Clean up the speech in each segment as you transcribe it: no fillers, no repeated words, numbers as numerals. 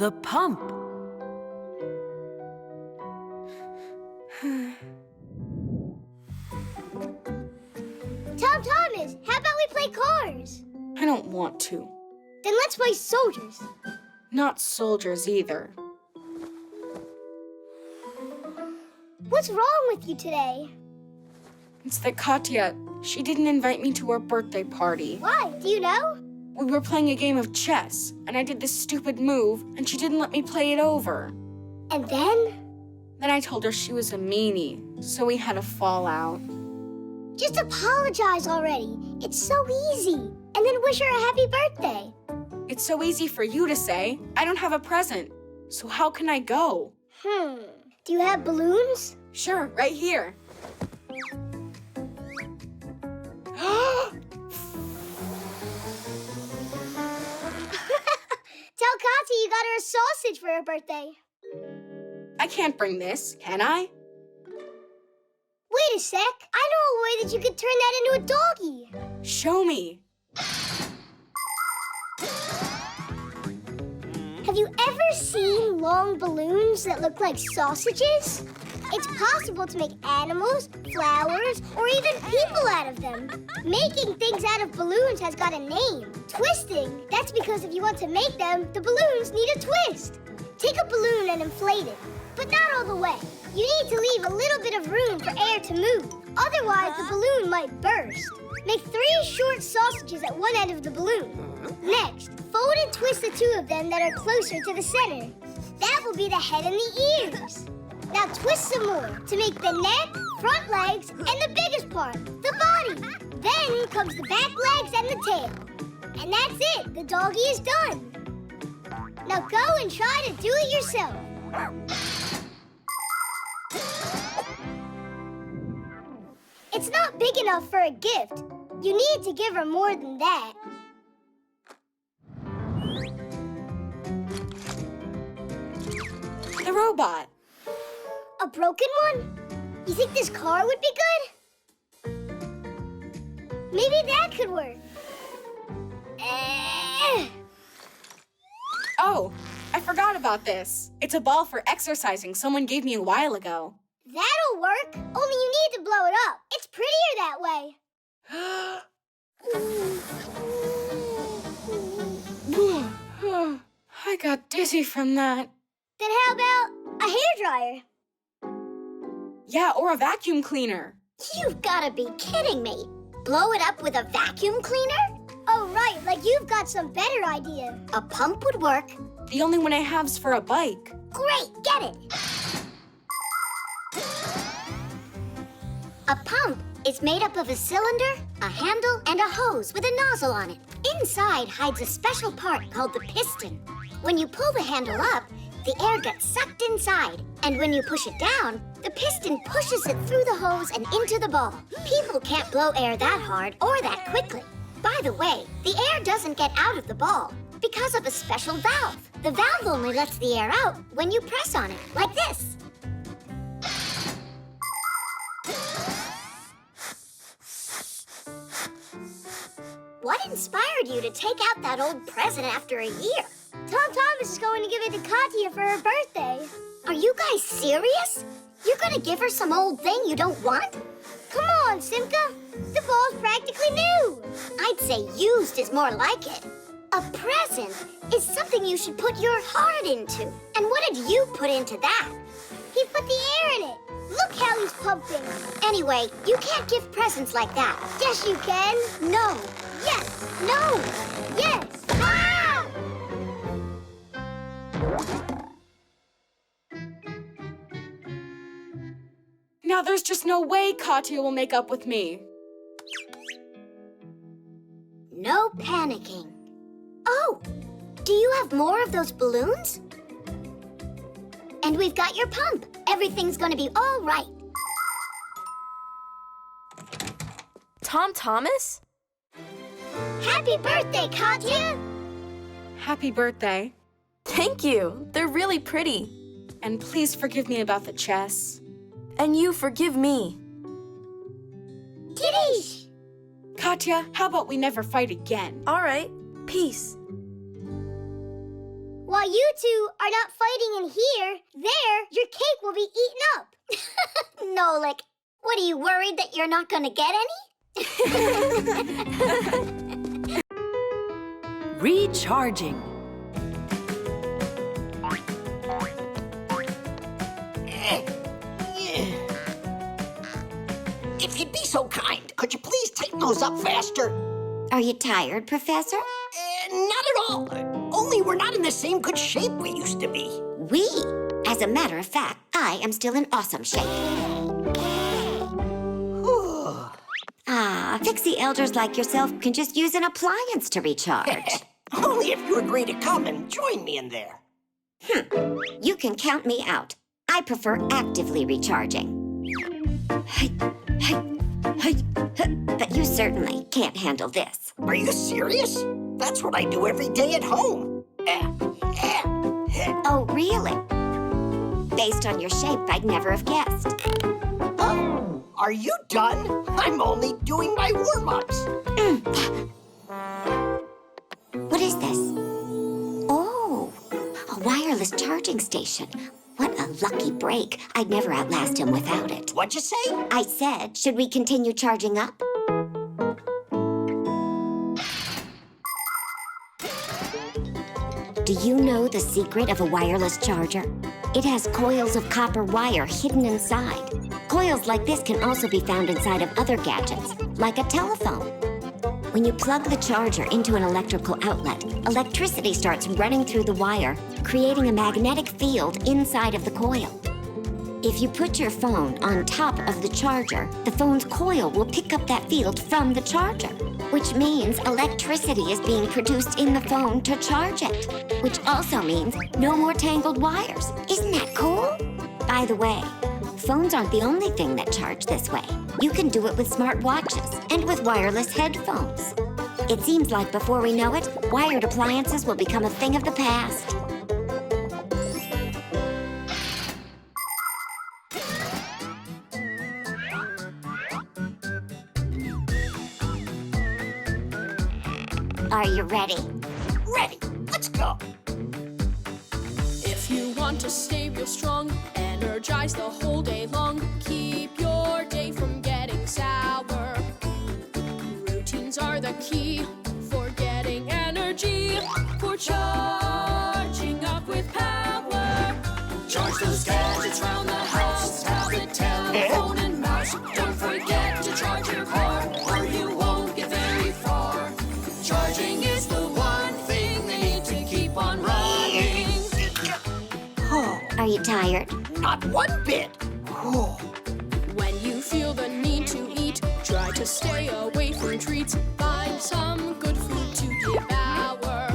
The pump. Tom Thomas, how about we play cars? I don't want to. Then let's play soldiers. Not soldiers either. What's wrong with you today? It's that Katya, she didn't invite me to her birthday party. Why? Do you know? We were playing a game of chess, and I did this stupid move, and she didn't let me play it over. And then? Then I told her she was a meanie, so we had a fallout. Just apologize already. It's so easy. And then wish her a happy birthday. It's so easy for you to say. I don't have a present, so how can I go? Do you have balloons? Sure, right here. Tell Kati you got her a sausage for her birthday. I can't bring this, can I? Wait a sec. I know a way that you could turn that into a doggy. Show me. Have you ever seen long balloons that look like sausages? It's possible to make animals, flowers, or even people out of them. Making things out of balloons has got a name. Twisting. That's because if you want to make them, the balloons need a twist. Take a balloon and inflate it, but not all the way. You need to leave a little bit of room for air to move. Otherwise, the balloon might burst. Make 3 short sausages at one end of the balloon. Next, fold and twist the 2 of them that are closer to the center. That will be the head and the ears. Now twist some more to make the neck, front legs, and the biggest part, the body. Then comes the back legs and the tail. And that's it. The doggy is done. Now go and try to do it yourself. It's not big enough for a gift. You need to give her more than that. The robot. A broken one? You think this car would be good? Maybe that could work. Oh, I forgot about this. It's a ball for exercising someone gave me a while ago. That'll work. Only you need to blow it up. It's prettier that way. I got dizzy from that. Then how about a hairdryer? Yeah, or a vacuum cleaner. You've got to be kidding me. Blow it up with a vacuum cleaner? Oh, right, like you've got some better idea. A pump would work. The only one I have's for a bike. Great, get it. A pump is made up of a cylinder, a handle, and a hose with a nozzle on it. Inside hides a special part called the piston. When you pull the handle up, the air gets sucked inside, and when you push it down, the piston pushes it through the hose and into the ball. People can't blow air that hard or that quickly. By the way, the air doesn't get out of the ball because of a special valve. The valve only lets the air out when you press on it, like this. What inspired you to take out that old present after a year? Tom Thomas is going to give it to Katya for her birthday. Are you guys serious? You're going to give her some old thing you don't want? Come on, Simka. The ball's practically new. I'd say used is more like it. A present is something you should put your heart into. And what did you put into that? He put the air in it. Look how he's pumping. Anyway, you can't give presents like that. Yes, you can. No. Yes. No. Yes. Ah! Now there's just no way Katya will make up with me. No panicking. Oh, do you have more of those balloons? And we've got your pump. Everything's gonna be all right. Tom Thomas? Happy birthday, Katya! Happy birthday. Thank you. They're really pretty. And please forgive me about the chess. And you forgive me. Kitties! Katya, how about we never fight again? All right. Peace. While you two are not fighting in here, there, your cake will be eaten up. Nolik, what, are you worried that you're not going to get any? Recharging. If you'd be so kind, could you please tighten those up faster? Are you tired, Professor? Not at all. Only we're not in the same good shape we used to be. We? As a matter of fact, I am still in awesome shape. Fixie elders like yourself can just use an appliance to recharge. Only if you agree to come and join me in there. You can count me out. I prefer actively recharging. But you certainly can't handle this. Are you serious? That's what I do every day at home. Oh, really? Based on your shape, I'd never have guessed. Oh, are you done? I'm only doing my warm-ups. What is this? Oh, a wireless charging station. What a lucky break. I'd never outlast him without it. What'd you say? I said, should we continue charging up? Do you know the secret of a wireless charger? It has coils of copper wire hidden inside. Coils like this can also be found inside of other gadgets, like a telephone. When you plug the charger into an electrical outlet, electricity starts running through the wire, creating a magnetic field inside of the coil. If you put your phone on top of the charger, the phone's coil will pick up that field from the charger, which means electricity is being produced in the phone to charge it, which also means no more tangled wires. Isn't that cool? By the way, phones aren't the only thing that charge this way. You can do it with smart watches and with wireless headphones. It seems like before we know it, wired appliances will become a thing of the past. Are you ready? Ready. Let's go. If you want to stay real strong, energize the whole day long, keep your day from getting sour. Routines are the key for getting energy, for charging up with power. Charge those gadgets round the house, tablet, telephone, and mouse. Don't forget to charge your car, or you won't get very far. Charging is the one thing they need to keep on running. Are you tired? Not one bit. When you feel the need to eat, try to stay away from treats. Find some good food to devour.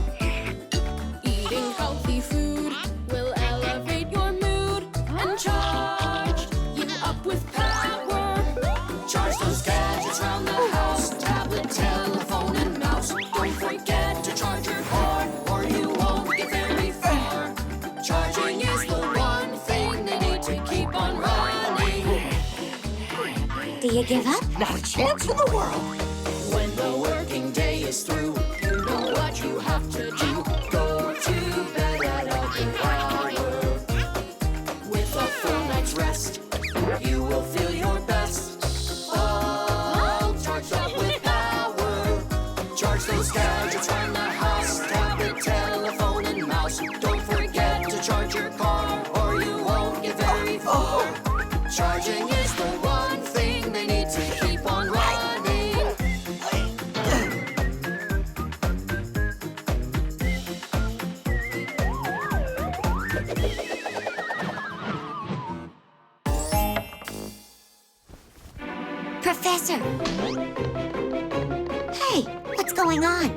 Eating healthy food will elevate your mood and charge you up with power. Charge those gadgets round the house, tablet, telephone, and mouse. Don't forget to charge your car, or you won't get very far. Charging is the one thing they need to keep on running. Do you give up? Not a chance in the world. When the working day is through, you know what you have to do. Go to bed at a good hour. With a full night's rest, you will feel your best. All charged up with power. Charge those gadgets around the house, tablet, telephone, and mouse. Don't forget to charge your car, or you won't get very far. Charging is the one thing they need to keep on running. Professor! Hey, what's going on?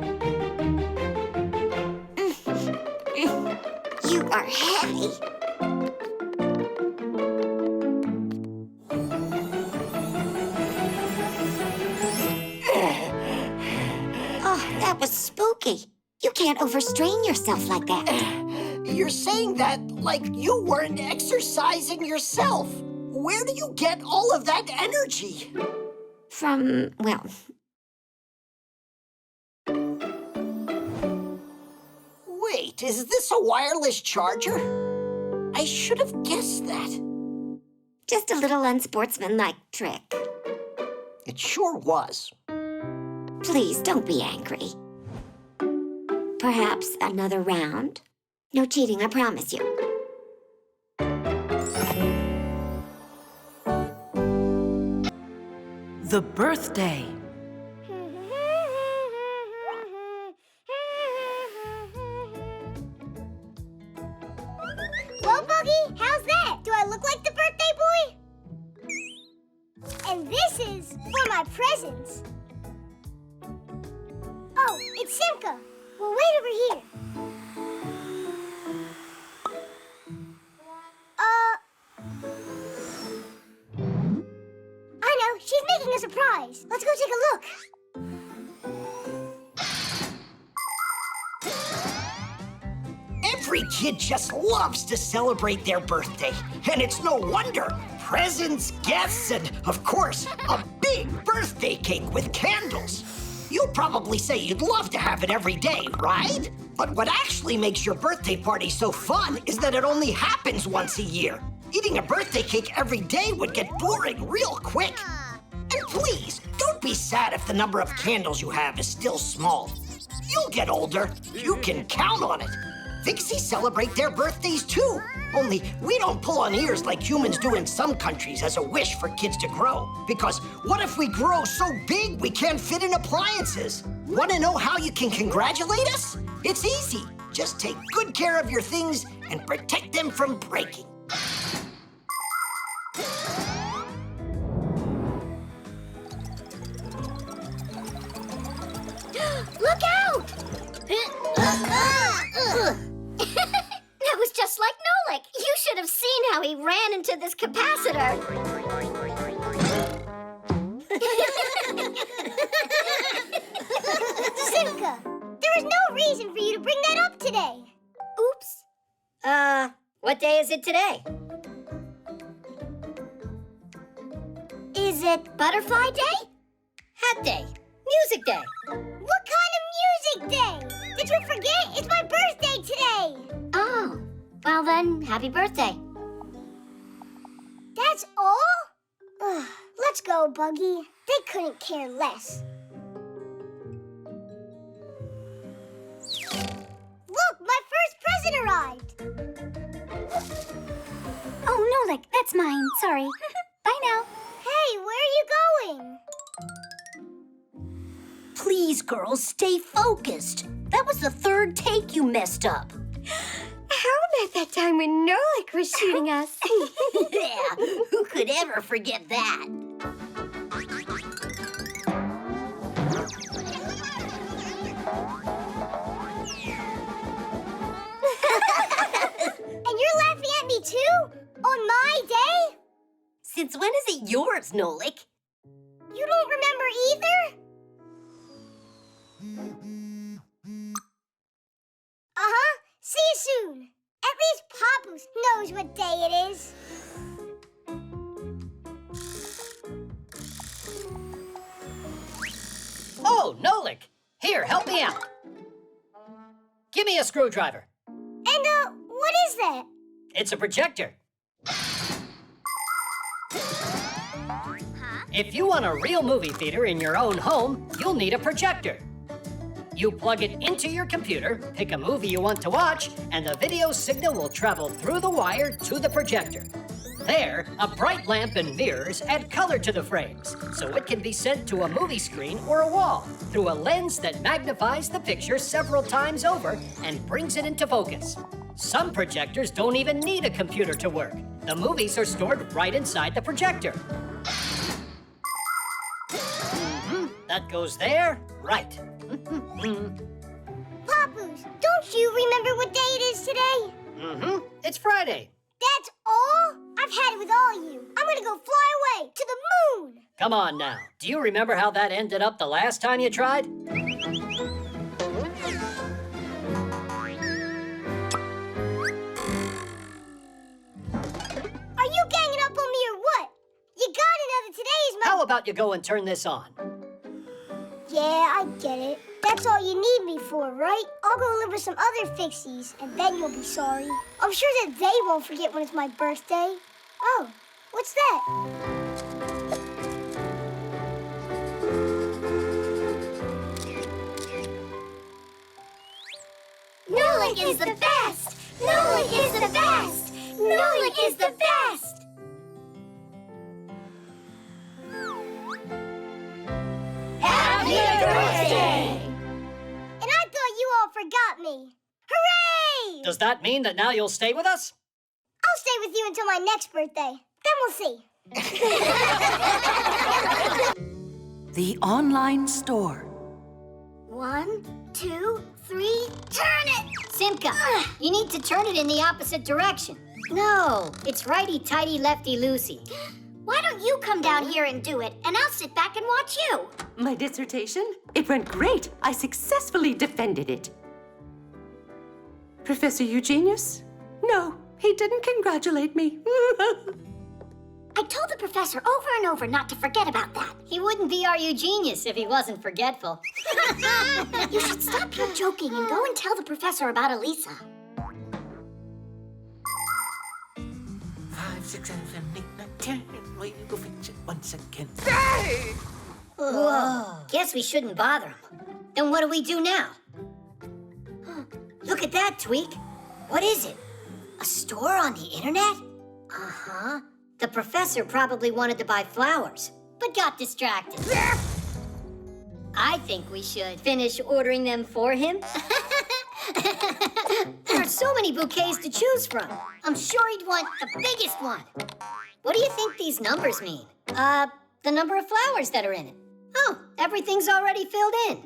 You are heavy. Oh, that was spooky. You can't overstrain yourself like that. You're saying that like you weren't exercising yourself. Where do you get all of that energy? From, well, Wait, is this a wireless charger? I should have guessed that. Just a little unsportsmanlike trick. It sure was. Please don't be angry. Perhaps another round? No cheating, I promise you. The birthday. Well, Buggy, how's that? Do I look like the birthday boy? And this is for my presents. Oh, it's Simca. Well, wait over here. I know, she's making a surprise. Let's go take a look. Every kid just loves to celebrate their birthday. And it's no wonder. Presents, guests, and, of course, a big birthday cake with candles. You'll probably say you'd love to have it every day, right? But what actually makes your birthday party so fun is that it only happens once a year. Eating a birthday cake every day would get boring real quick. And please, don't be sad if the number of candles you have is still small. You'll get older. You can count on it. Fixies celebrate their birthdays too. Only we don't pull on ears like humans do in some countries as a wish for kids to grow. Because what if we grow so big we can't fit in appliances? Want to know how you can congratulate us? It's easy. Just take good care of your things and protect them from breaking. Look out! That was just like Nolik. You should have seen how he ran into this capacitor. Simca, there was no reason for you to bring that up today. Oops. What day is it today? Is it Butterfly Day? Hat Day? Music Day? What kind of music day? Did you forget? It's my birthday today. Oh, well then, happy birthday. That's all? Ugh, let's go, Buggy. They couldn't care less. Look, my first present arrived. Oh, Nolik, that's mine. Sorry. Bye now. Hey, where are you going? Please, girls, stay focused. That was the third take you messed up. How about that time when Nolik was shooting us? Yeah, who could ever forget that? And you're laughing at me too? On my day? Since when is it yours, Nolik? You don't remember either? Uh-huh. See you soon. At least Papoose knows what day it is. Oh, Nolik! Here, help me out. Give me a screwdriver. And, what is that? It's a projector. If you want a real movie theater in your own home, you'll need a projector. You plug it into your computer, pick a movie you want to watch, and the video signal will travel through the wire to the projector. There, a bright lamp and mirrors add color to the frames, so it can be sent to a movie screen or a wall through a lens that magnifies the picture several times over and brings it into focus. Some projectors don't even need a computer to work. The movies are stored right inside the projector. That goes there, right. Papoose, don't you remember what day it is today? It's Friday. That's all? I've had it with all you. I'm gonna go fly away to the moon. Come on now. Do you remember how that ended up the last time you tried? Are you ganging up on me or what? You gotta know that today's my... How about you go and turn this on? Yeah, I get it. That's all you need me for, right? I'll go live with some other Fixies, and then you'll be sorry. I'm sure that they won't forget when it's my birthday. Oh, what's that? Nolik is the best! Nolik is the best! Nolik is the best! Happy birthday! And I thought you all forgot me. Hooray! Does that mean that now you'll stay with us? I'll stay with you until my next birthday. Then we'll see. The online store. 1, 2, 3, turn it! Simka, you need to turn it in the opposite direction. No, it's righty-tighty, lefty-loosey. Why don't you come down here and do it, and I'll sit back and watch you? My dissertation? It went great. I successfully defended it. Professor Eugenius? No, he didn't congratulate me. I told the professor over and over not to forget about that. He wouldn't be our Eugenius if he wasn't forgetful. You should stop your joking and go and tell the professor about Elisa. 5, 6, 7, 8, 9, 10. We will fix it once again. Whoa. Guess we shouldn't bother him. Then what do we do now? Look at that, Tweak. What is it? A store on the internet? Uh-huh. The professor probably wanted to buy flowers, but got distracted. I think we should finish ordering them for him. There are so many bouquets to choose from. I'm sure he'd want the biggest one. What do you think these numbers mean? The number of flowers that are in it. Oh, everything's already filled in.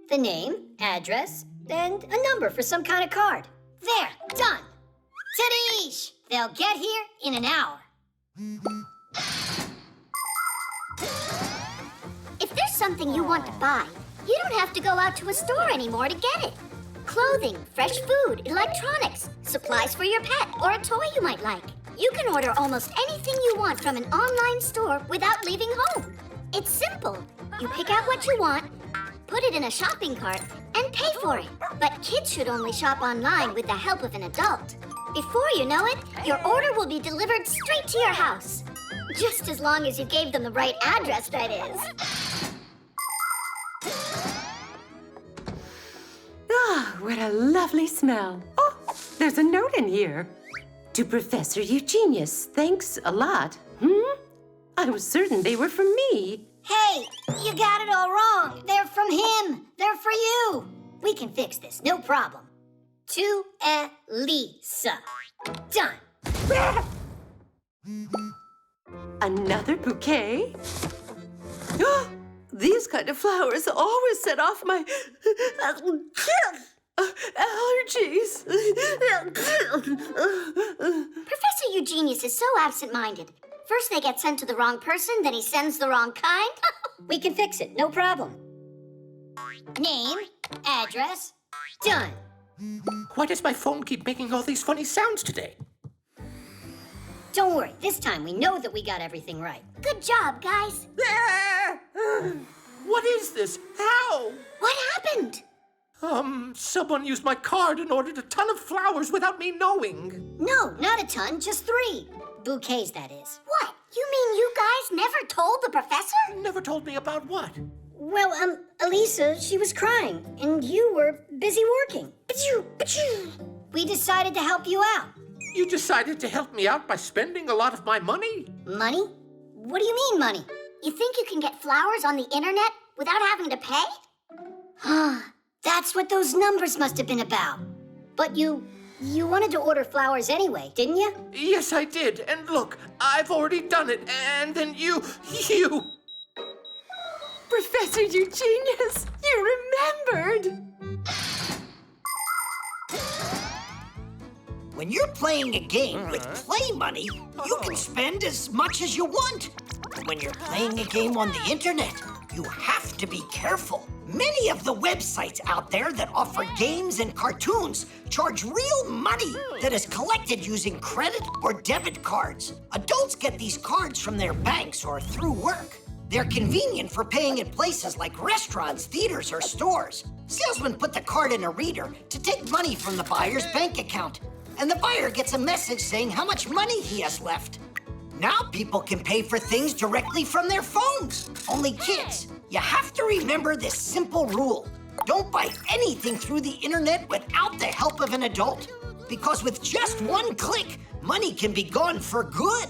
The name, address, and a number for some kind of card. There, done. Tadeish! They'll get here in an hour. If there's something you want to buy, you don't have to go out to a store anymore to get it. Clothing, fresh food, electronics, supplies for your pet, or a toy you might like. You can order almost anything you want from an online store without leaving home. It's simple. You pick out what you want, put it in a shopping cart, and pay for it. But kids should only shop online with the help of an adult. Before you know it, your order will be delivered straight to your house. Just as long as you gave them the right address, that is. Ah, what a lovely smell. Oh, there's a note in here. To Professor Eugenius, thanks a lot. I was certain they were from me. Hey, you got it all wrong. They're from him. They're for you. We can fix this, no problem. To Elisa. Done. Another bouquet? These kind of flowers always set off my allergies. Professor Eugenius is so absent-minded. First they get sent to the wrong person, then he sends the wrong kind. We can fix it, no problem. Name, address, done. Why does my phone keep making all these funny sounds today? Don't worry, this time we know that we got everything right. Good job, guys. What is this? How? What happened? Someone used my card and ordered a ton of flowers without me knowing. No, not a ton, just 3. Bouquets, that is. What? You mean you guys never told the professor? Never told me about what? Well, Elisa, she was crying, and you were busy working. We decided to help you out. You decided to help me out by spending a lot of my money? Money? What do you mean, money? You think you can get flowers on the internet without having to pay? That's what those numbers must have been about. But you wanted to order flowers anyway, didn't you? Yes, I did. And look, I've already done it. And then you... Professor Eugenius, you remembered. When you're playing a game with play money, you can spend as much as you want. When you're playing a game on the internet, you have to be careful. Many of the websites out there that offer games and cartoons charge real money that is collected using credit or debit cards. Adults get these cards from their banks or through work. They're convenient for paying at places like restaurants, theaters, or stores. Salesmen put the card in a reader to take money from the buyer's bank account, and the buyer gets a message saying how much money he has left. Now people can pay for things directly from their phones. Only kids, you have to remember this simple rule. Don't buy anything through the internet without the help of an adult. Because with just one click, money can be gone for good.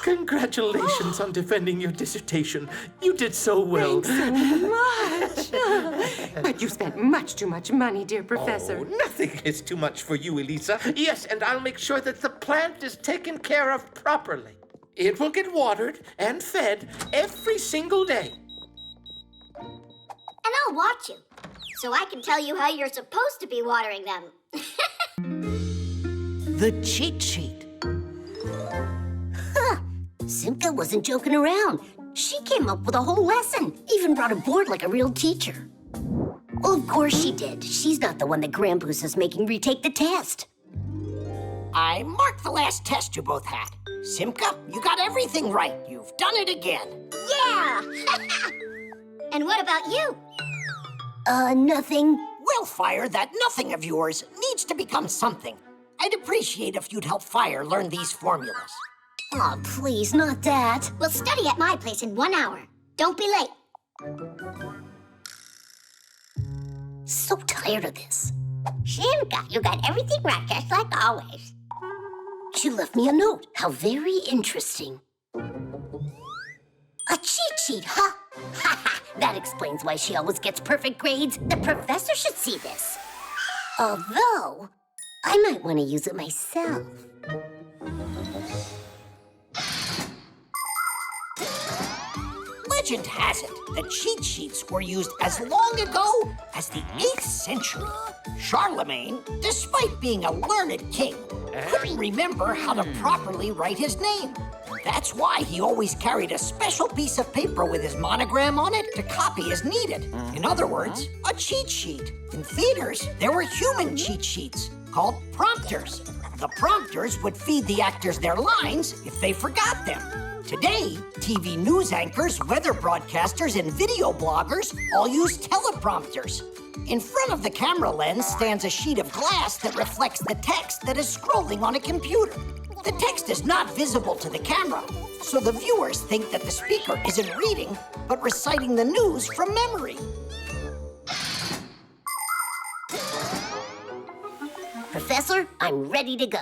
Congratulations on defending your dissertation. You did so well. Thanks so much. But you spent much too much money, dear Professor. Oh, nothing is too much for you, Elisa. Yes, and I'll make sure that the plant is taken care of properly. It will get watered and fed every single day. And I'll watch you, so I can tell you how you're supposed to be watering them. The cheat sheet. Huh. Simka wasn't joking around. She came up with a whole lesson, even brought a board like a real teacher. Well, of course she did. She's not the one that Grandpus is making retake the test. I marked the last test you both had. Simka, you got everything right. You've done it again. Yeah! And what about you? Nothing. Well, Fire, that nothing of yours needs to become something. I'd appreciate if you'd help Fire learn these formulas. Oh, please, not that. We'll study at my place in 1 hour. Don't be late. So tired of this. Simka, you got everything right, just like always. She left me a note. How very interesting. A cheat sheet, huh? Ha ha! That explains why she always gets perfect grades. The professor should see this. Although, I might want to use it myself. Legend has it that cheat sheets were used as long ago as the 8th century. Charlemagne, despite being a learned king, couldn't remember how to properly write his name. That's why he always carried a special piece of paper with his monogram on it to copy as needed. In other words, a cheat sheet. In theaters, there were human cheat sheets called prompters. The prompters would feed the actors their lines if they forgot them. Today, TV news anchors, weather broadcasters, and video bloggers all use teleprompters. In front of the camera lens stands a sheet of glass that reflects the text that is scrolling on a computer. The text is not visible to the camera, so the viewers think that the speaker isn't reading, but reciting the news from memory. Professor, I'm ready to go.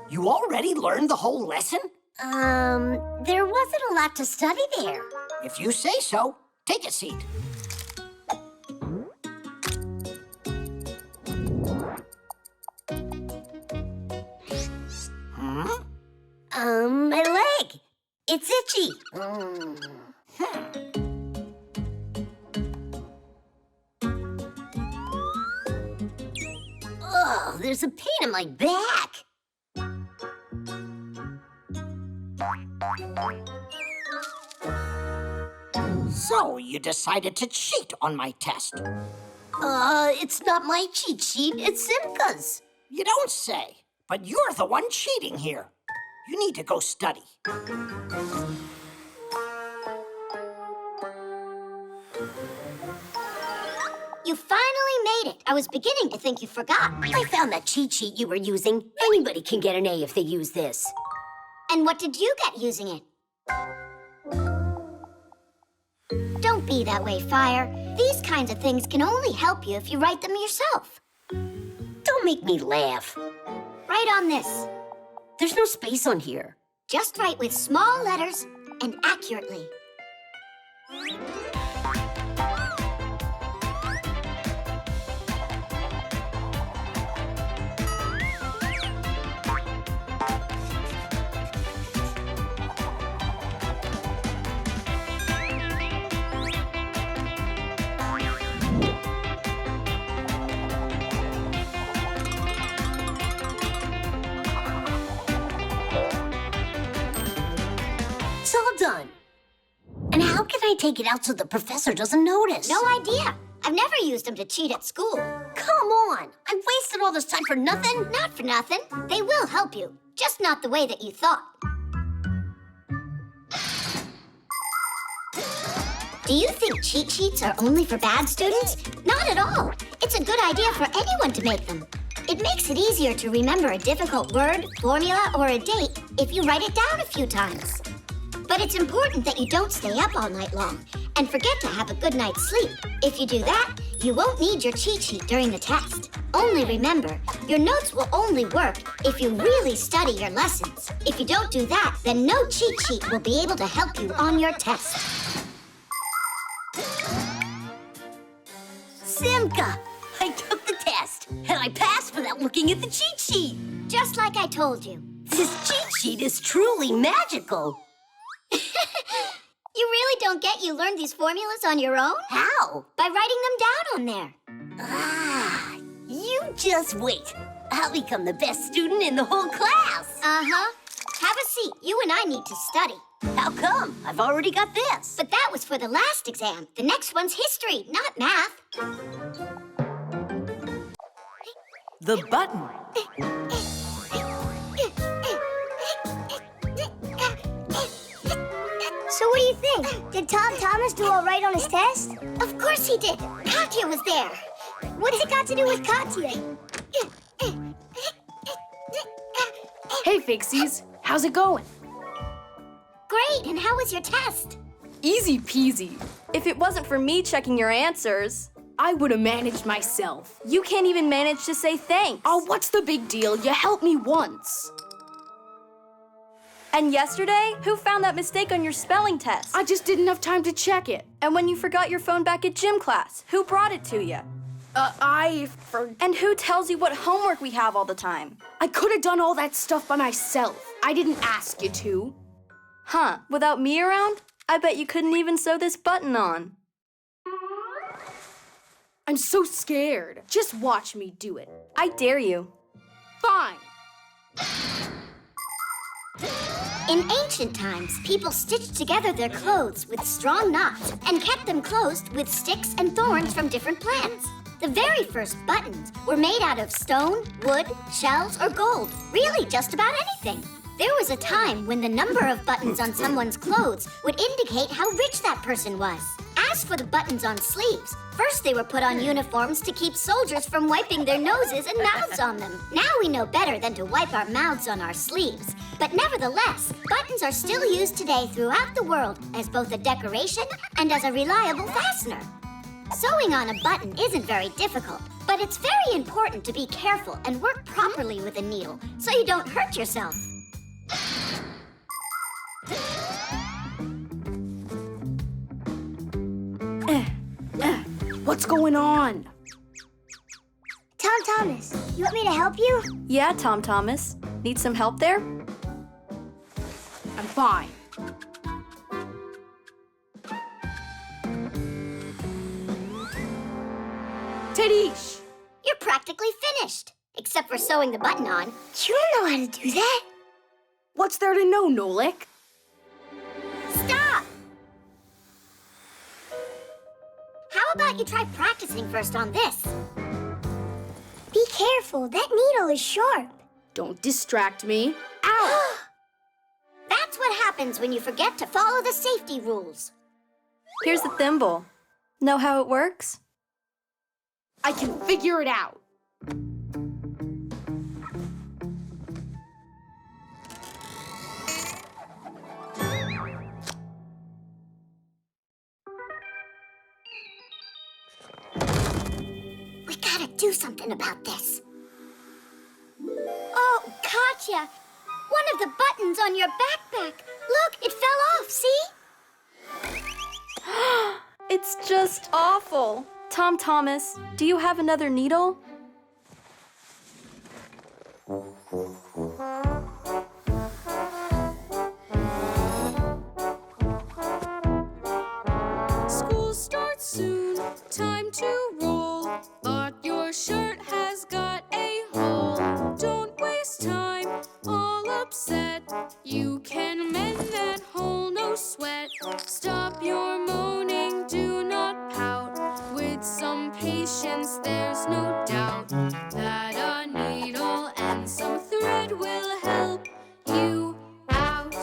You already learned the whole lesson? There wasn't a lot to study there. If you say so, take a seat. My leg. It's itchy. Oh, there's a pain in my back. So, you decided to cheat on my test. It's not my cheat sheet, it's Simka's. You don't say, but you're the one cheating here. You need to go study. You finally made it. I was beginning to think you forgot. I found that cheat sheet you were using. Anybody can get an A if they use this. And what did you get using it? Don't be that way, Fire. These kinds of things can only help you if you write them yourself. Don't make me laugh. Write on this. There's no space on here. Just write with small letters and accurately. It's all done. And how can I take it out so the professor doesn't notice? No idea. I've never used them to cheat at school. Come on. I wasted all this time for nothing? Not for nothing. They will help you, just not the way that you thought. Do you think cheat sheets are only for bad students? Not at all. It's a good idea for anyone to make them. It makes it easier to remember a difficult word, formula, or a date if you write it down a few times. But it's important that you don't stay up all night long and forget to have a good night's sleep. If you do that, you won't need your cheat sheet during the test. Only remember, your notes will only work if you really study your lessons. If you don't do that, then no cheat sheet will be able to help you on your test. Simka, I took the test, and I passed without looking at the cheat sheet. Just like I told you. This cheat sheet is truly magical. You really don't get you learned these formulas on your own? How? By writing them down on there. Ah, you just wait. I'll become the best student in the whole class. Uh-huh. Have a seat. You and I need to study. How come? I've already got this. But that was for the last exam. The next one's history, not math. The button. So what do you think? Did Tom Thomas do all right on his test? Of course he did. Katya was there. What's it got to do with Katya? Hey, Fixies. How's it going? Great, and how was your test? Easy peasy. If it wasn't for me checking your answers, I would have managed myself. you can't even manage to say thanks. Oh, what's the big deal? You helped me once. And yesterday, who found that mistake on your spelling test? I just didn't have time to check it. And when you forgot your phone back at gym class, who brought it to you? And who tells you what homework we have all the time? I could have done all that stuff by myself. I didn't ask you to. Huh, without me around? I bet you couldn't even sew this button on. I'm so scared. Just watch me do it. I dare you. Fine. In ancient times, people stitched together their clothes with strong knots and kept them closed with sticks and thorns from different plants. The very first buttons were made out of stone, wood, shells, or gold. Really, just about anything. There was a time when the number of buttons on someone's clothes would indicate how rich that person was. As for the buttons on sleeves, first they were put on uniforms to keep soldiers from wiping their noses and mouths on them. Now we know better than to wipe our mouths on our sleeves. But nevertheless, buttons are still used today throughout the world as both a decoration and as a reliable fastener. Sewing on a button isn't very difficult, but it's very important to be careful and work properly with a needle so you don't hurt yourself. What's going on? Tom Thomas, you want me to help you? Yeah, Tom Thomas. Need some help there? I'm fine. Tadish! You're practically finished, except for sewing the button on. You don't know how to do that. What's there to know, Nolik? Stop! How about you try practicing first on this? Be careful, that needle is sharp. Don't distract me. Ow! That's what happens when you forget to follow the safety rules. Here's the thimble. Know how it works? I can figure it out. We gotta do something about this. Oh, Katya! One of the buttons on your backpack. Look, it fell off, see? It's just awful. Tom Thomas, do you have another needle? School starts soon, time to roll. But your shirt has got a hole. Don't waste time, all upset. You can mend that hole, no sweat. Stop your moaning, do not pout. With some patience, there's no doubt that a needle and some thread will help you out.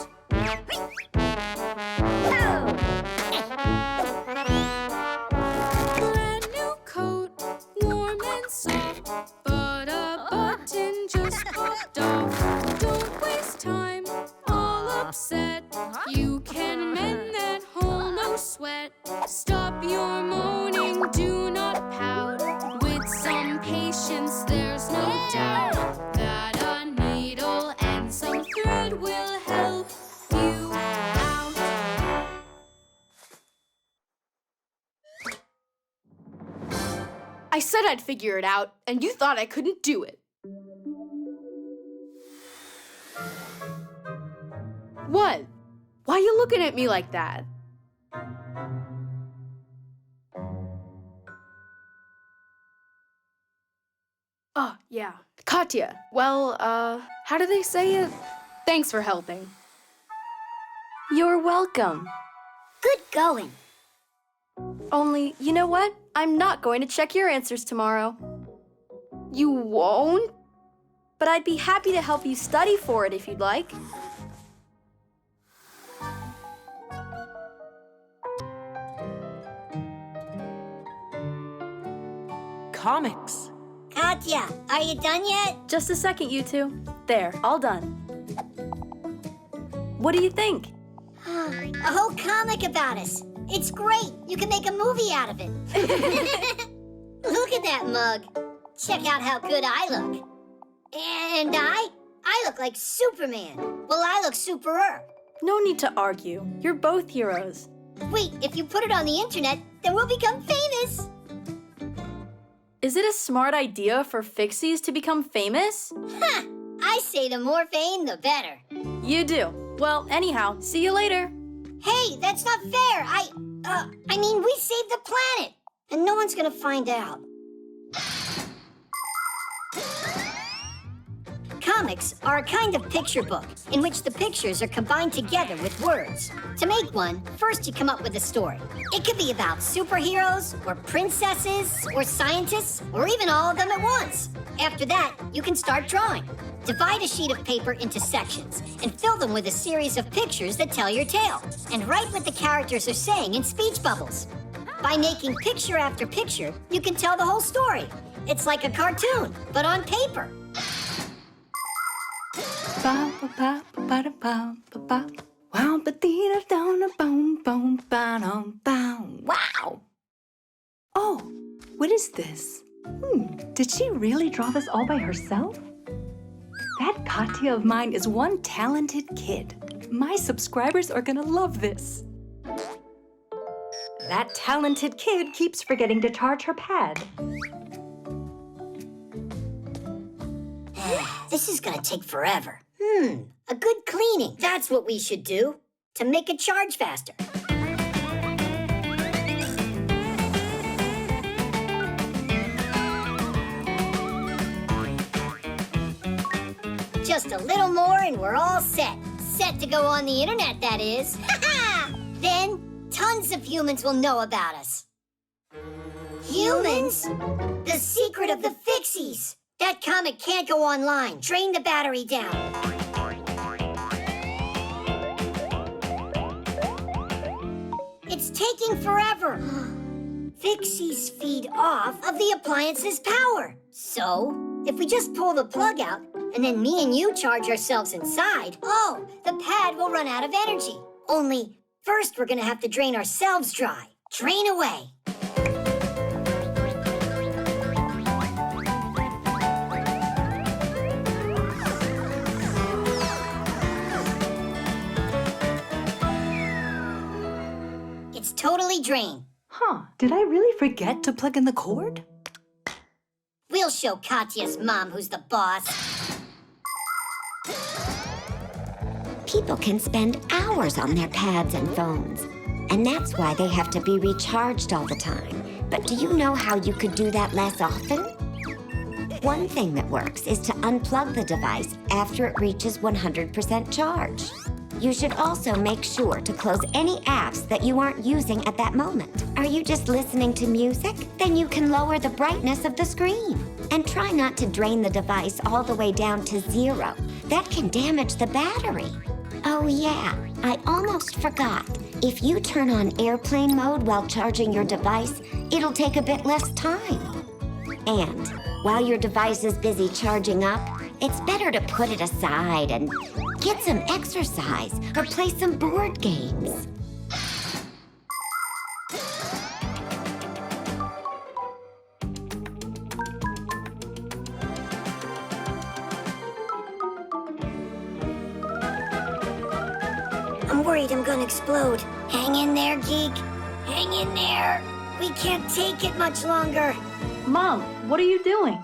upset. You can mend that hole, no sweat. Stop your moaning, do not pout. With some patience, there's no doubt that a needle and some thread will help you out. I said I'd figure it out, and you thought I couldn't do it. What? Why are you looking at me like that? Oh, yeah. Katya. Well, how do they say it? Thanks for helping. You're welcome. Good going. Only, you know what? I'm not going to check your answers tomorrow. You won't? But I'd be happy to help you study for it if you'd like. Comics. Katya, are you done yet? Just a second, you two. There, all done. What do you think? A whole comic about us. It's great. You can make a movie out of it. Look at that mug. Check out how good I look. And I look like Superman. Well, I look superer. No need to argue. You're both heroes. Wait, if you put it on the internet, then we'll become famous. Is it a smart idea for Fixies to become famous? Ha! I say the more fame, the better. You do. Well, anyhow, see you later. Hey, that's not fair. I mean, we saved the planet, and no one's gonna find out. Comics are a kind of picture book in which the pictures are combined together with words. To make one, first you come up with a story. It could be about superheroes, or princesses, or scientists, or even all of them at once. After that, you can start drawing. Divide a sheet of paper into sections and fill them with a series of pictures that tell your tale. And write what the characters are saying in speech bubbles. By making picture after picture, you can tell the whole story. It's like a cartoon, but on paper. Wow! Oh, what is this? Did she really draw this all by herself? That Katya of mine is one talented kid. My subscribers are gonna love this. That talented kid keeps forgetting to charge her pad. This is gonna take forever. A good cleaning. That's what we should do to make it charge faster. Just a little more and we're all set. Set to go on the internet, that is. Then, tons of humans will know about us. Humans? The secret of the Fixies. That comic can't go online. Drain the battery down. It's taking forever. Fixies feed off of the appliance's power. So, if we just pull the plug out, and then me and you charge ourselves inside, the pad will run out of energy. Only, first we're gonna have to drain ourselves dry. Drain away. It's totally drained. Did I really forget to plug in the cord? We'll show Katya's mom who's the boss. People can spend hours on their pads and phones, and that's why they have to be recharged all the time. But do you know how you could do that less often? One thing that works is to unplug the device after it reaches 100% charge. You should also make sure to close any apps that you aren't using at that moment. Are you just listening to music? Then you can lower the brightness of the screen. And try not to drain the device all the way down to 0. That can damage the battery. Oh yeah, I almost forgot. If you turn on airplane mode while charging your device, it'll take a bit less time. And while your device is busy charging up, It's better to put it aside and get some exercise or play some board games. I'm worried I'm gonna explode. Hang in there, Geek. Hang in there. We can't take it much longer. Mom, what are you doing?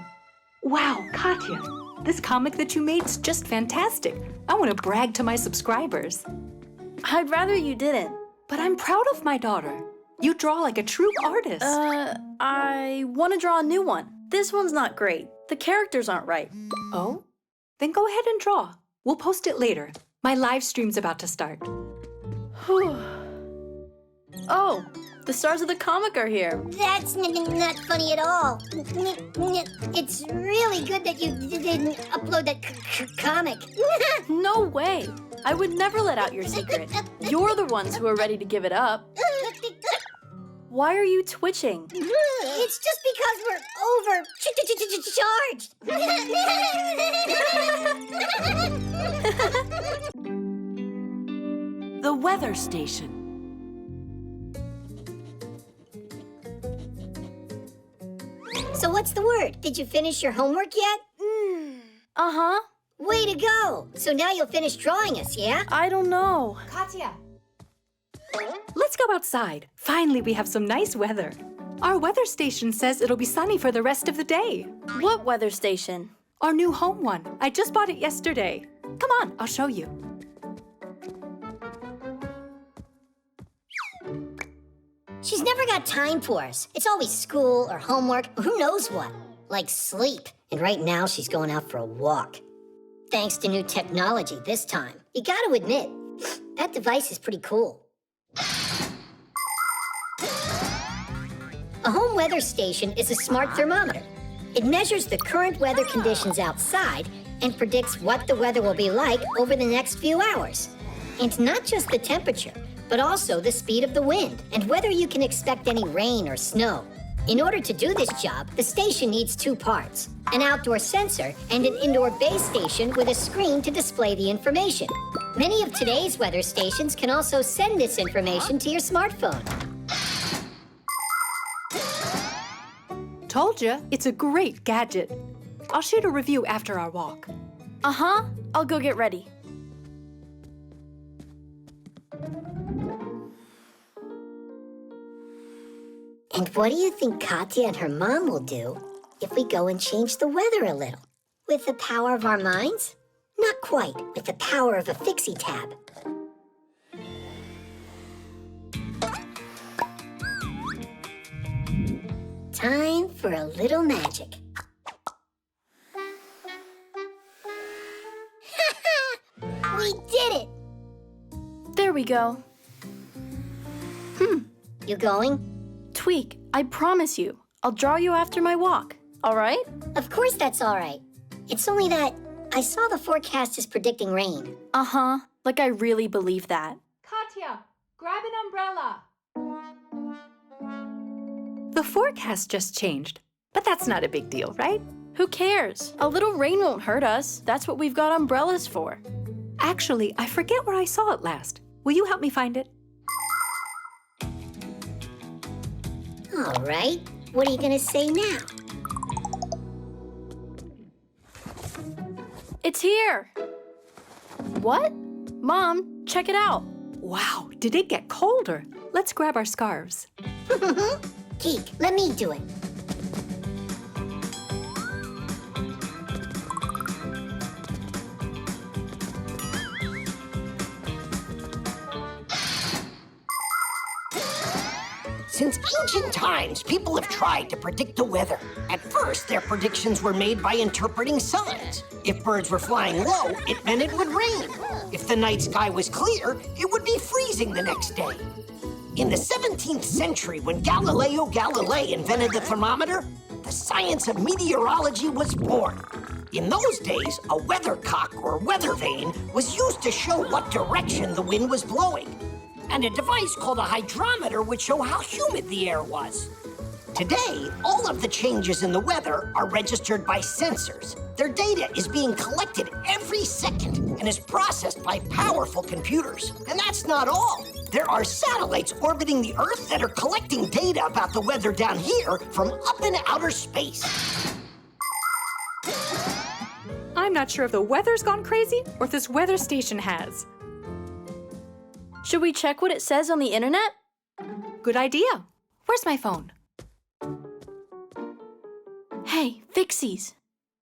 Wow, Katya, this comic that you made's just fantastic. I want to brag to my subscribers. I'd rather you didn't. But I'm proud of my daughter. You draw like a true artist. I want to draw a new one. This one's not great. The characters aren't right. Oh? Then go ahead and draw. We'll post it later. My live stream's about to start. Oh, the stars of the comic are here. That's not funny at all. It's really good that you didn't upload that comic. No way. I would never let out your secret. You're the ones who are ready to give it up. Why are you twitching? It's just because we're overcharged. The weather station. So what's the word? Did you finish your homework yet? Uh-huh. Way to go! So now you'll finish drawing us, yeah? I don't know. Katya! Let's go outside. Finally, we have some nice weather. Our weather station says it'll be sunny for the rest of the day. What weather station? Our new home one. I just bought it yesterday. Come on, I'll show you. She's never got time for us. It's always school or homework or who knows what. Like sleep. And right now she's going out for a walk. Thanks to new technology this time. You gotta admit, that device is pretty cool. A home weather station is a smart thermometer. It measures the current weather conditions outside and predicts what the weather will be like over the next few hours. And not just the temperature, but also the speed of the wind and whether you can expect any rain or snow. In order to do this job, the station needs two parts, an outdoor sensor and an indoor base station with a screen to display the information. Many of today's weather stations can also send this information to your smartphone. Told ya, it's a great gadget. I'll shoot a review after our walk. Uh-huh. I'll go get ready. And what do you think Katya and her mom will do if we go and change the weather a little? With the power of our minds? Not quite, with the power of a Fixie tab. Time for a little magic. We did it! There we go. You going? Tweak, I promise you, I'll draw you after my walk, all right? Of course that's all right. It's only that I saw the forecast is predicting rain. Uh-huh, like I really believe that. Katya, grab an umbrella. The forecast just changed, but that's not a big deal, right? Who cares? A little rain won't hurt us. That's what we've got umbrellas for. Actually, I forget where I saw it last. Will you help me find it? All right, what are you gonna say now? It's here. What? Mom, check it out. Wow, did it get colder? Let's grab our scarves. Geek, let me do it. Since ancient times, people have tried to predict the weather. At first, their predictions were made by interpreting signs. If birds were flying low, it meant it would rain. If the night sky was clear, it would be freezing the next day. In the 17th century, when Galileo Galilei invented the thermometer, the science of meteorology was born. In those days, a weathercock or weather vane was used to show what direction the wind was blowing. And a device called a hydrometer would show how humid the air was. Today, all of the changes in the weather are registered by sensors. Their data is being collected every second and is processed by powerful computers. And that's not all. There are satellites orbiting the Earth that are collecting data about the weather down here from up in outer space. I'm not sure if the weather's gone crazy or if this weather station has. Should we check what it says on the internet? Good idea. Where's my phone? Hey, Fixies,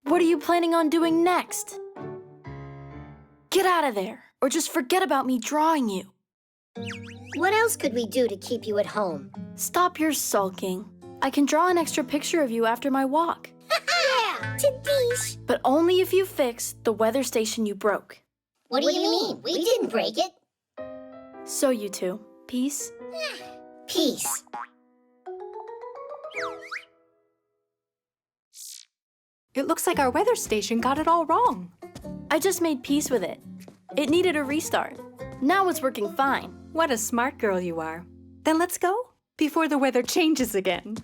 what are you planning on doing next? Get out of there, or just forget about me drawing you. What else could we do to keep you at home? Stop your sulking. I can draw an extra picture of you after my walk. Yeah, Tadish. But only if you fix the weather station you broke. What do you mean? We didn't break it. So you two, peace? Peace. It looks like our weather station got it all wrong. I just made peace with it. It needed a restart. Now it's working fine. What a smart girl you are. Then let's go before the weather changes again.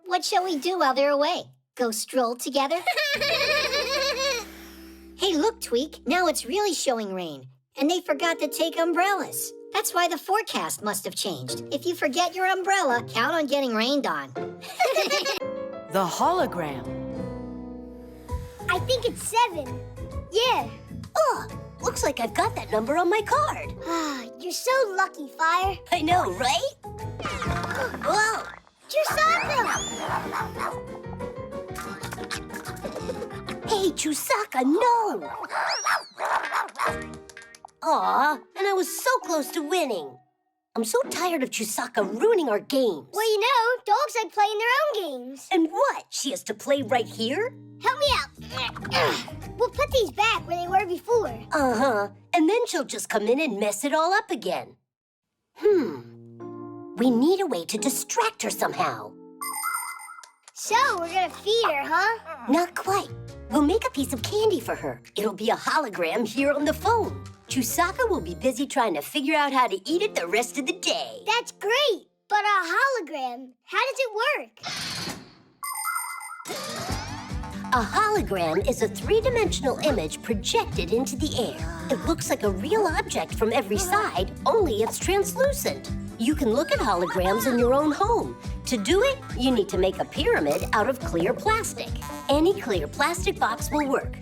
What shall we do while they're away? Go stroll together? Hey, look, Tweak. Now it's really showing rain. And they forgot to take umbrellas. That's why the forecast must have changed. If you forget your umbrella, count on getting rained on. The hologram. I think it's 7. Yeah. Oh, looks like I've got that number on my card. You're so lucky, Fire. I know, right? Whoa! Chusaka! Hey, Chusaka, no! Aw, and I was so close to winning. I'm so tired of Chusaka ruining our games. Well, you know, dogs like playing their own games. And what? She has to play right here? Help me out. We'll put these back where they were before. Uh-huh. And then she'll just come in and mess it all up again. We need a way to distract her somehow. So, we're gonna feed her, huh? Not quite. We'll make a piece of candy for her. It'll be a hologram here on the phone. Chusaka will be busy trying to figure out how to eat it the rest of the day. That's great. But a hologram, how does it work? A hologram is a three-dimensional image projected into the air. It looks like a real object from every side, only it's translucent. You can look at holograms in your own home. To do it, you need to make a pyramid out of clear plastic. Any clear plastic box will work.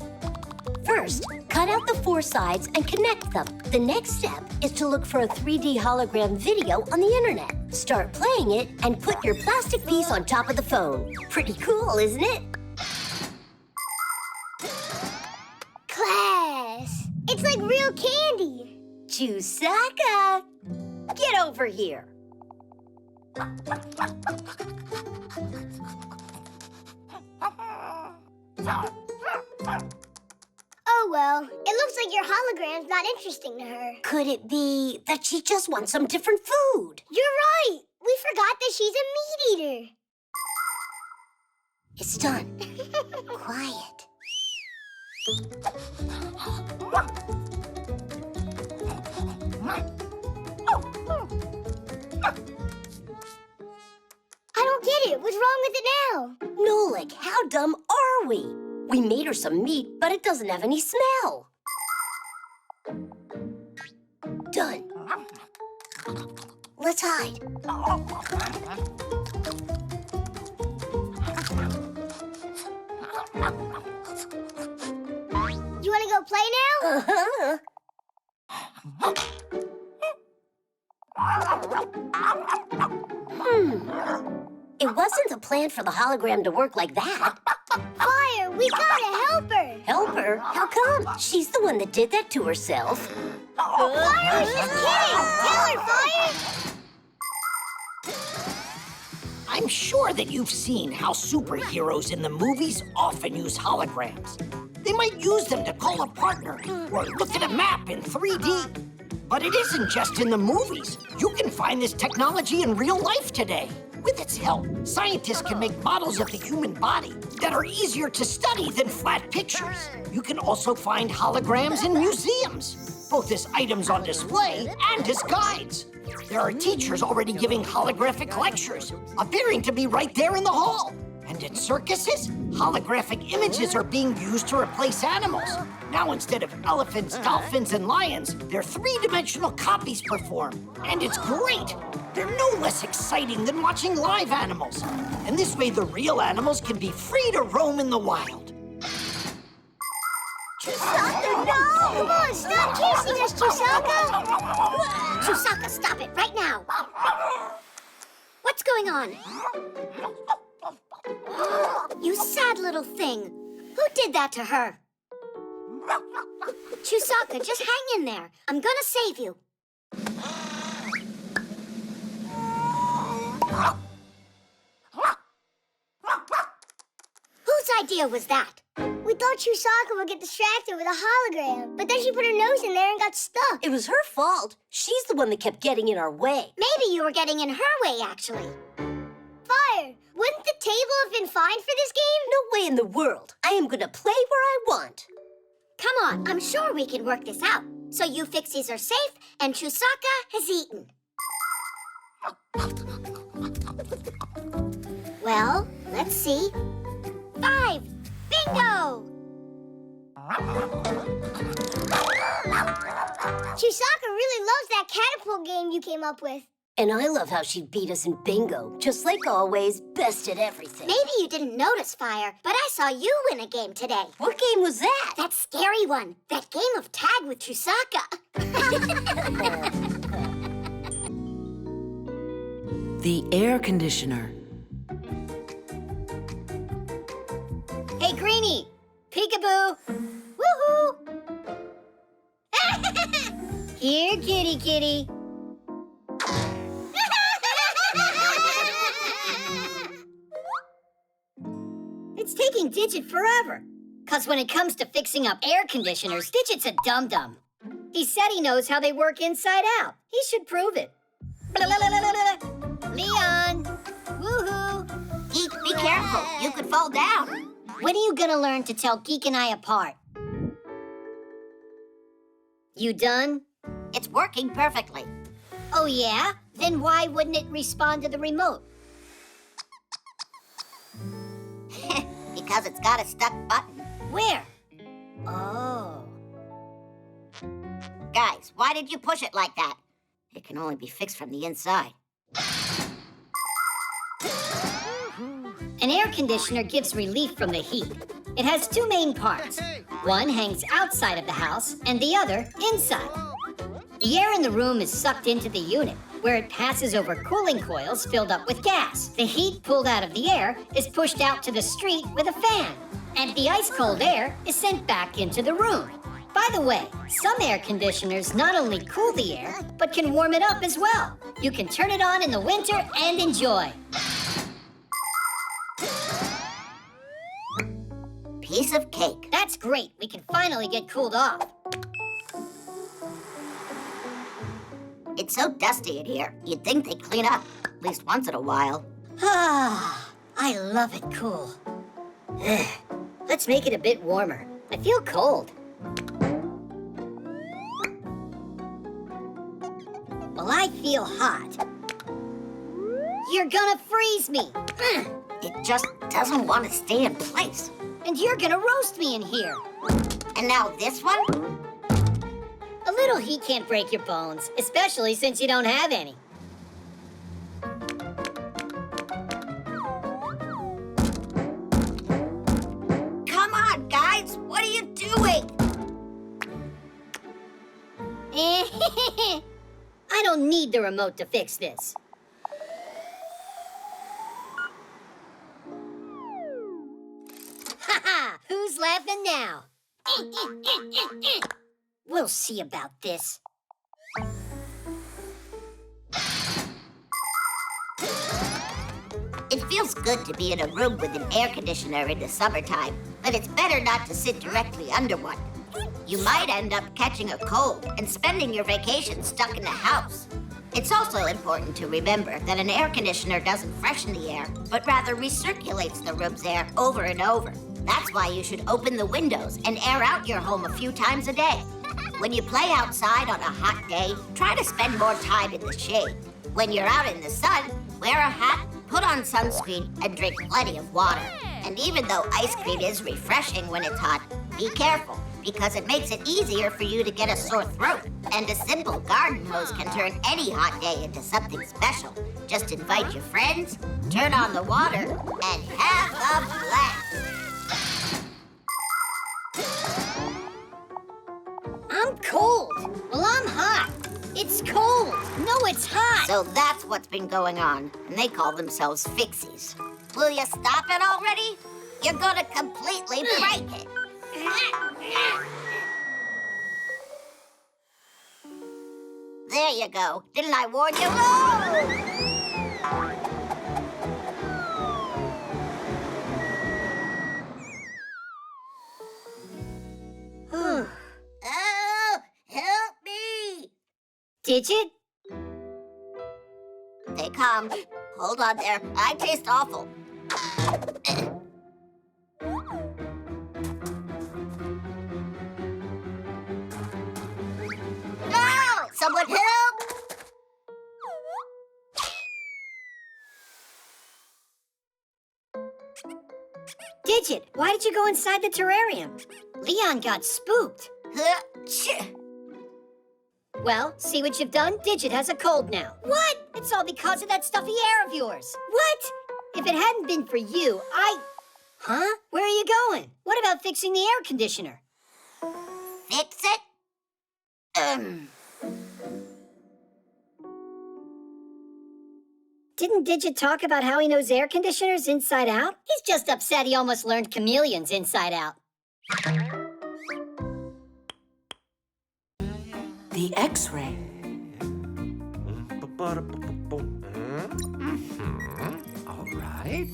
First, cut out the 4 sides and connect them. The next step is to look for a 3D hologram video on the internet. Start playing it and put your plastic piece on top of the phone. Pretty cool, isn't it? Class! It's like real candy! Chusaka! Get over here! Oh well, it looks like your hologram's not interesting to her. Could it be that she just wants some different food? You're right! We forgot that she's a meat eater. It's done. Quiet. I don't get it. What's wrong with it now? Nolik, how dumb are we? We made her some meat, but it doesn't have any smell. Done. Let's hide. You want to go play now? Uh-huh. It wasn't the plan for the hologram to work like that. Fire, we gotta help her. Help her? How come? She's the one that did that to herself. Fire was just kidding. Tell her, Fire. I'm sure that you've seen how superheroes in the movies often use holograms. They might use them to call a partner or look at a map in 3D. But it isn't just in the movies. You can find this technology in real life today. With its help, scientists can make models of the human body that are easier to study than flat pictures. You can also find holograms in museums. both as items on display and as guides. There are teachers already giving holographic lectures, appearing to be right there in the hall. And in circuses, holographic images are being used to replace animals. Now, instead of elephants, dolphins, and lions, their three-dimensional copies perform. And it's great! They're no less exciting than watching live animals. And this way, the real animals can be free to roam in the wild. Chusaka, no! Come on, stop chasing us, Chusaka! Chusaka, stop it right now! What's going on? You sad little thing. Who did that to her? Chusaka, just hang in there. I'm gonna save you. Whose idea was that? We thought Chusaka would get distracted with a hologram, but then she put her nose in there and got stuck. It was her fault. She's the one that kept getting in our way. Maybe you were getting in her way, actually. Fire! Wouldn't the table have been fine for this game? No way in the world. I am gonna play where I want. Come on, I'm sure we can work this out. So you Fixies are safe, and Chusaka has eaten. Well, let's see. 5! Bingo! Chusaka really loves that catapult game you came up with. And I love how she beat us in bingo. Just like always, best at everything. Maybe you didn't notice, Fire, but I saw you win a game today. What game was that? That scary one. That game of tag with Chusaka. The air conditioner. Hey, Greenie. Peekaboo. Woohoo! Here, kitty, kitty. It's taking Digit forever. 'Cause when it comes to fixing up air conditioners, Digit's a dum-dum. He said he knows how they work inside out. He should prove it. Leon! Woohoo! Geek, be careful. You could fall down. When are you gonna learn to tell Geek and I apart? You done? It's working perfectly. Oh, yeah? Then why wouldn't it respond to the remote? Because it's got a stuck button. Where? Oh. Guys, why did you push it like that? It can only be fixed from the inside. An air conditioner gives relief from the heat. It has two main parts. One hangs outside of the house and the other inside. The air in the room is sucked into the unit, where it passes over cooling coils filled up with gas. The heat pulled out of the air is pushed out to the street with a fan, and the ice-cold air is sent back into the room. By the way, some air conditioners not only cool the air, but can warm it up as well. You can turn it on in the winter and enjoy. Piece of cake. That's great. We can finally get cooled off. It's so dusty in here. You'd think they'd clean up, at least once in a while. Ah, I love it cool. Ugh. Let's make it a bit warmer. I feel cold. Well, I feel hot. You're gonna freeze me. It just doesn't want to stay in place. And you're gonna roast me in here. And now this one? A little heat can't break your bones, especially since you don't have any. Come on, guys. What are you doing? I don't need the remote to fix this. Ha-ha! Who's laughing now? We'll see about this. It feels good to be in a room with an air conditioner in the summertime, but it's better not to sit directly under one. You might end up catching a cold and spending your vacation stuck in the house. It's also important to remember that an air conditioner doesn't freshen the air, but rather recirculates the room's air over and over. That's why you should open the windows and air out your home a few times a day. When you play outside on a hot day, try to spend more time in the shade. When you're out in the sun, wear a hat, put on sunscreen, and drink plenty of water. And even though ice cream is refreshing when it's hot, be careful, because it makes it easier for you to get a sore throat. And a simple garden hose can turn any hot day into something special. Just invite your friends, turn on the water, and have a blast. I'm cold. Well, I'm hot. It's cold. No, it's hot. So that's what's been going on, and they call themselves Fixies. Will you stop it already? You're gonna completely break it. There you go. Didn't I warn you? Oh, Oh, help me! Digit? They come. Hold on there. I taste awful. No! Someone help! Digit, why did you go inside the terrarium? Leon got spooked. Well, see what you've done? Digit has a cold now. What? It's all because of that stuffy hair of yours. What? If it hadn't been for you, Huh? Where are you going? What about fixing the air conditioner? Fix it? Didn't Digit talk about how he knows air conditioners inside out? He's just upset he almost learned chameleons inside out. The X-ray. All right.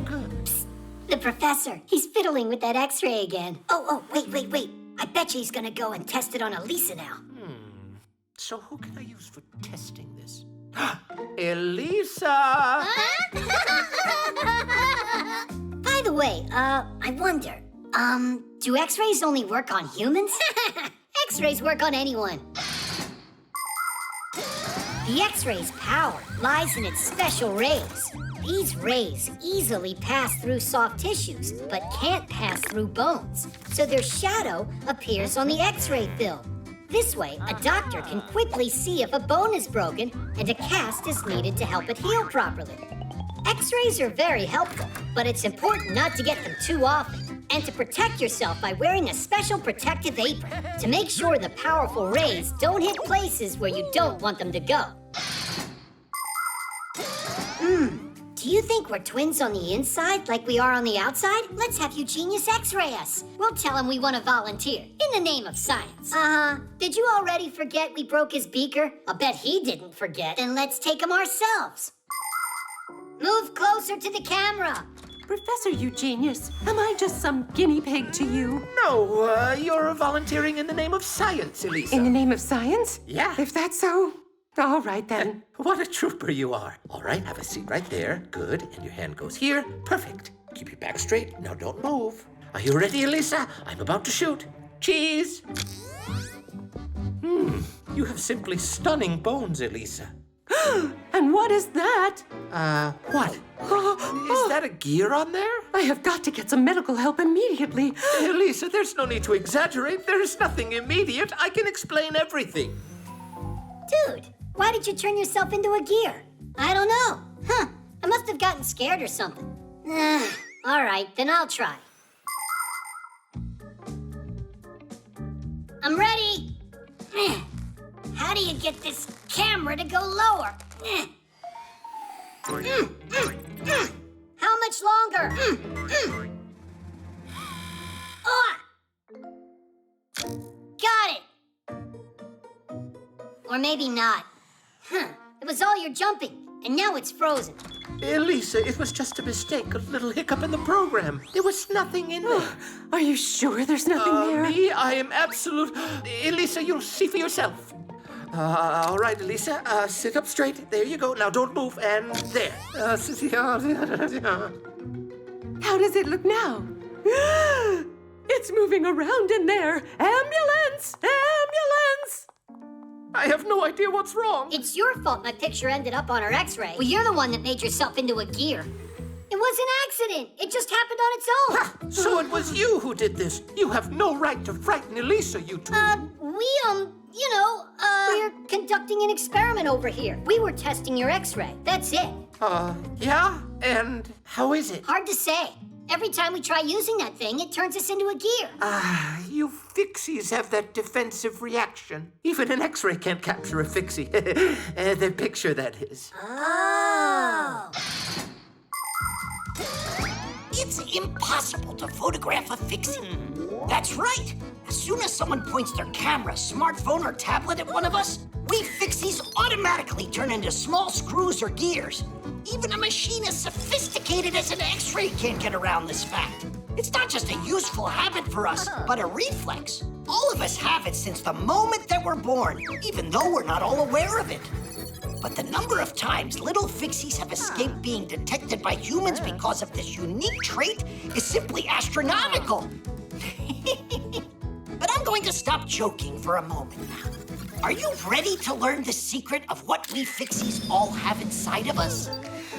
Good. Psst, the professor. He's fiddling with that X-ray again. Oh, wait. I bet you he's gonna go and test it on Elisa now. So who can I use for testing this? Elisa! By the way, I wonder, do X-rays only work on humans? X-rays work on anyone. The X-ray's power lies in its special rays. These rays easily pass through soft tissues, but can't pass through bones. So their shadow appears on the X-ray film. This way, a doctor can quickly see if a bone is broken and a cast is needed to help it heal properly. X-rays are very helpful, but it's important not to get them too often and to protect yourself by wearing a special protective apron to make sure the powerful rays don't hit places where you don't want them to go. Do you think we're twins on the inside like we are on the outside? Let's have Eugenius X-ray us. We'll tell him we want to volunteer in the name of science. Did you already forget we broke his beaker? I'll bet he didn't forget. Then let's take him ourselves. Move closer to the camera. Professor Eugenius, am I just some guinea pig to you? No, you're volunteering in the name of science, Elisa. In the name of science? Yeah. If that's so, all right then. What a trooper you are. All right, have a seat right there. Good. And your hand goes here. Perfect. Keep your back straight. Now don't move. Are you ready, Elisa? I'm about to shoot. Cheese. You have simply stunning bones, Elisa. And what is that? What? Is that a gear on there? I have got to get some medical help immediately. Elisa, there's no need to exaggerate. There is nothing immediate. I can explain everything. Dude, why did you turn yourself into a gear? I don't know. I must have gotten scared or something. All right, then I'll try. I'm ready. How do you get this camera to go lower? How much longer? Got it. Or maybe not. It was all your jumping, and now it's frozen. Elisa, it was just a mistake, a little hiccup in the program. There was nothing in there. Are you sure there's nothing there? Me? I am absolute... Elisa, you'll see for yourself. All right, Elisa, sit up straight. There you go. Now don't move, and there. How does it look now? It's moving around in there. Ambulance! Ambulance! I have no idea what's wrong. It's your fault my picture ended up on our x-ray. Well, you're the one that made yourself into a gear. It was an accident. It just happened on its own. Ha! So it was you who did this. You have no right to frighten Elisa, you two. We're conducting an experiment over here. We were testing your x-ray. That's it. Yeah? And how is it? Hard to say. Every time we try using that thing, it turns us into a gear. You Fixies have that defensive reaction. Even an X-ray can't capture a Fixie. The picture, that is. Oh. It's impossible to photograph a Fixie. That's right. As soon as someone points their camera, smartphone, or tablet at one of us, we Fixies automatically turn into small screws or gears. Even a machine as sophisticated as an X-ray can't get around this fact. It's not just a useful habit for us, but a reflex. All of us have it since the moment that we're born, even though we're not all aware of it. But the number of times little Fixies have escaped being detected by humans because of this unique trait is simply astronomical. But I'm going to stop joking for a moment now. Are you ready to learn the secret of what we Fixies all have inside of us?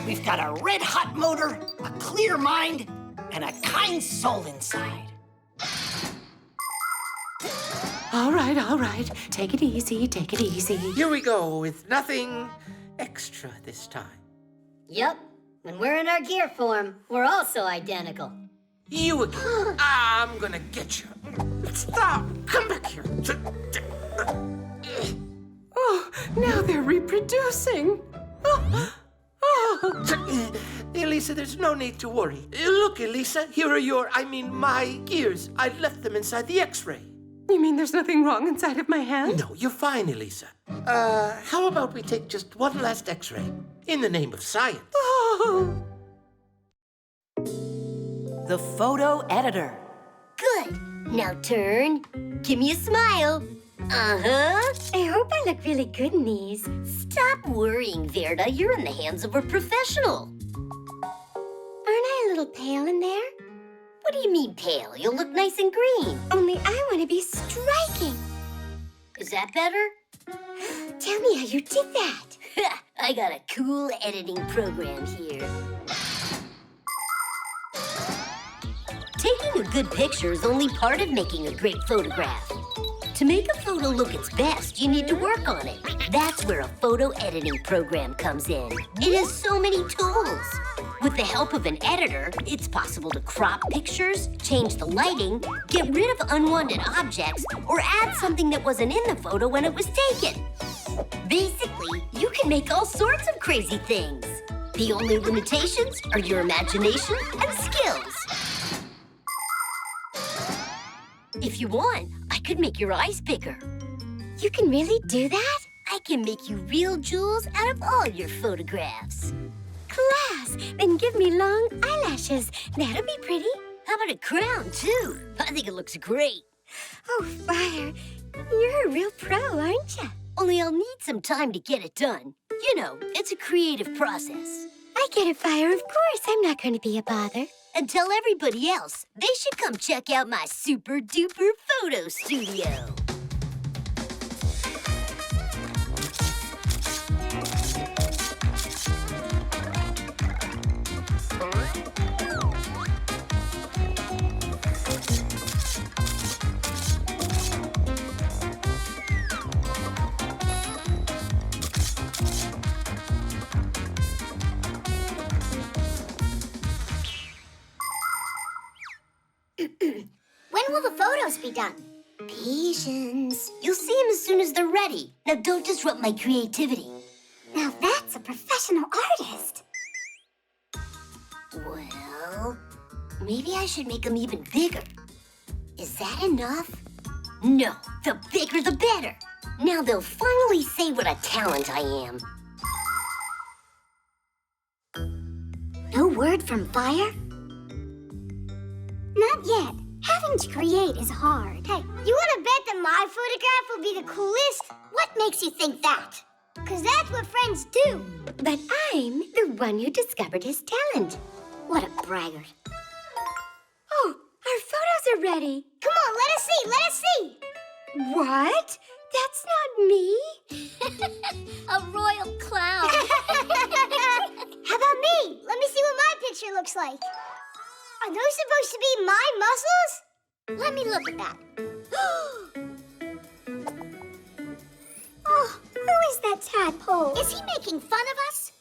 We've got a red-hot motor, a clear mind, and a kind soul inside. All right. Take it easy, take it easy. Here we go, with nothing extra this time. Yep. When we're in our gear form, we're also identical. You again. I'm gonna get you. Stop! Come back here. Oh, now they're reproducing. Elisa, there's no need to worry. Look, Elisa, here are my gears. I left them inside the X-ray. You mean there's nothing wrong inside of my hand? No, you're fine, Elisa. How about we take just one last X-ray in the name of science? Oh. The photo editor. Good. Now turn. Give me a smile. Uh-huh. I hope I look really good in these. Stop worrying, Verda. You're in the hands of a professional. Aren't I a little pale in there? What do you mean pale? You'll look nice and green. Only I want to be striking. Is that better? Tell me how you did that. I got a cool editing program here. Taking a good picture is only part of making a great photograph. To make a photo look its best, you need to work on it. That's where a photo editing program comes in. It has so many tools. With the help of an editor, it's possible to crop pictures, change the lighting, get rid of unwanted objects, or add something that wasn't in the photo when it was taken. Basically, you can make all sorts of crazy things. The only limitations are your imagination and skills. If you want, I could make your eyes bigger. You can really do that? I can make you real jewels out of all your photographs. Class! Then give me long eyelashes. That'll be pretty. How about a crown, too? I think it looks great. Oh, Fire, you're a real pro, aren't you? Only I'll need some time to get it done. You know, it's a creative process. I get it, Fire. Of course, I'm not going to be a bother. And tell everybody else they should come check out my super-duper photo studio. When will the photos be done? Patience. You'll see them as soon as they're ready. Now don't disrupt my creativity. Now that's a professional artist. Well, maybe I should make them even bigger. Is that enough? No, the bigger the better. Now they'll finally say what a talent I am. No word from Fire? Not yet. Having to create is hard. Hey, you want to bet that my photograph will be the coolest? What makes you think that? Because that's what friends do. But I'm the one who discovered his talent. What a braggart. Oh, Our photos are ready. Come on, let us see, let us see. What? That's not me. A royal clown. How about me? Let me see what my picture looks like. Are those supposed to be my muscles? Let me look at that. Oh, who is that tadpole? Is he making fun of us?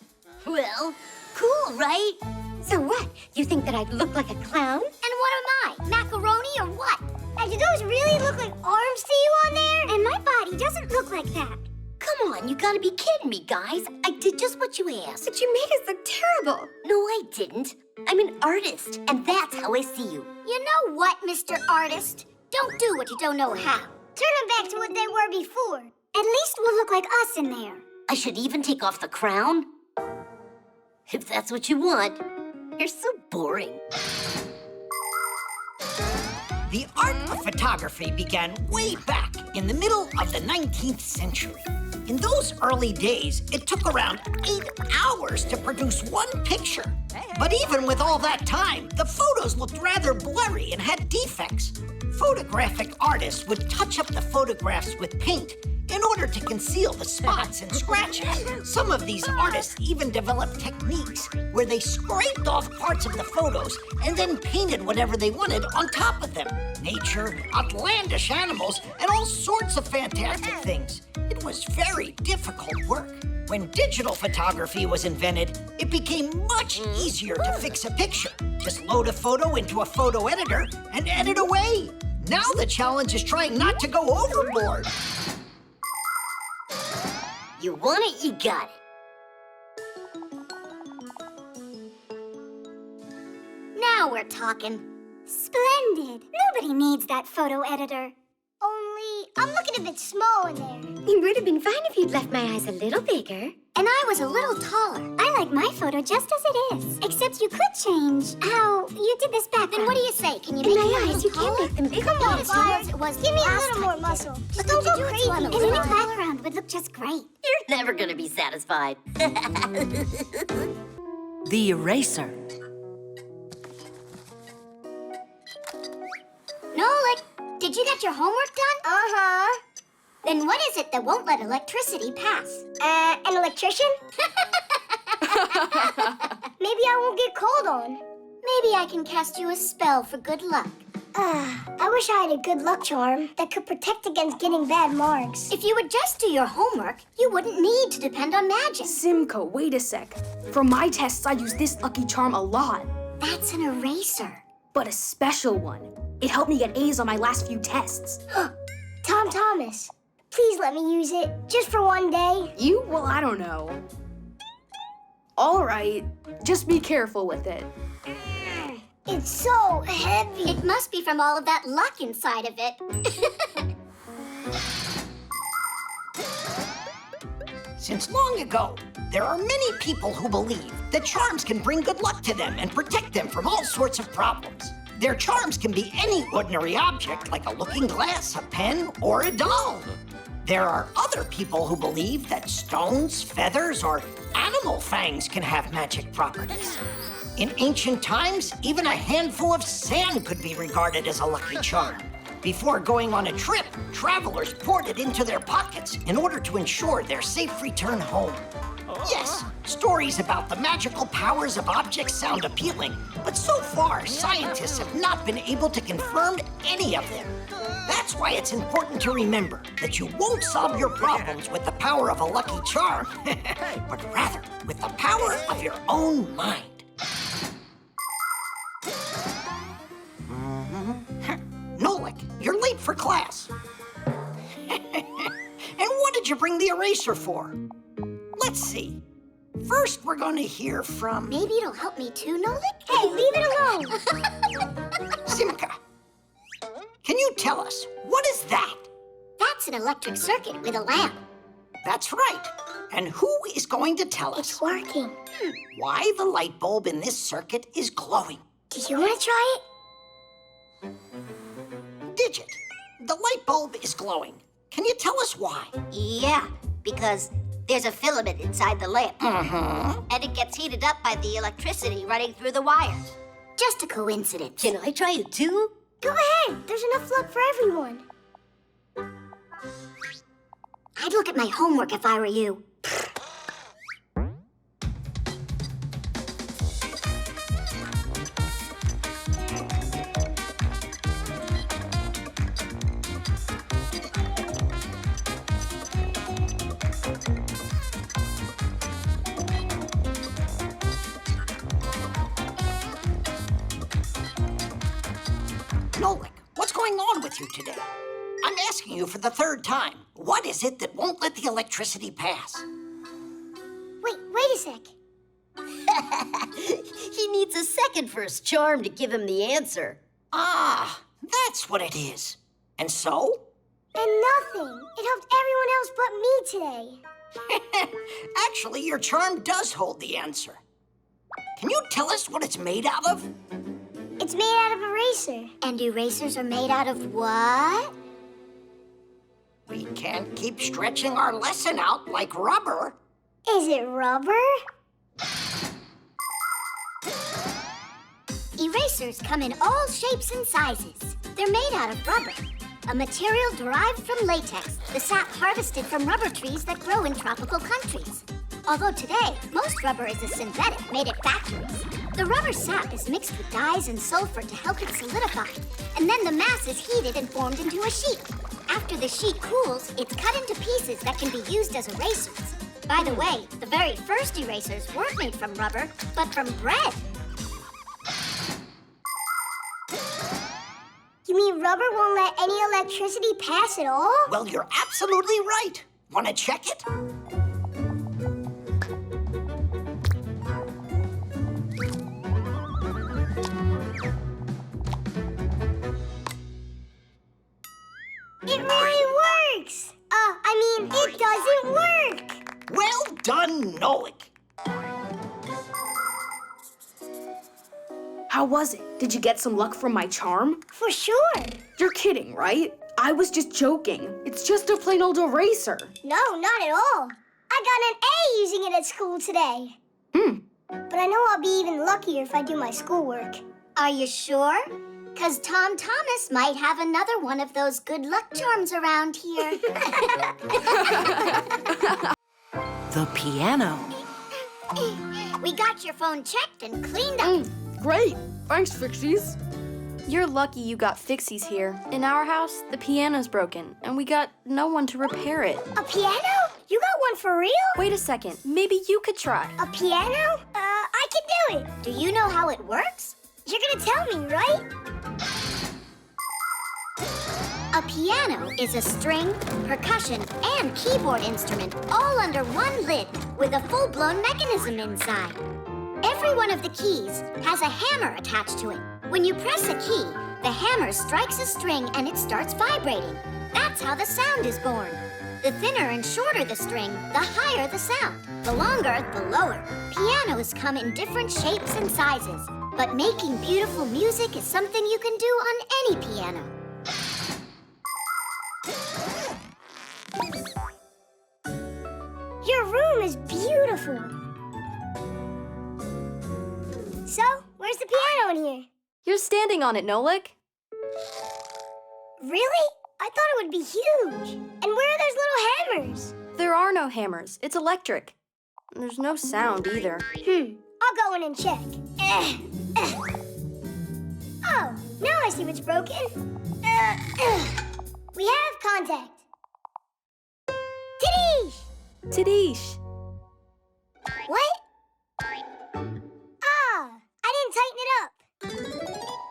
Well, cool, right? So what? You think that I look like a clown? And what am I? Macaroni or what? And do those really look like arms to you on there? And my body doesn't look like that. Come on, you gotta be kidding me, guys. I did just what you asked. But you made us look terrible. No, I didn't. I'm an artist, and that's how I see you. You know what, Mr. Artist? Don't do what you don't know how. Turn them back to what they were before. At least we'll look like us in there. I should even take off the crown? If that's what you want. You're so boring. The art of photography began way back in the middle of the 19th century. In those early days, it took around 8 hours to produce one picture. But even with all that time, the photos looked rather blurry and had defects. Photographic artists would touch up the photographs with paint in order to conceal the spots and scratches. Some of these artists even developed techniques where they scraped off parts of the photos and then painted whatever they wanted on top of them. Nature, outlandish animals, and all sorts of fantastic things. It was very difficult work. When digital photography was invented, it became much easier to fix a picture. Just load a photo into a photo editor and edit away. Now the challenge is trying not to go overboard. You want it, you got it. Now we're talking. Splendid. Nobody needs that photo editor. Only, I'm looking a bit small in there. It would have been fine if you'd left my eyes a little bigger. And I was a little taller. I like my photo just as it is. Except you could change how you did this background. Then what do you say? Can you make my it eyes, you can't make them bigger. Come on, Flowers. It was give me a little more muscle. But don't go crazy. And any background would look just great. You're never gonna be satisfied. The eraser. Nolik, did you get your homework done? Uh-huh. Then what is it that won't let electricity pass? An electrician? Maybe I won't get called on. Maybe I can cast you a spell for good luck. I wish I had a good luck charm that could protect against getting bad marks. If you would just do your homework, you wouldn't need to depend on magic. Simco, wait a sec. For my tests, I use this lucky charm a lot. That's an eraser. But a special one. It helped me get A's on my last few tests. Tom Thomas, please let me use it, just for one day. You? Well, I don't know. All right, just be careful with it. It's so heavy. It must be from all of that luck inside of it. Since long ago, there are many people who believe that charms can bring good luck to them and protect them from all sorts of problems. Their charms can be any ordinary object, like a looking glass, a pen, or a doll. There are other people who believe that stones, feathers, or animal fangs can have magic properties. In ancient times, even a handful of sand could be regarded as a lucky charm. Before going on a trip, travelers poured it into their pockets in order to ensure their safe return home. Yes, stories about the magical powers of objects sound appealing, but so far, scientists have not been able to confirm any of them. That's why it's important to remember that you won't solve your problems with the power of a lucky charm, but rather with the power of your own mind. Nolik, you're late for class. And what did you bring the eraser for? Let's see. First, we're going to hear from... Maybe it'll help me too, Nolik? Hey, leave it alone. Simka. Can you tell us, what is that? That's an electric circuit with a lamp. That's right. And who is going to tell us? It's working. Why the light bulb in this circuit is glowing? Do you want to try it? Digit, the light bulb is glowing. Can you tell us why? Yeah, because there's a filament inside the lamp. And it gets heated up by the electricity running through the wires. Just a coincidence. Can I try it too? Go ahead. There's enough luck for everyone. I'd look at my homework if I were you. Nolik, what's going on with you today? I'm asking you for the third time. What is it that won't let the electricity pass? Wait a sec. He needs a second for his charm to give him the answer. Ah, that's what it is. And so? And nothing. It helped everyone else but me today. Actually, your charm does hold the answer. Can you tell us what it's made out of? It's made out of eraser. And erasers are made out of what? We can't keep stretching our lesson out like rubber. Is it rubber? Erasers come in all shapes and sizes. They're made out of rubber, a material derived from latex, the sap harvested from rubber trees that grow in tropical countries. Although today, most rubber is a synthetic made at factories. The rubber sap is mixed with dyes and sulfur to help it solidify, and then the mass is heated and formed into a sheet. After the sheet cools, it's cut into pieces that can be used as erasers. By the way, the very first erasers weren't made from rubber, but from bread. You mean rubber won't let any electricity pass at all? Well, you're absolutely right. Want to check it? It really works! It doesn't work! Well done, Nolik. How was it? Did you get some luck from my charm? For sure! You're kidding, right? I was just joking. It's just a plain old eraser. No, not at all. I got an A using it at school today. But I know I'll be even luckier if I do my schoolwork. Are you sure? 'Cause Tom Thomas might have another one of those good luck charms around here. The piano. We got your phone checked and cleaned up. Great. Thanks, Fixies. You're lucky you got Fixies here. In our house, the piano's broken, and we got no one to repair it. A piano? You got one for real? Wait a second. Maybe you could try. A piano? I can do it. Do you know how it works? You're gonna tell me, right? A piano is a string, percussion, and keyboard instrument all under one lid with a full-blown mechanism inside. Every one of the keys has a hammer attached to it. When you press a key, the hammer strikes a string and it starts vibrating. That's how the sound is born. The thinner and shorter the string, the higher the sound. The longer, the lower. Pianos come in different shapes and sizes, but making beautiful music is something you can do on any piano. Your room is beautiful. So, where's the piano in here? You're standing on it, Nolik. Really? I thought it would be huge. And where are those little hammers? There are no hammers. It's electric. There's no sound either. I'll go in and check. Oh, now I see what's broken. We have contact. Tidish! Tidish. What? Ah, I didn't tighten it up.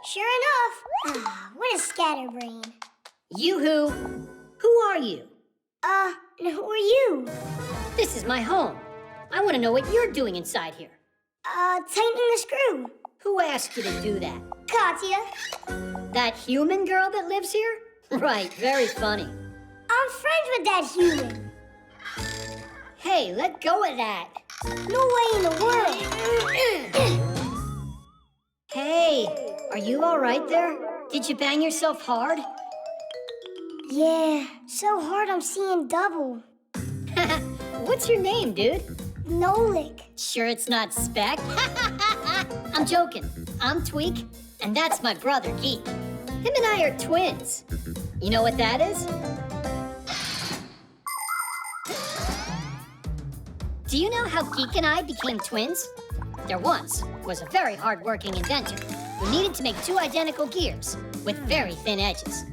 Sure enough. What a scatterbrain. Yoo-hoo! Who are you? Who are you? This is my home. I want to know what you're doing inside here. Tightening the screw. Who asked you to do that? Katya. That human girl that lives here? Right, very funny. I'm friends with that human. Hey, let go of that. No way in the world. Hey, are you all right there? Did you bang yourself hard? Yeah, so hard I'm seeing double. What's your name, dude? Nolik. Sure it's not Speck? I'm joking. I'm Tweak, and that's my brother, Geek. Him and I are twins. You know what that is? Do you know how Geek and I became twins? There once was a very hard-working inventor who needed to make two identical gears with very thin edges.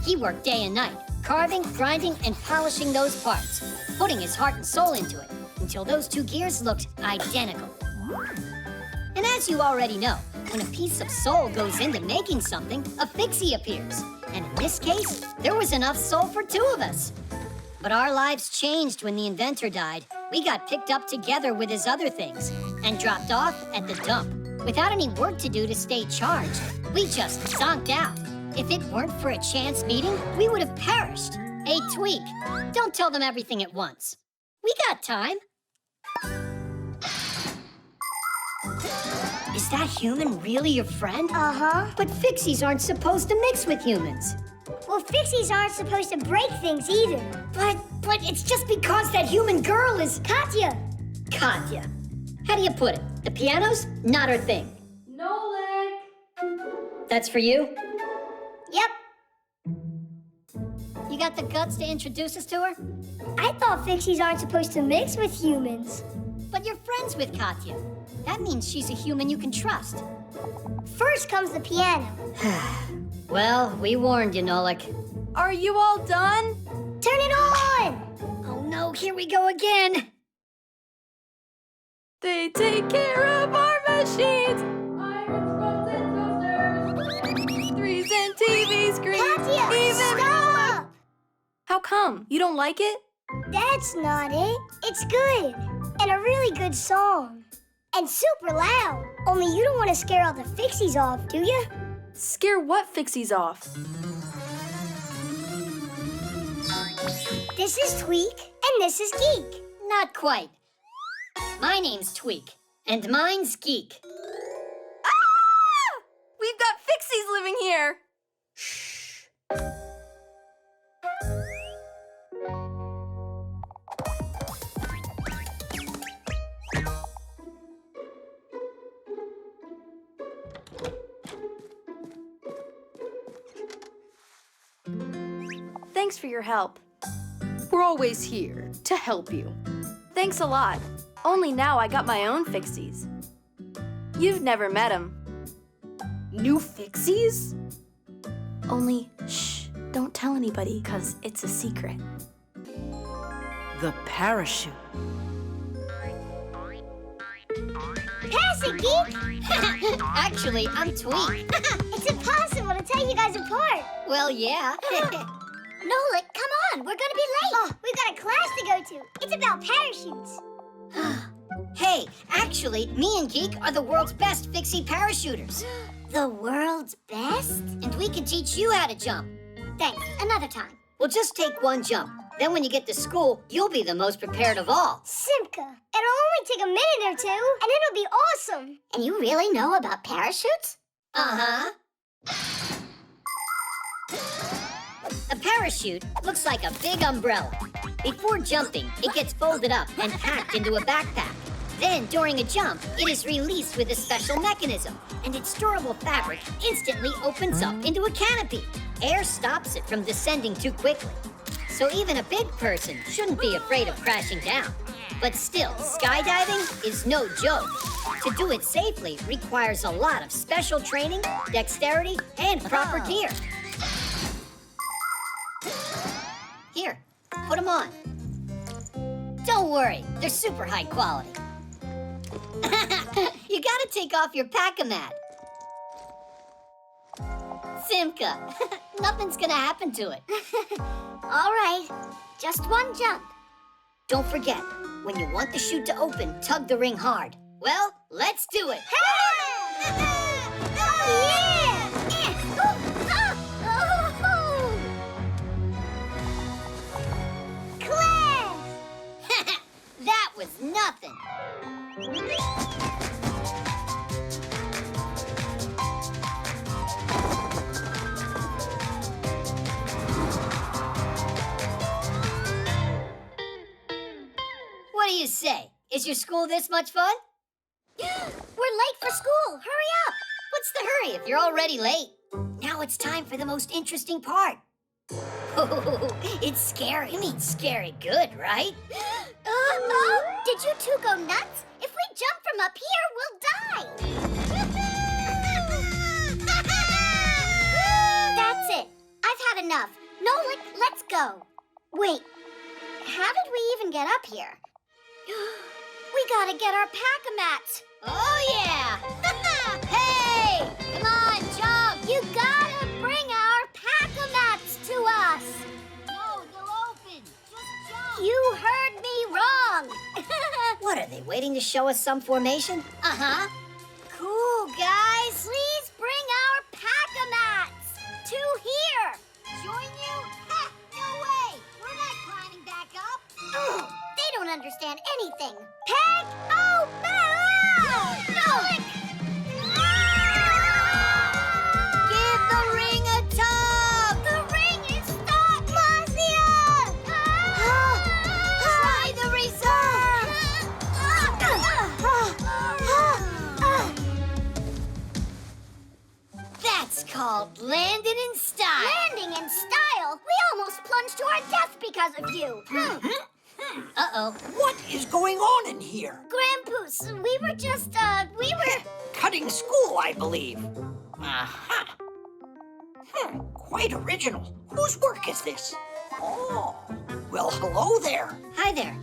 He worked day and night, carving, grinding, and polishing those parts, putting his heart and soul into it until those two gears looked identical. And as you already know, when a piece of soul goes into making something, a fixie appears. And in this case, there was enough soul for two of us. But our lives changed when the inventor died. We got picked up together with his other things and dropped off at the dump. Without any work to do to stay charged, we just zonked out. If it weren't for a chance meeting, we would have perished. Hey, Tweak, don't tell them everything at once. We got time. Is that human really your friend? Uh-huh. But fixies aren't supposed to mix with humans. Well, fixies aren't supposed to break things either. But it's just because that human girl is... Katya! Katya. How do you put it? The piano's not her thing. No leg. That's for you? Yep. You got the guts to introduce us to her? I thought fixies aren't supposed to mix with humans. But you're friends with Katya. That means she's a human you can trust. First comes the piano. Well, we warned you, Nolik. Are you all done? Turn it on! Oh no, here we go again. They take care of our machines. Irons, rods, and toasters. 3s and TV screens. Katya, Even stop! How come? You don't like it? That's not it. It's good. And a really good song. And super loud. Only you don't want to scare all the fixies off, do you? Scare what fixies off? This is Tweak, and this is Geek. Not quite. My name's Tweak, and mine's Geek. Ah! We've got fixies living here. Thanks for your help. We're always here to help you. Thanks a lot. Only now I got my own fixies. You've never met them. New fixies? Only, shh, don't tell anybody, 'cause it's a secret. The parachute. Pass it, Geek! Actually, I'm Tweak. It's impossible to tell you guys apart. Well, yeah. Nolik, come on, we're gonna be late. Oh, we've got a class to go to. It's about parachutes. Hey, actually, me and Geek are the world's best fixie parachuters. The world's best? And we can teach you how to jump. Thanks, another time. We'll just take one jump. Then when you get to school, you'll be the most prepared of all. Simka, it'll only take a minute or two, and it'll be awesome. And you really know about parachutes? Uh-huh. A parachute looks like a big umbrella. Before jumping, it gets folded up and packed into a backpack. Then, during a jump, it is released with a special mechanism, and its durable fabric instantly opens up into a canopy. Air stops it from descending too quickly. So even a big person shouldn't be afraid of crashing down. But still, skydiving is no joke. To do it safely requires a lot of special training, dexterity, and proper gear. Here, put them on. Don't worry, they're super high quality. You gotta take off your pack-a-mat. Simka, nothing's gonna happen to it. All right, just one jump. Don't forget, when you want the chute to open, tug the ring hard. Well, let's do it. Class! That was nothing. What do you say? Is your school this much fun? We're late for school. Hurry up. What's the hurry if you're already late? Now it's time for the most interesting part. Oh, it's scary. You mean scary good, right? Did you two go nuts? If we jump from up here, we'll die. That's it. I've had enough. Nolik, let's go. Wait, how did we even get up here? We gotta get our pack-a-mats. Oh, yeah! Hey! Come on, jump! You gotta bring our pack-a-mats to us. No, they'll open. Just jump. You heard me wrong. What, are they waiting to show us some formation? Uh-huh. Cool, guys. Please bring our pack-a-mats to here. Join you? Ha! No way! We're not climbing back up. They don't understand anything. Pack-o-mats! Nolik! Give the ring a tug! The ring is stuck! Mazia! Try the reserve! That's called landing in style. Landing in style? We almost plunged to our death because of you. Uh-oh. What is going on in here? Grandpoos, we were just, Cutting school, I believe. Aha. Quite original. Whose work is this? Oh, well, hello there. Hi there.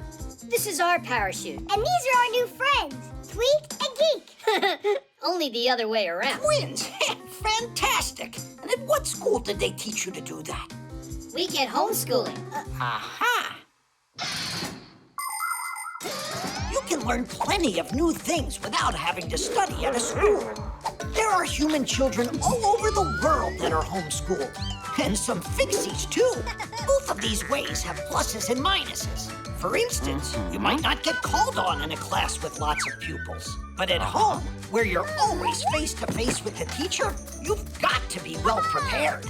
This is our parachute. And these are our new friends, Tweak and Geek. Only the other way around. Twins! Fantastic! And at what school did they teach you to do that? We get homeschooling. Aha! You can learn plenty of new things without having to study at a school. There are human children all over the world that are homeschooled. And some Fixies, too. Both of these ways have pluses and minuses. For instance, you might not get called on in a class with lots of pupils. But at home, where you're always face-to-face with the teacher, you've got to be well prepared.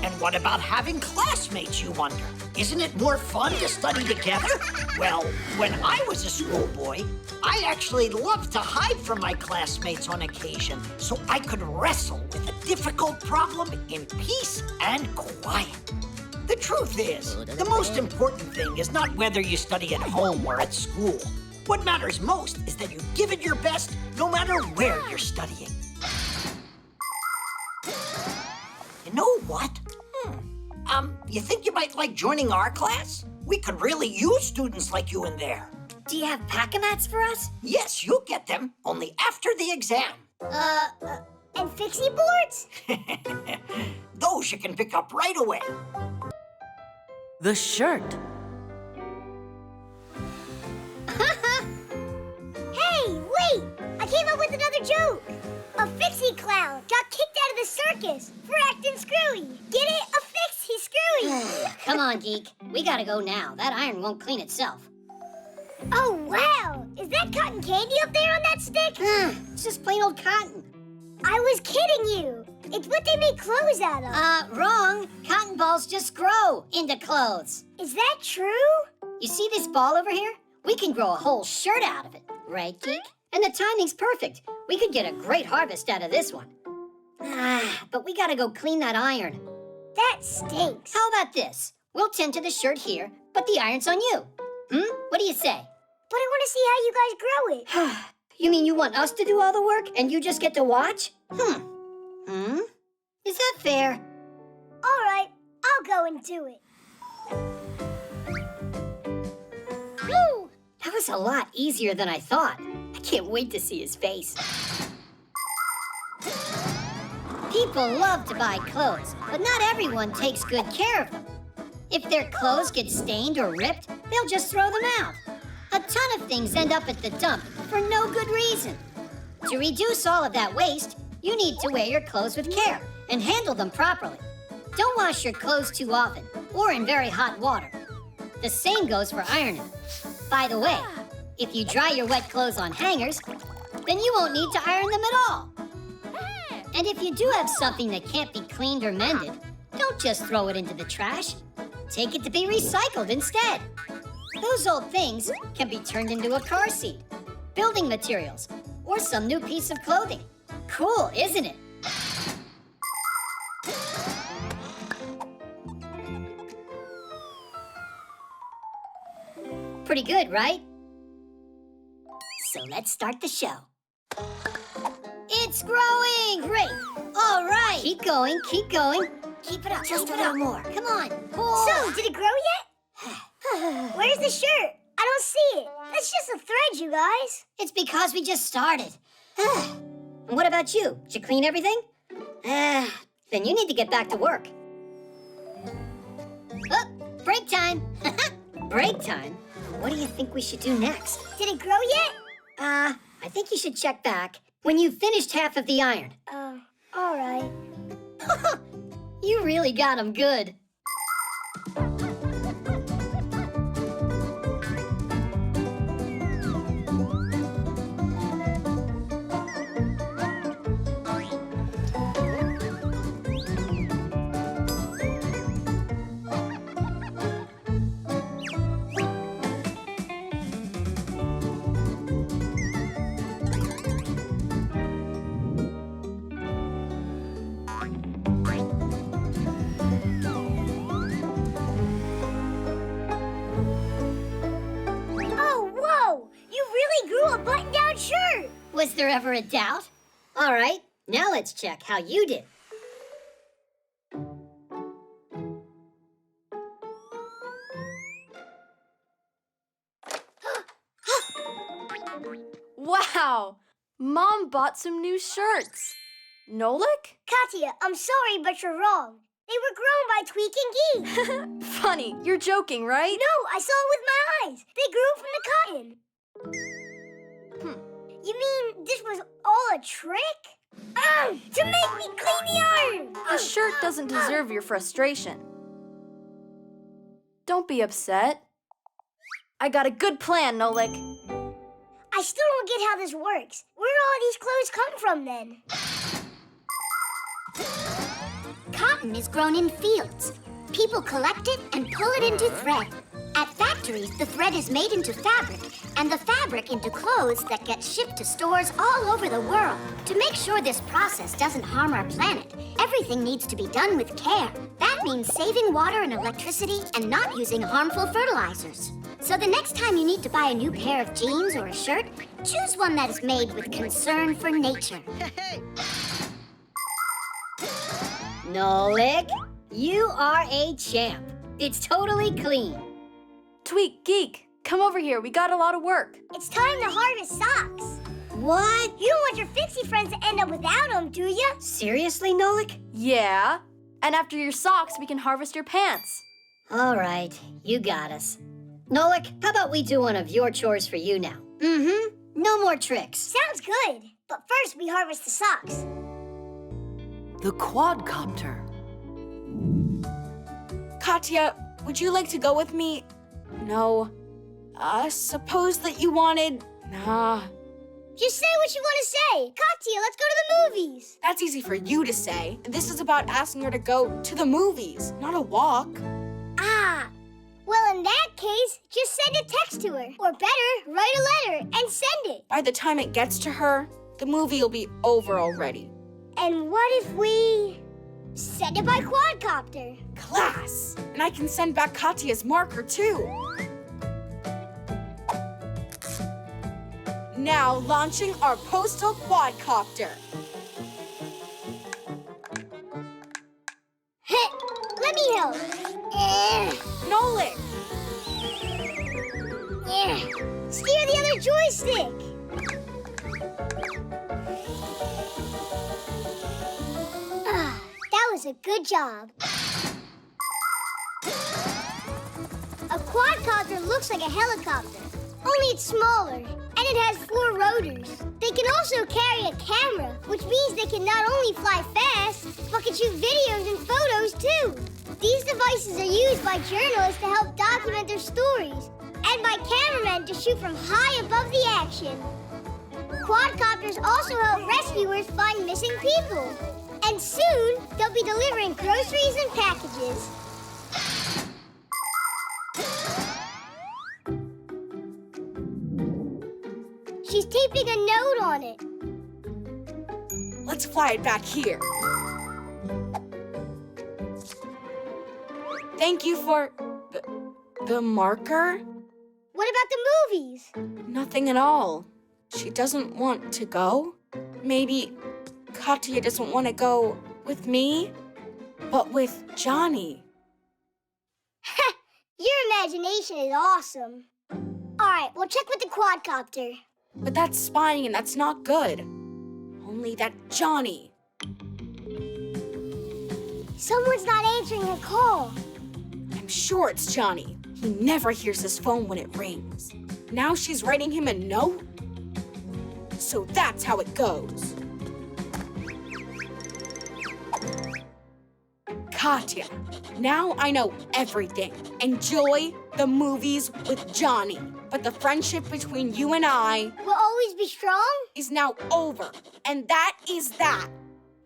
And what about having classmates, you wonder? Isn't it more fun to study together? Well, when I was a schoolboy, I actually loved to hide from my classmates on occasion so I could wrestle with a difficult problem in peace and quiet. The truth is, the most important thing is not whether you study at home or at school. What matters most is that you give it your best no matter where you're studying. You know what? You think you might like joining our class? We could really use students like you in there. Do you have pack-a-mats for us? Yes, you'll get them, only after the exam. And fixie boards? Those you can pick up right away. The shirt. Hey, wait! I came up with another joke. A fixie clown got kicked out of the circus for acting screwy. Get it? A fixie screwy. Come on, Geek. We gotta go now. That iron won't clean itself. Oh, wow! Is that cotton candy up there on that stick? It's just plain old cotton. I was kidding you. It's what they make clothes out of. Wrong. Cotton balls just grow into clothes. Is that true? You see this ball over here? We can grow a whole shirt out of it. Right, Geek? And the timing's perfect. We could get a great harvest out of this one. But we gotta go clean that iron. That stinks. How about this? We'll tend to the shirt here, but the iron's on you. What do you say? But I want to see how you guys grow it. You mean you want us to do all the work and you just get to watch? Is that fair? All right, I'll go and do it. Woo! That was a lot easier than I thought. I can't wait to see his face. People love to buy clothes, but not everyone takes good care of them. If their clothes get stained or ripped, they'll just throw them out. A ton of things end up at the dump for no good reason. To reduce all of that waste, you need to wear your clothes with care and handle them properly. Don't wash your clothes too often or in very hot water. The same goes for ironing. By the way, if you dry your wet clothes on hangers, then you won't need to iron them at all. And if you do have something that can't be cleaned or mended, don't just throw it into the trash. Take it to be recycled instead. Those old things can be turned into a car seat, building materials, or some new piece of clothing. Cool, isn't it? pretty good, right? So let's start the show. It's growing! Great! All right! Keep going, keep going. Keep it up, just a little more. Come on. So, did it grow yet? Where's the shirt? I don't see it. That's just a thread, you guys. It's because we just started. What about you? Did you clean everything? Then you need to get back to work. Oh, break time. Break time? What do you think we should do next? Did it grow yet? I think you should check back when you've finished half of the iron. All right. You really got him good. Was there ever a doubt? All right, now let's check how you did. Wow! Mom bought some new shirts. Nolik? Katya, I'm sorry, but you're wrong. They were grown by Tweak and Geek. Funny, you're joking, right? No, I saw it with my eyes. They grew from the cotton. You mean this was all a trick? To make me clean the iron! The shirt doesn't deserve your frustration. Don't be upset. I got a good plan, Nolik. I still don't get how this works. Where do all these clothes come from, then? Cotton is grown in fields. People collect it and pull it into thread. At factories, the thread is made into fabric, and the fabric into clothes that get shipped to stores all over the world. To make sure this process doesn't harm our planet, everything needs to be done with care. That means saving water and electricity and not using harmful fertilizers. So the next time you need to buy a new pair of jeans or a shirt, choose one that is made with concern for nature. Nolik, you are a champ. It's totally clean. Tweak, Geek, come over here. We got a lot of work. It's time to harvest socks. What? You don't want your Fixie friends to end up without them, do you? Seriously, Nolik? Yeah. And after your socks, we can harvest your pants. All right, you got us. Nolik, how about we do one of your chores for you now? No more tricks. Sounds good. But first, we harvest the socks. The Quadcopter. Katya, would you like to go with me? No. Suppose that you wanted... Nah. Just say what you want to say. Katya, let's go to the movies. That's easy for you to say. This is about asking her to go to the movies, not a walk. Well, in that case, just send a text to her. Or better, write a letter and send it. By the time it gets to her, the movie will be over already. And what if we send it by Quadcopter? Class! And I can send back Katya's marker, too. Now launching our postal Quadcopter. Let me help. Nolik! Steer the other joystick. That was a good job. A quadcopter looks like a helicopter, only it's smaller, and it has 4 rotors. They can also carry a camera, which means they can not only fly fast, but can shoot videos and photos too. These devices are used by journalists to help document their stories, and by cameramen to shoot from high above the action. Quadcopters also help rescuers find missing people. And soon, they'll be delivering groceries and packages. She's taping a note on it. Let's fly it back here. Thank you for the marker. What about the movies? Nothing at all. She doesn't want to go. Maybe Katya doesn't want to go with me, but with Johnny. Your imagination is awesome. All right, we'll check with the quadcopter. But that's spying and that's not good. Only that Johnny. Someone's not answering her call. I'm sure it's Johnny. He never hears his phone when it rings. Now she's writing him a note? So that's how it goes. Katya, now I know everything. Enjoy the movies with Johnny. But the friendship between you and I will always be strong? Is now over. And that is that.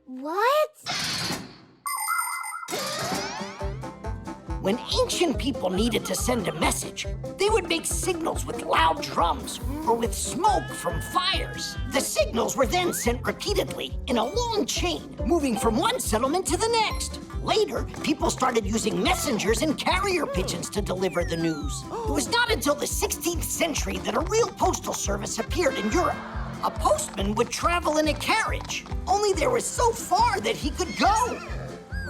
What? When ancient people needed to send a message, they would make signals with loud drums or with smoke from fires. The signals were then sent repeatedly in a long chain, moving from one settlement to the next. Later, people started using messengers and carrier pigeons to deliver the news. It was not until the 16th century that a real postal service appeared in Europe. A postman would travel in a carriage, only there was so far that he could go.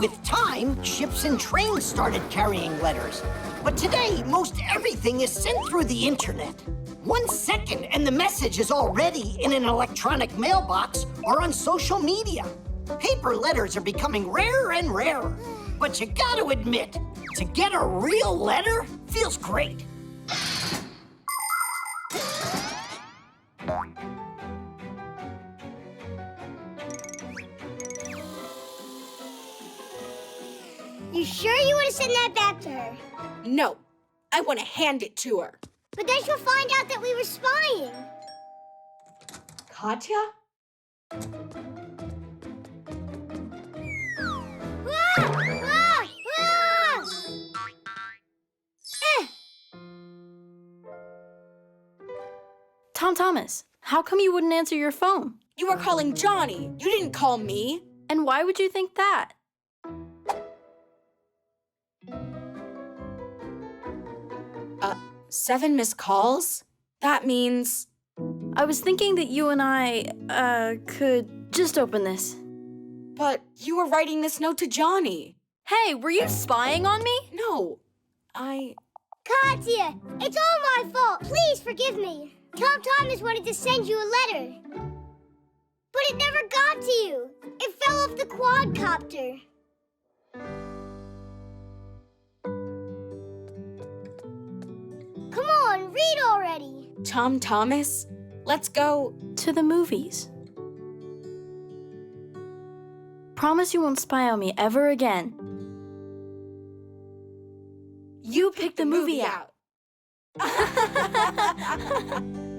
With time, ships and trains started carrying letters. But today, most everything is sent through the internet. 1 second and the message is already in an electronic mailbox or on social media. Paper letters are becoming rarer and rarer. But you gotta admit, to get a real letter feels great. You sure you want to send that back to her? No, I want to hand it to her. But then she'll find out that we were spying. Katya? Tom Thomas, how come you wouldn't answer your phone? You were calling Johnny. You didn't call me. And why would you think that? 7 missed calls? That means... I was thinking that you and I, could just open this. But you were writing this note to Johnny. Hey, were you spying on me? No, Katya, it's all my fault. Please forgive me. Tom Thomas wanted to send you a letter. But it never got to you. It fell off the quadcopter. Come on, read already. Tom Thomas, let's go to the movies. Promise you won't spy on me ever again. You picked the movie out.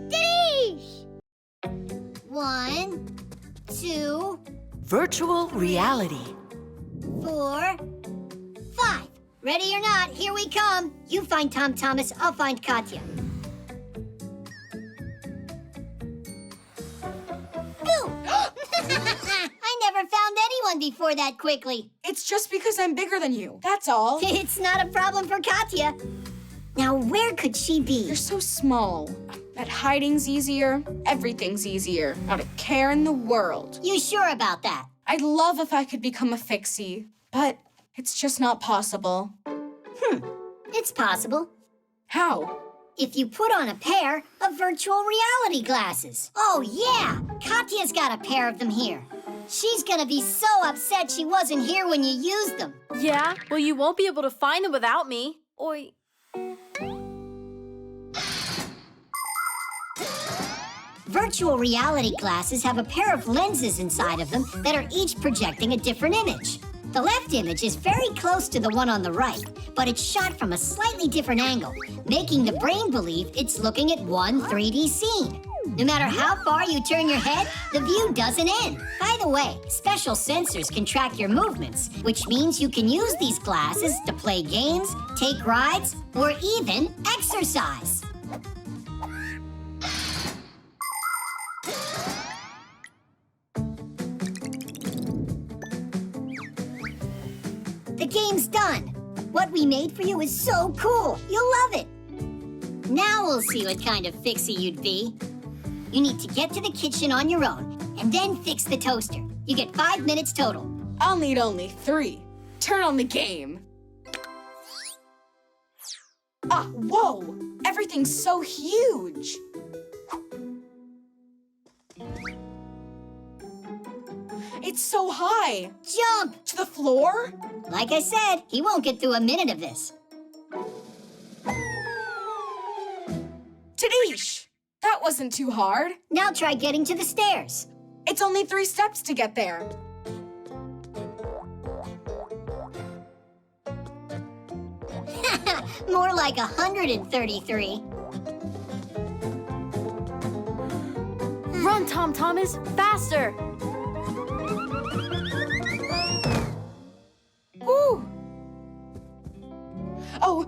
Dinesh! 1, 2, Virtual reality. 4, 5. Ready or not, here we come. You find Tom Thomas, I'll find Katya. Boo! I never found anyone before that quickly. It's just because I'm bigger than you, that's all. It's not a problem for Katya. Now, where could she be? You're so small. That hiding's easier, everything's easier. Not a care in the world. You sure about that? I'd love if I could become a Fixie, but it's just not possible. It's possible. How? If you put on a pair of virtual reality glasses. Oh, yeah! Katya's got a pair of them here. She's gonna be so upset she wasn't here when you used them. Yeah? Well, you won't be able to find them without me. Oi. Virtual reality glasses have a pair of lenses inside of them that are each projecting a different image. The left image is very close to the one on the right, but it's shot from a slightly different angle, making the brain believe it's looking at one 3D scene. No matter how far you turn your head, the view doesn't end. By the way, special sensors can track your movements, which means you can use these glasses to play games, take rides, or even exercise. The game's done. What we made for you is so cool. You'll love it. Now we'll see what kind of fixie you'd be. You need to get to the kitchen on your own and then fix the toaster. You get 5 minutes total. I'll need only 3. Turn on the game. Ah, whoa! Everything's so huge. It's so high. Jump! To the floor? Like I said, he won't get through a minute of this. Tadish! That wasn't too hard. Now try getting to the stairs. It's only 3 steps to get there. More like 133. Run, Tom Thomas, faster! Woo! Oh,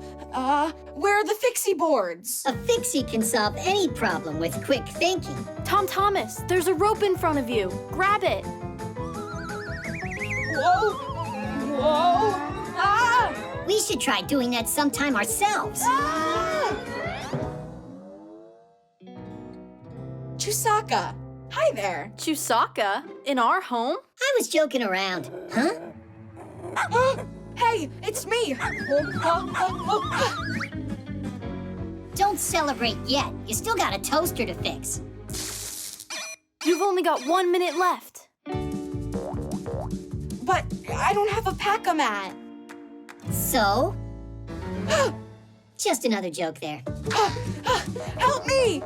where are the fixie boards? A fixie can solve any problem with quick thinking. Tom Thomas, there's a rope in front of you. Grab it. Whoa! Whoa! Ah! We should try doing that sometime ourselves. Ah! Chusaka, hi there. Chusaka? In our home? I was joking around. Huh? Hey, it's me. Don't celebrate yet. You still got a toaster to fix. You've only got 1 minute left. But I don't have a pack-a-mat. So? Just another joke there. Help me!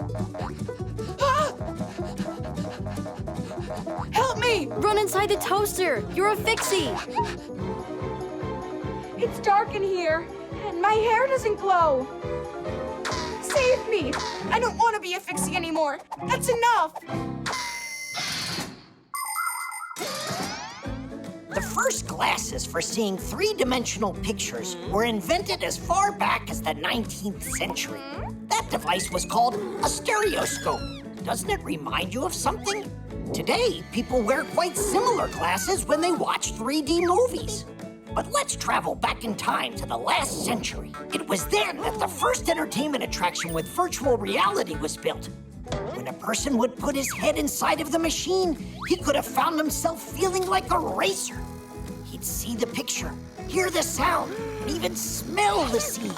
Help me! Run inside the toaster. You're a fixie. It's dark in here, and my hair doesn't glow. Save me! I don't want to be a fixie anymore. That's enough! The first glasses for seeing 3-dimensional pictures were invented as far back as the 19th century. That device was called a stereoscope. Doesn't it remind you of something? Today, people wear quite similar glasses when they watch 3D movies. But let's travel back in time to the last century. It was then that the first entertainment attraction with virtual reality was built. When a person would put his head inside of the machine, he could have found himself feeling like a racer. He'd see the picture, hear the sound, and even smell the scene.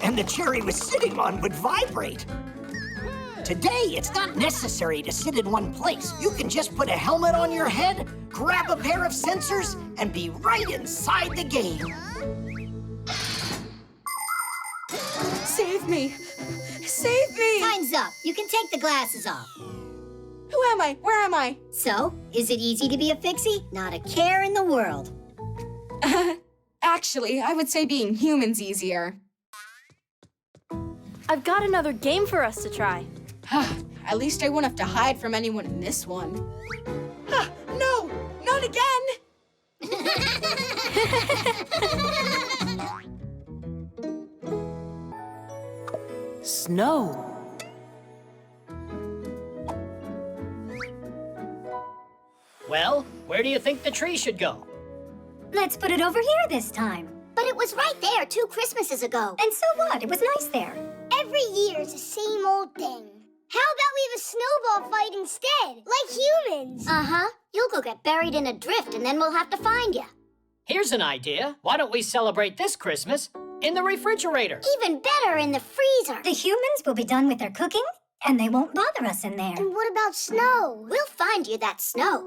And the chair he was sitting on would vibrate. Today, it's not necessary to sit in one place. You can just put a helmet on your head, grab a pair of sensors, and be right inside the game. Save me! Save me! Time's up. You can take the glasses off. Who am I? Where am I? So, is it easy to be a fixie? Not a care in the world. Actually, I would say being human's easier. I've got another game for us to try. At least I won't have to hide from anyone in this one. No! Not again! Snow. Well, where do you think the tree should go? Let's put it over here this time. But it was right there 2 Christmases ago. And so what? It was nice there. Every year is the same old thing. How about we have a snowball fight instead, like humans? Uh-huh. You'll go get buried in a drift and then we'll have to find you. Here's an idea. Why don't we celebrate this Christmas in the refrigerator? Even better, in the freezer. The humans will be done with their cooking, and they won't bother us in there. And what about snow? We'll find you that snow.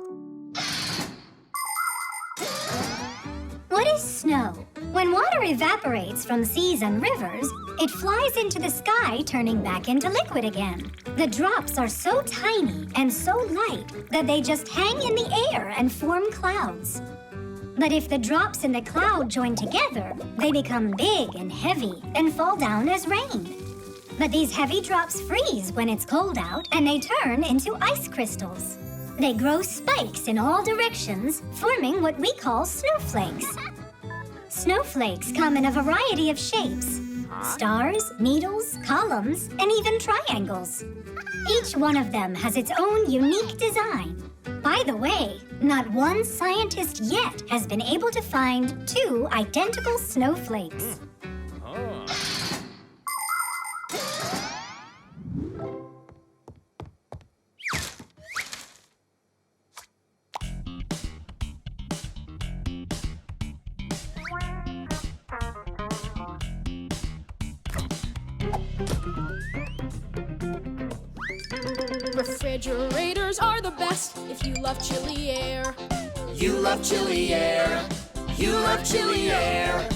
What is snow? When water evaporates from seas and rivers, it flies into the sky, turning back into liquid again. The drops are so tiny and so light that they just hang in the air and form clouds. But if the drops in the cloud join together, they become big and heavy and fall down as rain. But these heavy drops freeze when it's cold out, and they turn into ice crystals. They grow spikes in all directions, forming what we call snowflakes. Snowflakes come in a variety of shapes: stars, needles, columns, and even triangles. Each one of them has its own unique design. By the way, not one scientist yet has been able to find 2 identical snowflakes. Refrigerators are the best if you love chilly air. You love chilly air. You love chilly air.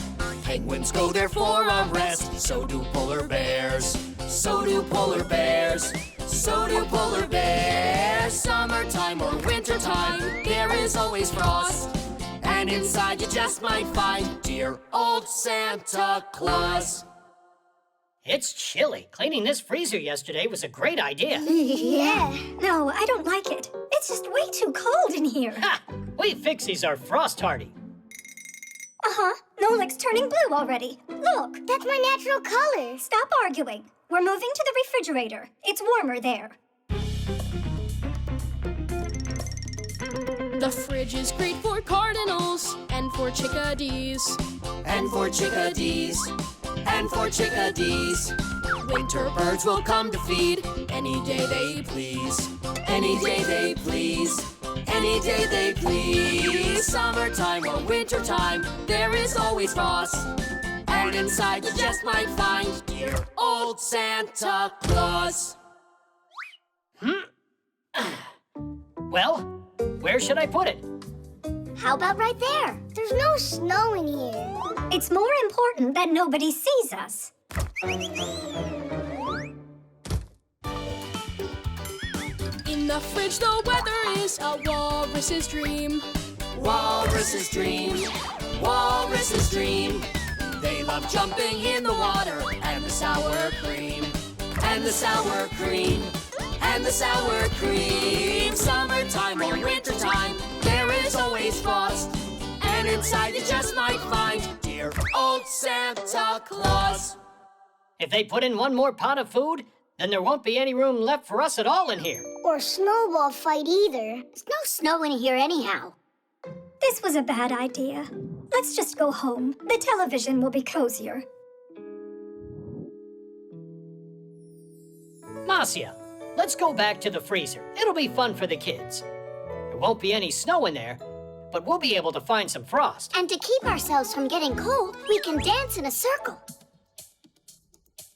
Penguins go there for a rest. So do polar bears. So do polar bears. So do polar bears. Summertime or wintertime, there is always frost. And inside you just might find dear old Santa Claus. It's chilly. Cleaning this freezer yesterday was a great idea. Yeah. No, I don't like it. It's just way too cold in here. Ha! We Fixies are frost hardy. Uh-huh. Nolik's turning blue already. Look. That's my natural color. Stop arguing. We're moving to the refrigerator. It's warmer there. The fridge is great for cardinals and for chickadees. And for chickadees. And for chickadees. Winter birds will come to feed any day they please. Any day they please. Any day they please. Summertime or wintertime, there is always frost. And inside you just might find dear old Santa Claus. Well, where should I put it? How about right there? There's no snow in here. It's more important that nobody sees us. In the fridge, the weather is a walrus's dream. Walrus's dream. Walrus's dream. They love jumping in the water and the sour cream. And the sour cream. And the sour cream. Summertime or wintertime, there is always frost. And inside you just might find dear old Santa Claus. If they put in one more pot of food, then there won't be any room left for us at all in here. Or snowball fight either. There's no snow in here anyhow. This was a bad idea. Let's just go home. The television will be cozier. Marcia, let's go back to the freezer. It'll be fun for the kids. There won't be any snow in there, but we'll be able to find some frost. And to keep ourselves from getting cold, we can dance in a circle.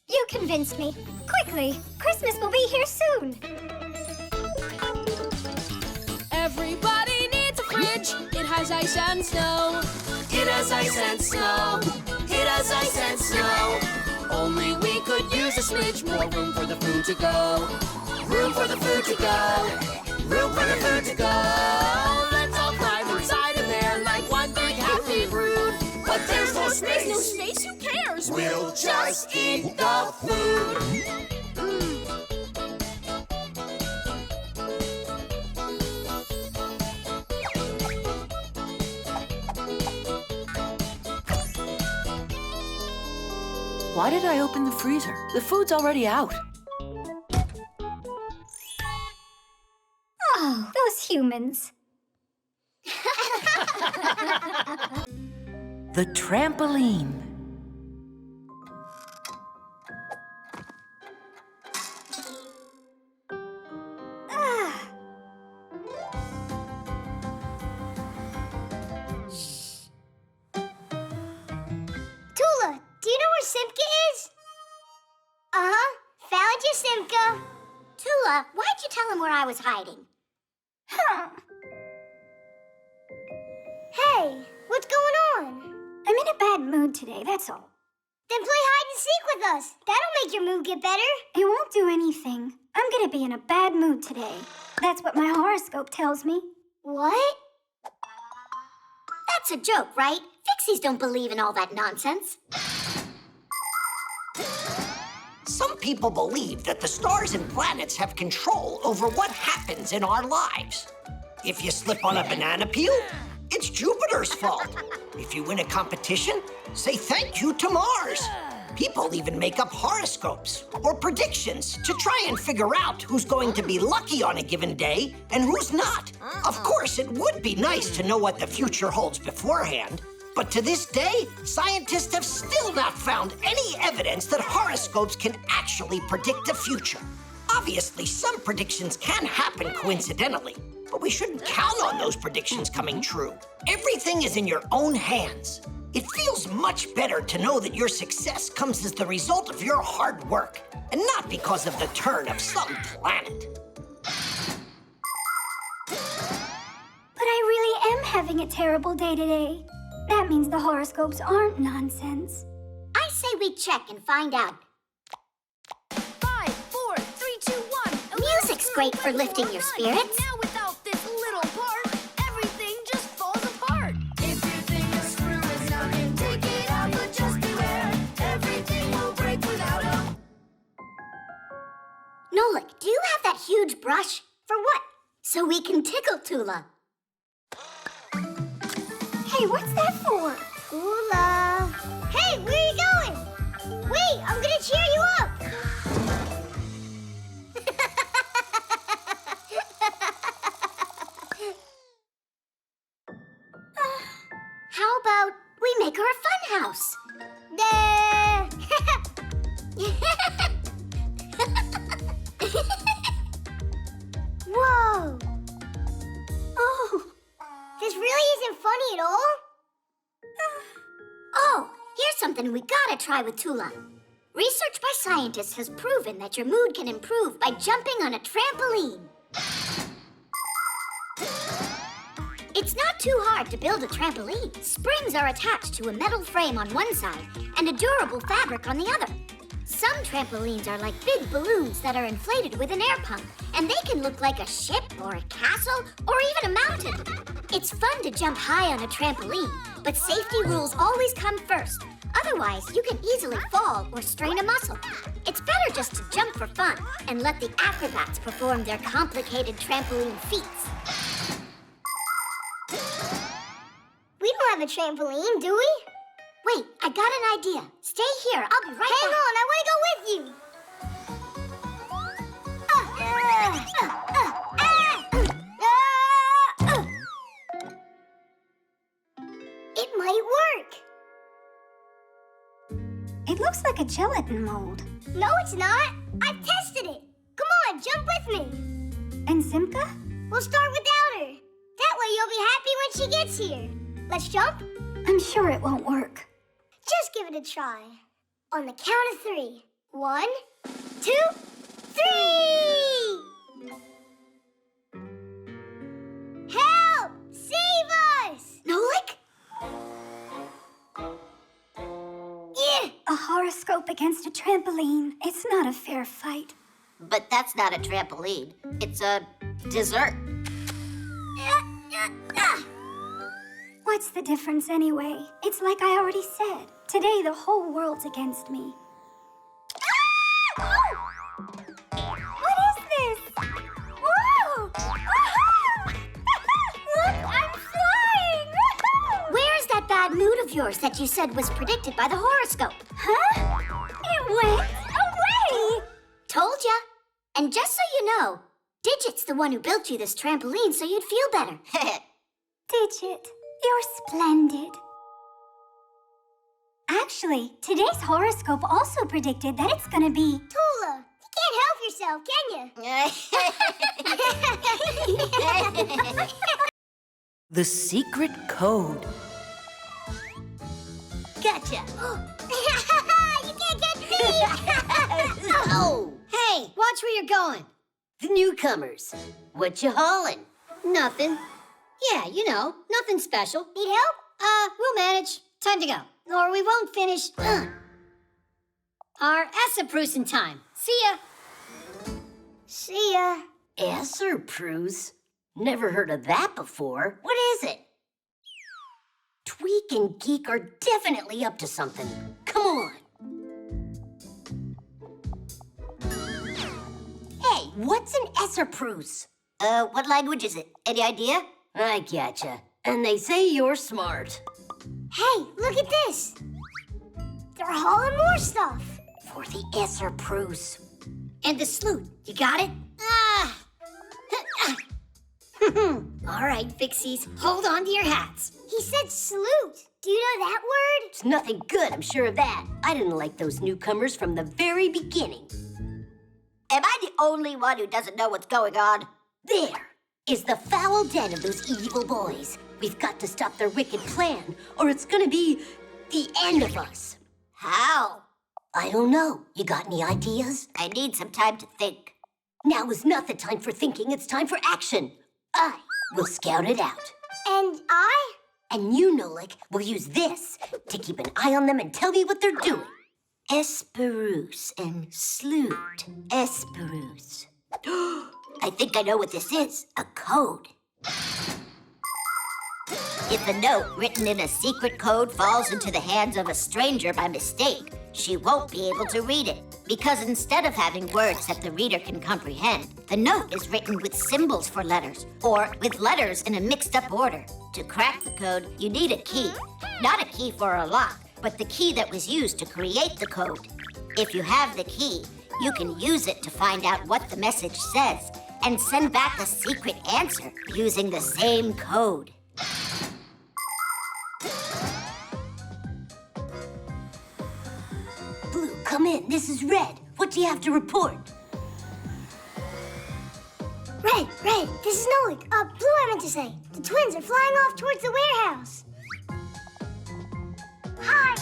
You convinced me. Quickly, Christmas will be here soon. Everybody needs a fridge. It has ice and snow. It has ice and snow. It has ice and snow. Only we could use a smidge more room for the food to go. Room for the food to go. Room for the food to go. Let's all climb inside of there like one big happy brood. But there's no space. There's no space. Who cares? We'll just eat the food. Why did I open the freezer? The food's already out. Oh, those humans. The trampoline. Tula, do you know where Simka is? Uh-huh. Found you, Simka. Tula, why'd you tell him where I was hiding? Hey, what's going on? I'm in a bad mood today, that's all. Then play hide and seek with us. That'll make your mood get better. It won't do anything. I'm gonna be in a bad mood today. That's what my horoscope tells me. What? That's a joke, right? Fixies don't believe in all that nonsense. Some people believe that the stars and planets have control over what happens in our lives. If you slip on a banana peel, it's Jupiter's fault. If you win a competition, say thank you to Mars. People even make up horoscopes or predictions to try and figure out who's going to be lucky on a given day and who's not. Of course, it would be nice to know what the future holds beforehand. But to this day, scientists have still not found any evidence that horoscopes can actually predict the future. Obviously, some predictions can happen coincidentally, but we shouldn't count on those predictions coming true. Everything is in your own hands. It feels much better to know that your success comes as the result of your hard work, and not because of the turn of some planet. But I really am having a terrible day today. That means the horoscopes aren't nonsense. I say we check and find out. 5, 4, 3, 2, 1. Music's great for lifting your spirits. Now without this little part, everything just falls apart. If you think a screw is knocking, take it out, but just beware. Everything will break without a... Nolik, do you have that huge brush? For what? So we can tickle Tula. Hey, what's that for? Tula. Hey, where are you going? Wait, I'm gonna cheer you up. How about we make her a fun house? Whoa. Oh, this really isn't funny at all. Oh, here's something we gotta try with Tula. Research by scientists has proven that your mood can improve by jumping on a trampoline. It's not too hard to build a trampoline. Springs are attached to a metal frame on one side and a durable fabric on the other. Some trampolines are like big balloons that are inflated with an air pump, and they can look like a ship or a castle or even a mountain. It's fun to jump high on a trampoline, but safety rules always come first. Otherwise, you can easily fall or strain a muscle. It's better just to jump for fun and let the acrobats perform their complicated trampoline feats. We don't have a trampoline, do we? Wait, I got an idea. Stay here. I'll be right Hang back. on, I want to go with you. It might work. It looks like a gelatin mold. No, it's not. I've tested it. Come on, jump with me. And Simka? We'll start without her. That way you'll be happy when she gets here. Let's jump? I'm sure it won't work. Just give it a try. On the count of 3. 1, 2, 3! Help! Save us! Nolik? Yeah! A horoscope against a trampoline. It's not a fair fight. But that's not a trampoline. It's a dessert. What's the difference anyway? It's like I already said. Today the whole world's against me. What is this? Whoa! Look, I'm flying! Where's that bad mood of yours that you said was predicted by the horoscope? Huh? It went away! Told ya. And just so you know, Digit's the one who built you this trampoline so you'd feel better. Digit, you're splendid. Actually, today's horoscope also predicted that it's gonna be... Tula, you can't help yourself, can you? The secret code. Gotcha. You can't catch me! Oh, hey, watch where you're going. The newcomers. What you hauling? Nothing. Yeah, you know, nothing special. Need help? We'll manage. Time to go. Or we won't finish our Esseproos time. See ya. See ya. Esseproos? Never heard of that before. What is it? Tweak and Geek are definitely up to something. Come on. Hey, what's an Esseproos? What language is it? Any idea? I getcha. And they say you're smart. Hey, look at this. They're hauling more stuff. For the Esseproos. And the sloot. You got it? All right, Fixies, hold on to your hats. He said salute. Do you know that word? It's nothing good, I'm sure of that. I didn't like those newcomers from the very beginning. Am I the only one who doesn't know what's going on? There is the foul den of those evil boys. We've got to stop their wicked plan, or it's gonna be the end of us. How? I don't know. You got any ideas? I need some time to think. Now is not the time for thinking, it's time for action. I will scout it out. And I? And you, Nolik, will use this to keep an eye on them and tell me what they're doing. Esperus and Sloot. Esperus. I think I know what this is. A code. If a note written in a secret code falls into the hands of a stranger by mistake, she won't be able to read it. Because instead of having words that the reader can comprehend, the note is written with symbols for letters, or with letters in a mixed-up order. To crack the code, you need a key. Not a key for a lock, but the key that was used to create the code. If you have the key, you can use it to find out what the message says and send back a secret answer using the same code. Blue, come in. This is Red. What do you have to report? Red, this is Nolik. Blue, I meant to say. The twins are flying off towards the warehouse. Hi.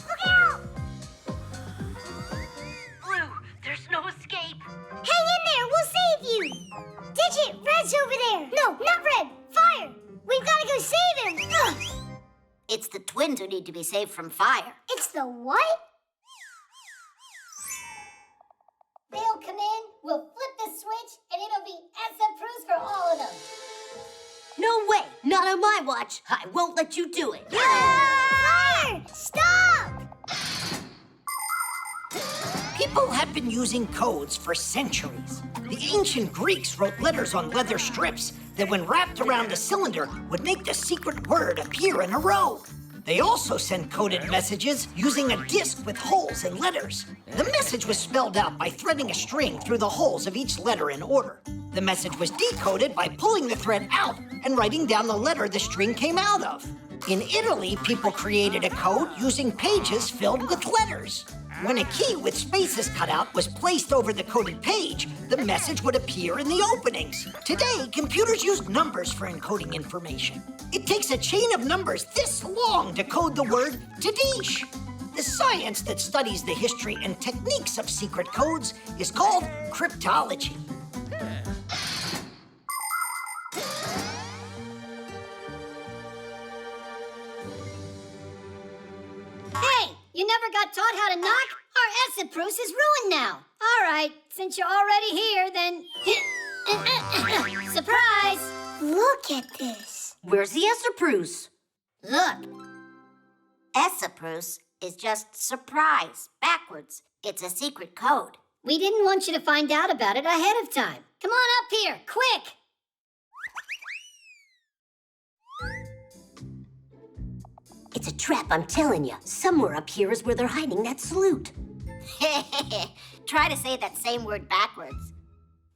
Look out! Blue, there's no escape. Hang in there, we'll save you. Digit, Red's over there. No, not Red. Fire. We've got to go save him. Ugh. It's the twins who need to be saved from fire. It's the what? They'll come in, we'll flip the switch, and it'll be Esperus for all of them. No way. Not on my watch. I won't let you do it. Fire! Stop! People have been using codes for centuries. The ancient Greeks wrote letters on leather strips that, when wrapped around a cylinder, would make the secret word appear in a row. They also sent coded messages using a disc with holes and letters. The message was spelled out by threading a string through the holes of each letter in order. The message was decoded by pulling the thread out and writing down the letter the string came out of. In Italy, people created a code using pages filled with letters. When a key with spaces cut out was placed over the coded page, the message would appear in the openings. Today, computers use numbers for encoding information. It takes a chain of numbers this long to code the word Tadish. The science that studies the history and techniques of secret codes is called cryptology. Hey, you never got taught how to knock? Our Esperus is ruined now. All right, since you're already here, then... Surprise! Look at this. Where's the Esperus? Look. Esperus is just surprise, backwards. It's a secret code. We didn't want you to find out about it ahead of time. Come on up here, quick! It's a trap, I'm telling you. Somewhere up here is where they're hiding that salute. Try to say that same word backwards.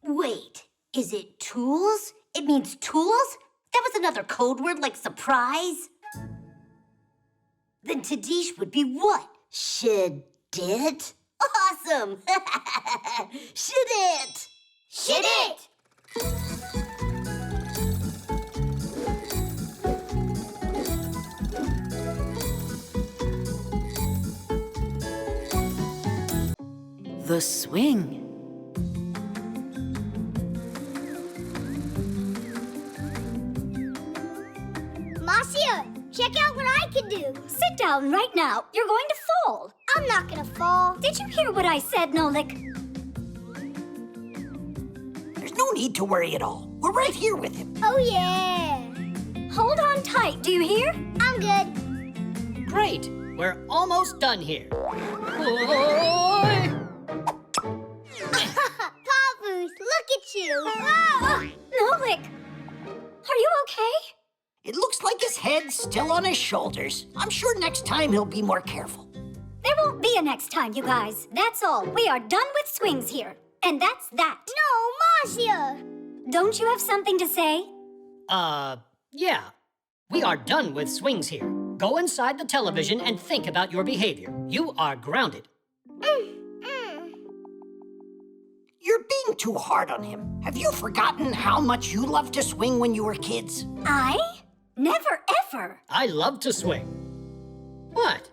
Wait, is it tools? It means tools? That was another code word like surprise? Then Tadish would be what? Should it? Awesome! Should it? Should it? The swing. Marcia, check out what I can do. Sit down right now. You're going to fall. I'm not gonna fall. Did you hear what I said, Nolik? There's no need to worry at all. We're right here with him. Oh, yeah. Hold on tight. Do you hear? I'm good. Great. We're almost done here. Papoose, look at you. Nolik, are you okay? It looks like his head's still on his shoulders. I'm sure next time he'll be more careful. There won't be a next time, you guys. That's all. We are done with swings here. And that's that. No, Marcia. Don't you have something to say? Yeah. We are done with swings here. Go inside the television and think about your behavior. You are grounded. You're being being too hard on him. Have you forgotten how much you loved to swing when you were kids? I? Never ever. I love to swing. What?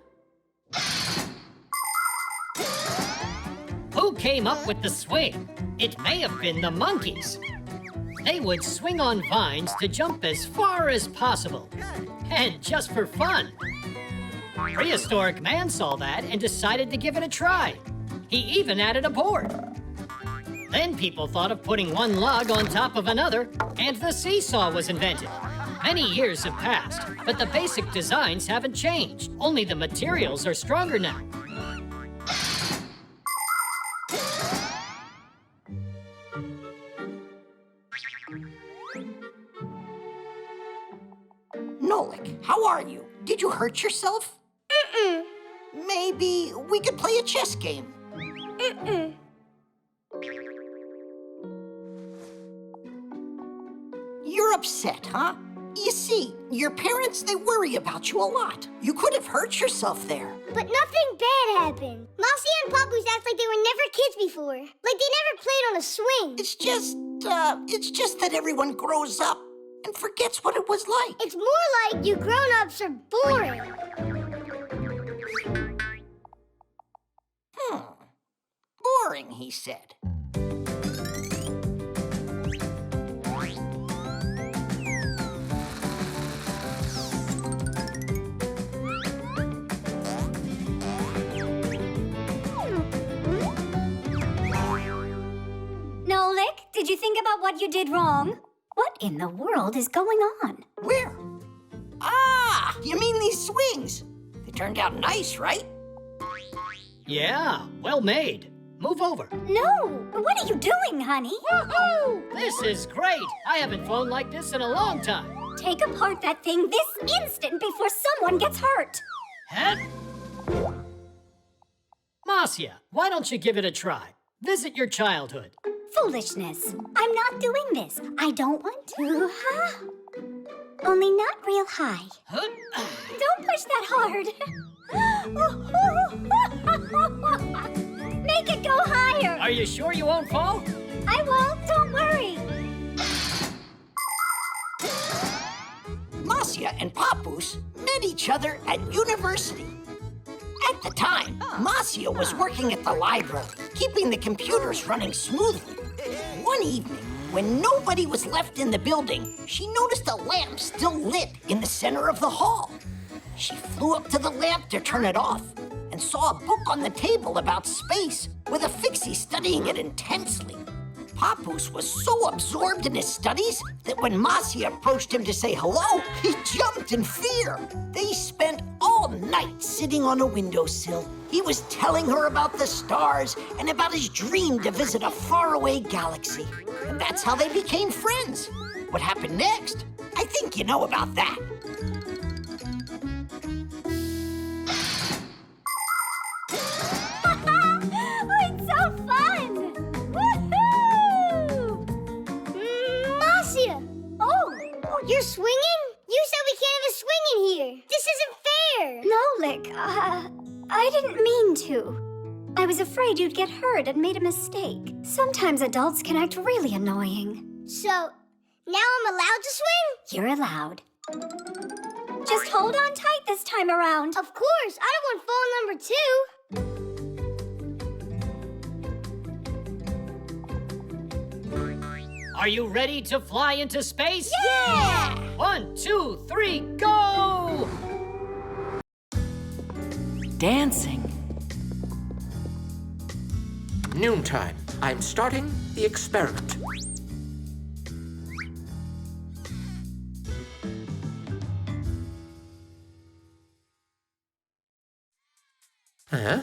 Who came up with the swing? It may have been the monkeys. They would swing on vines to jump as far as possible. And just for fun. Prehistoric man saw that and decided to give it a try. He even added a board. Then people thought of putting one log on top of another, and the seesaw was invented. Many years have passed, but the basic designs haven't changed. Only the materials are stronger now. Nolik, how are you? Did you hurt yourself? Mm-mm. Maybe we could play a chess game. Mm-mm. You're upset, huh? You see, your parents, they worry about you a lot. You could have hurt yourself there. But nothing bad happened. Mousy and Papoose act like they were never kids before. Like they never played on a swing. It's just that everyone grows up and forgets what it was like. It's more like you grown-ups are boring. Boring, he said. Nolik, did you think about what you did wrong? What in the world is going on? Where? Ah, you mean these swings? They turned out nice, right? Yeah, well made. Move over. No! What are you doing, honey? Woohoo! This is great. I haven't flown like this in a long time. Take apart that thing this instant before someone gets hurt. Head. Marcia, why don't you give it a try? Visit your childhood. Foolishness. I'm not doing this. I don't want to. Only not real high. Don't push that hard. Make it go higher. Are you sure you won't fall? I won't. Don't worry. Marcia and Papoose met each other at university. At the time, Marcia was working at the library, keeping the computers running smoothly. One evening, when nobody was left in the building, she noticed a lamp still lit in the center of the hall. She flew up to the lamp to turn it off and saw a book on the table about space with a Fixie studying it intensely. Papoose was so absorbed in his studies that when Marcia approached him to say hello, he jumped in fear. They spent all night sitting on a windowsill. He was telling her about the stars and about his dream to visit a faraway galaxy. And that's how they became friends. What happened next? I think you know about that. It's so fun! Woohoo! Marcia! Oh, you're swinging? You said we can't have a swing in here. This isn't fair. No, Lick. I didn't mean to. I was afraid you'd get hurt and made a mistake. Sometimes adults can act really annoying. So, now I'm allowed to swing? You're allowed. Just hold on tight this time around. Of course. I don't want fall number 2. Are you ready to fly into space? Yeah! 1, 2, 3, go! Dancing. Noontime. I'm starting the experiment. Huh?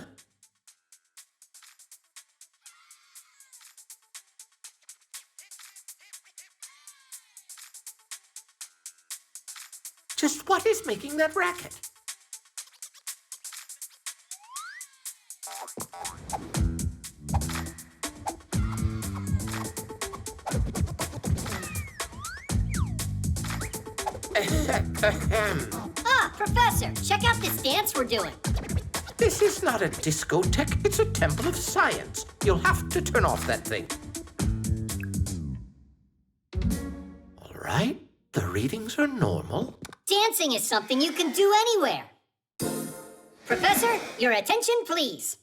Just what is making that racket? Professor, check out this dance we're doing. This is not a discotheque, it's a temple of science. You'll have to turn off that thing. right. The readings are normal. Dancing is something you can do anywhere. Professor, your attention, please.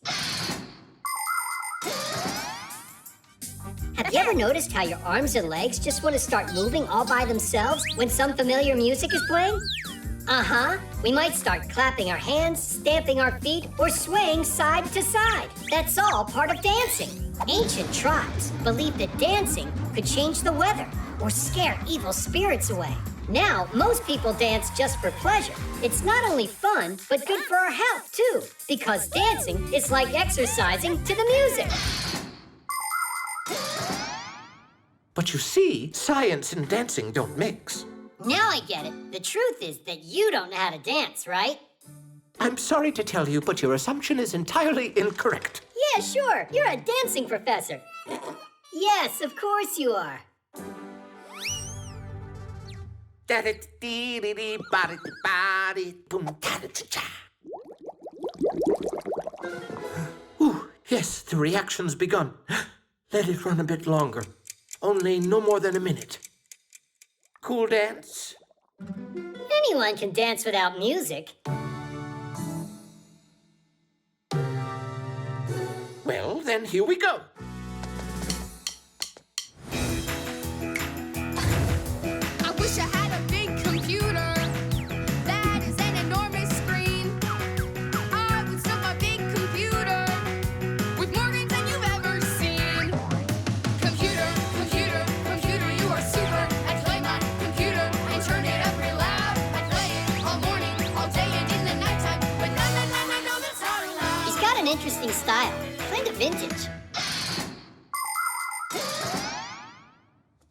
Have you ever noticed how your arms and legs just want to start moving all by themselves when some familiar music is playing? Uh-huh. We might start clapping our hands, stamping our feet, or swaying side to side. That's all part of dancing. Ancient tribes believed that dancing could change the weather or scare evil spirits away. Now, most people dance just for pleasure. It's not only fun, but good for our health, too, because dancing is like exercising to the music. But you see, science and dancing don't mix. Now I get it. The truth is that you don't know how to dance, right? I'm sorry to tell you, but your assumption is entirely incorrect. Yeah, sure. You're a dancing professor. Yes, of course you are. Ooh, yes, the reaction's begun. Let it run a bit longer. Only no more than a minute. Cool dance? Anyone can dance without music. Well, then here we go. I wish I had a big computer that is an enormous screen. I would stuff my big computer with more games than you've ever seen. Computer, computer, computer, you are super. I play my computer and turn it up real loud. I play it all morning, all day, and in the nighttime. But no, that's not allowed. He's got an interesting style, kind of vintage.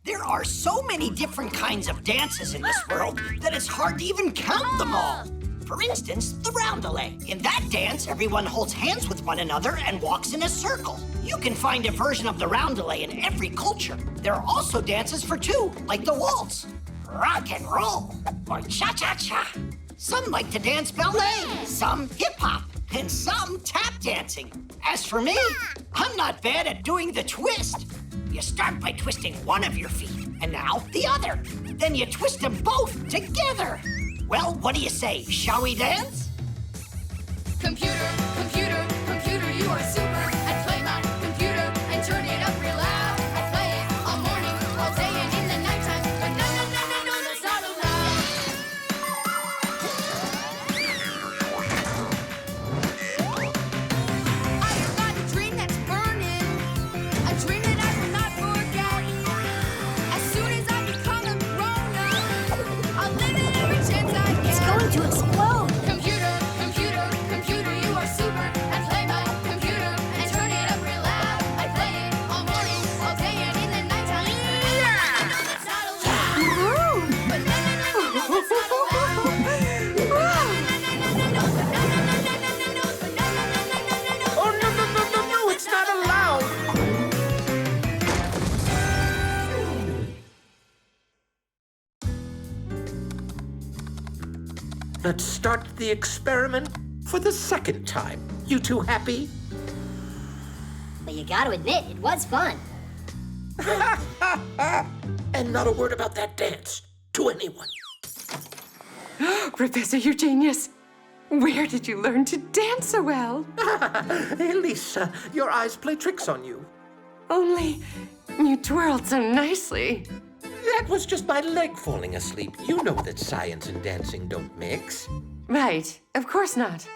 There are so many different kinds of dances in this world that it's hard to even count them all. For instance, the roundelay. In that dance, everyone holds hands with one another and walks in a circle. You can find a version of the roundelay in every culture. There are also dances for two, like the waltz, rock and roll, or cha-cha-cha. Some like to dance ballet, some hip-hop, and some tap dancing. As for me, I'm not bad at doing the twist. You start by twisting one of your feet, and now the other. Then you twist them both together. Well, what do you say? Shall we dance? Computer, computer, computer, you are super. I play my computer and turn it up real loud. I play it all morning, all day, and in the nighttime. But no, that's not allowed. I have got a dream that's burning, a dream that I will not forget. As soon as I become a grown-up, I'll live it every chance I get. It's going to explode. Computer, computer, computer, you are super. I play my computer and turn it up real loud. I play it all morning, all day, and in the nighttime. I know that's not allowed. But no, that's not Oh, no, it's not allowed. Let's start the experiment for the second time. You two happy? But you gotta admit, it was fun. And not a word about that dance to anyone. Professor, you genius. Where did you learn to dance so well? Elisa, your eyes play tricks on you. Only you twirled so nicely. That was just my leg falling asleep. You know that science and dancing don't mix. Right, of course not.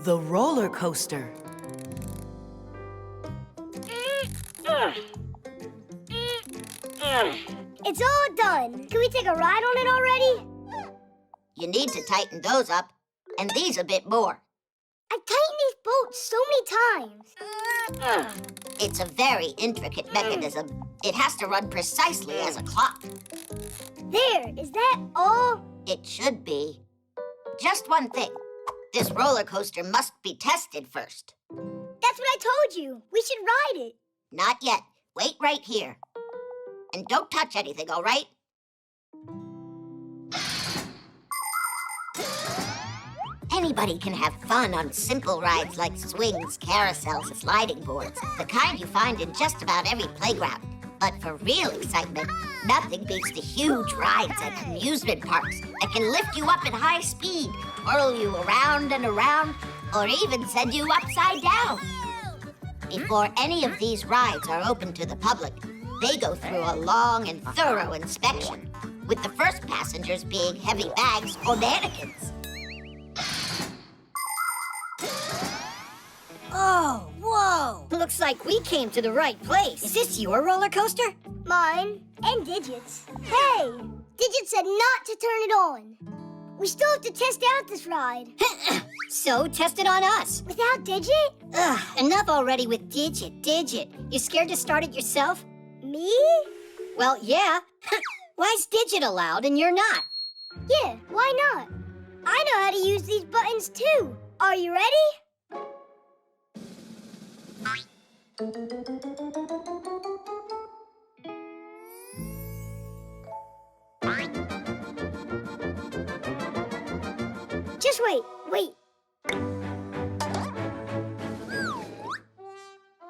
The roller coaster. It's all done. Can we take a ride on it already? You need to tighten those up, and these a bit more. I've tightened these bolts so many times. It's a very intricate mechanism. It has to run precisely as a clock. There, is that all? It should be. Just one thing. This roller coaster must be tested first. That's what I told you. We should ride it. Not yet. Wait right here. And don't touch anything, all right? Anybody can have fun on simple rides like swings, carousels, and sliding boards, the kind you find in just about every playground. But for real excitement, nothing beats the huge rides at amusement parks that can lift you up at high speed, twirl you around and around, or even send you upside down. Before any of these rides are open to the public, they go through a long and thorough inspection, with the first passengers being heavy bags or mannequins. Oh, whoa! Looks like we came to the right place. Is this your roller coaster? Mine and Digit's. Hey! Digit said not to turn it on. We still have to test out this ride. So, test it on us. Without Digit? Ugh, enough already with Digit. Digit, you scared to start it yourself? Me? Well, yeah. Why's Digit allowed and you're not? Yeah, why not? I know how to use these buttons too. Are you ready? Just wait.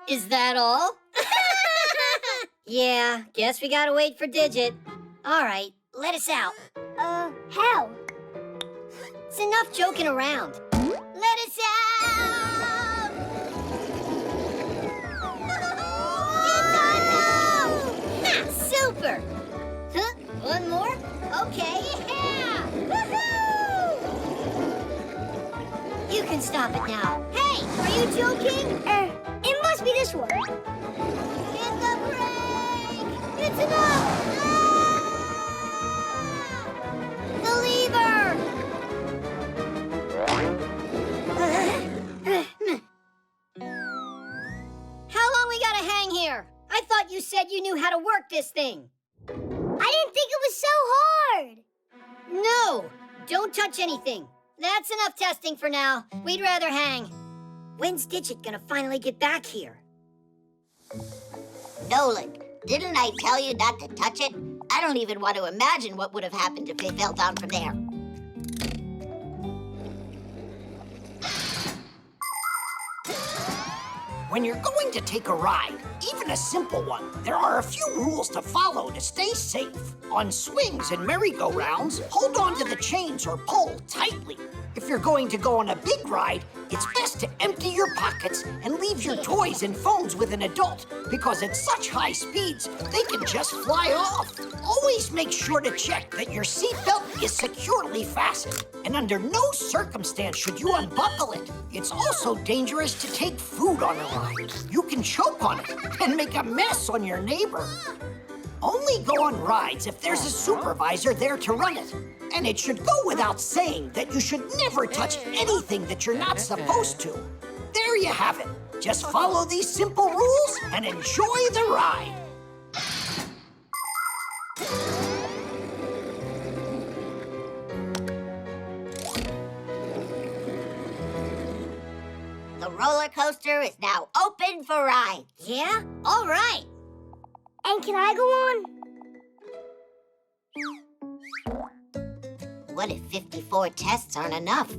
Is that all? Yeah, guess we gotta wait for Digit. All right, let us out. How? It's enough joking around. Let us out! Ha, super! Huh? One more? Okay, yeah! Woohoo! You can stop it now. Hey, are you joking? It must be this one. Hit the brake! It's enough! The lever! How long we gotta hang here? I thought you said you knew how to work this thing. I didn't think it was so hard. No! Don't touch anything. That's enough testing for now. We'd rather hang. When's Digit gonna finally get back here? Nolan, didn't I tell you not to touch it? I don't even want to imagine what would have happened if they fell down from there. When you're going to take a ride, even a simple one, there are a few rules to follow to stay safe. On swings and merry-go-rounds, hold on to the chains or pull tightly. If you're going to go on a big ride, it's best to empty your pockets and leave your toys and phones with an adult, because at such high speeds, they can just fly off. Always make sure to check that your seatbelt is securely fastened, and under no circumstance should you unbuckle it. It's also dangerous to take food on a ride. You can choke on it and make a mess on your neighbor. Only go on rides if there's a supervisor there to run it. And it should go without saying that you should never touch anything that you're not supposed to. There you have it. Just follow these simple rules and enjoy the ride. The roller coaster is now open for rides. Yeah? All right. And can I go on? What if 54 tests aren't enough?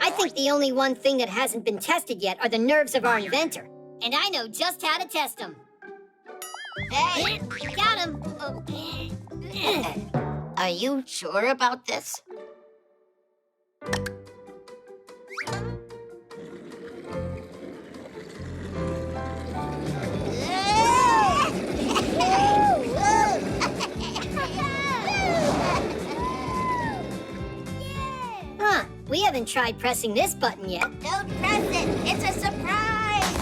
I think the only one thing that hasn't been tested yet are the nerves of our inventor. And I know just how to test them. Hey! Got him! Are you sure about this? Huh, we haven't tried pressing this button yet. Don't press it! It's a surprise!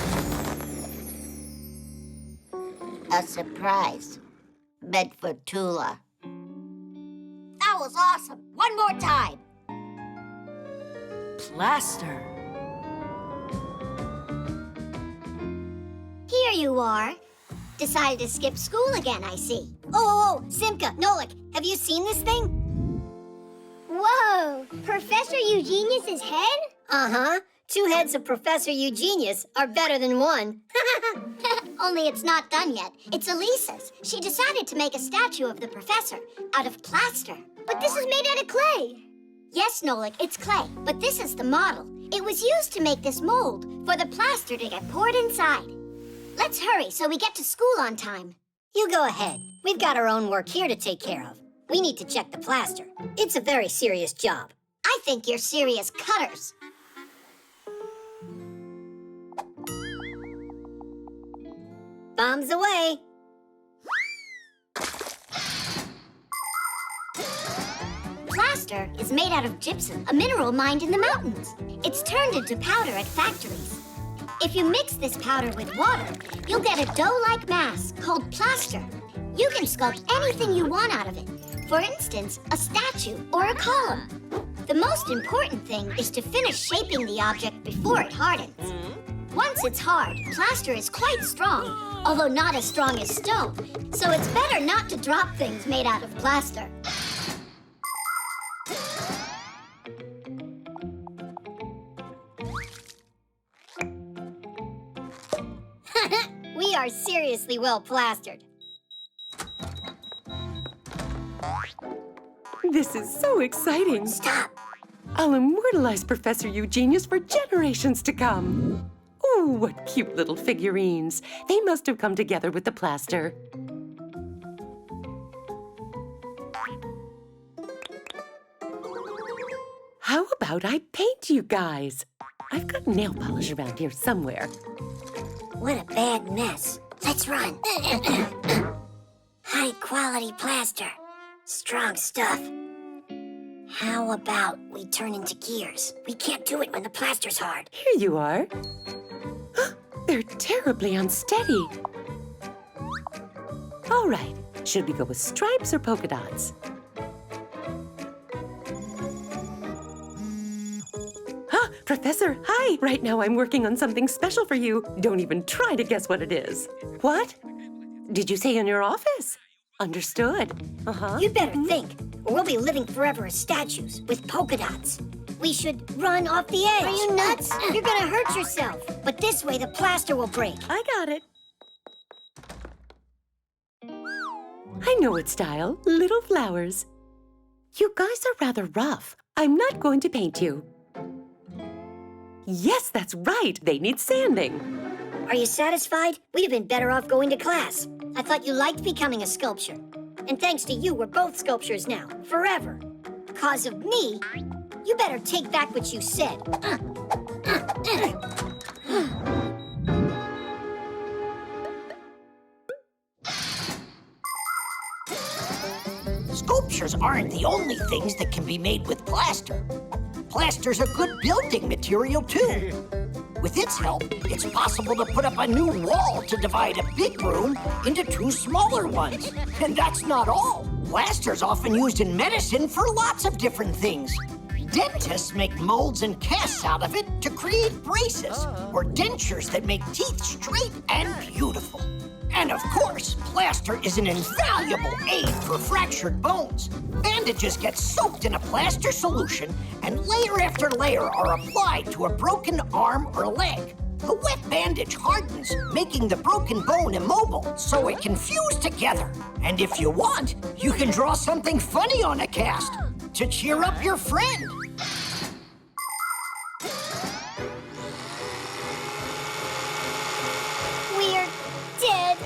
A surprise. Meant for Tula. That was awesome! One more time! Plaster. Here you are. Decided to skip school again, I see. Oh, Simka, Nolik, have you seen this thing? Whoa! Professor Eugenius's head? Uh-huh. 2 heads of Professor Eugenius are better than 1. Only it's not done yet. It's Elisa's. She decided to make a statue of the professor out of plaster. But this is made out of clay. Yes, Nolik, it's clay, but this is the model. It was used to make this mold for the plaster to get poured inside. Let's hurry so we get to school on time. You go ahead. We've got our own work here to take care of. We need to check the plaster. It's a very serious job. I think you're serious cutters. Bombs away. Plaster is made out of gypsum, a mineral mined in the mountains. It's turned into powder at factories. If you mix this powder with water, you'll get a dough-like mass called plaster. You can sculpt anything you want out of it. For instance, a statue or a column. The most important thing is to finish shaping the object before it hardens. Once it's hard, plaster is quite strong, although not as strong as stone. So it's better not to drop things made out of plaster. We are seriously well plastered. This is so exciting. Stop! I'll immortalize Professor Eugenius for generations to come. Ooh, what cute little figurines. They must have come together with the plaster. How about I paint you guys? I've got nail polish around here somewhere. What a bad mess. Let's run. High-quality plaster. Strong stuff. How about we turn into gears? We can't do it when the plaster's hard. Here you are. They're terribly unsteady. All right, should we go with stripes or polka dots? Professor, hi! Right now I'm working on something special for you. Don't even try to guess what it is. What? Did you say in your office? Understood. You'd better think, or we'll be living forever as statues with polka dots. We should run off the edge. Are you nuts? You're gonna hurt yourself. But this way the plaster will break. I got it. I know its style. Little flowers. You guys are rather rough. I'm not going to paint you. Yes, that's right. They need sanding. Are you satisfied? We'd have been better off going to class. I thought you liked becoming a sculptor. And thanks to you, we're both sculptors now, forever. Cause of me, you better take back what you said. Sculptures aren't the only things that can be made with plaster. Plaster's a good building material, too. With its help, it's possible to put up a new wall to divide a big room into two smaller ones. And that's not all. Plaster's often used in medicine for lots of different things. Dentists make molds and casts out of it to create braces or dentures that make teeth straight and beautiful. And of course, plaster is an invaluable aid for fractured bones. Bandages get soaked in a plaster solution, and layer after layer are applied to a broken arm or leg. The wet bandage hardens, making the broken bone immobile so it can fuse together. And if you want, you can draw something funny on a cast to cheer up your friend. We're dead.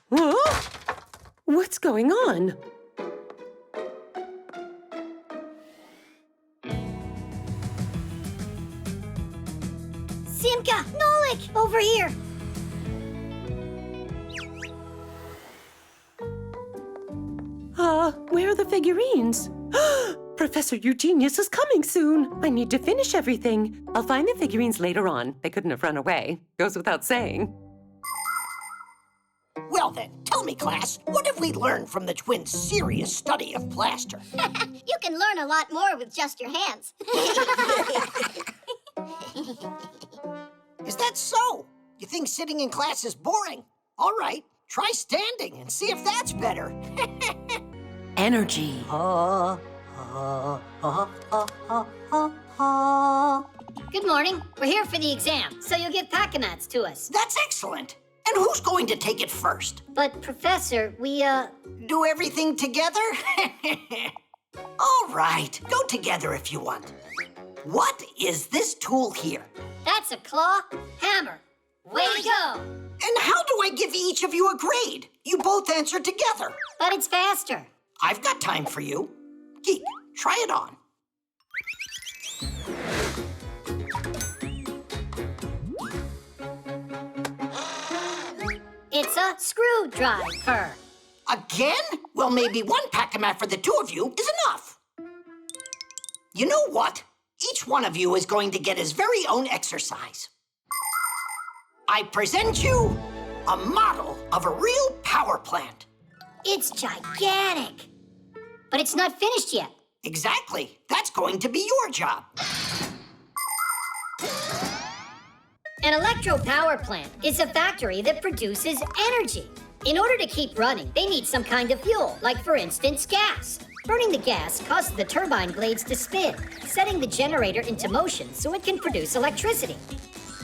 Whoa! What's going on? Simka, Nolik, over here. Where are the figurines? Professor Eugenius is coming soon. I need to finish everything. I'll find the figurines later on. They couldn't have run away. Goes without saying. Well then, tell me, class, what have we learned from the twins' serious study of plaster? You can learn a lot more with just your hands. Is that so? You think sitting in class is boring? All right, try standing and see if that's better. Energy. Good morning. We're here for the exam, so you'll give pack-a-mats to us. That's excellent. And who's going to take it first? But, Professor, we, Do everything together? All right, go together if you want. What is this tool here? That's a claw hammer. Way to go! And how do I give each of you a grade? You both answer together. But it's faster. I've got time for you. Geek, try it on. It's a screwdriver. Again? Well, maybe one pack-a-mat for the two of you is enough. You know what? Each one of you is going to get his very own exercise. I present you a model of a real power plant. It's gigantic. But it's not finished yet. Exactly. That's going to be your job. An electro power plant is a factory that produces energy. In order to keep running, they need some kind of fuel, like, for instance, gas. Burning the gas causes the turbine blades to spin, setting the generator into motion so it can produce electricity.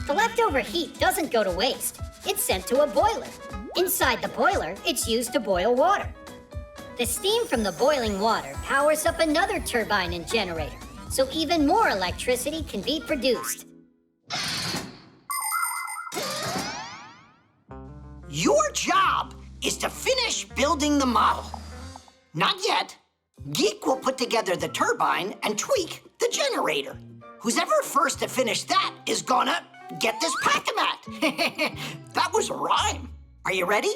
The leftover heat doesn't go to waste. It's sent to a boiler. Inside the boiler, it's used to boil water. The steam from the boiling water powers up another turbine and generator, so even more electricity can be produced. Your job is to finish building the model. Not yet. Geek will put together the turbine and tweak the generator. Who's ever first to finish that is gonna get this pack-a-mat. That was a rhyme. Are you ready?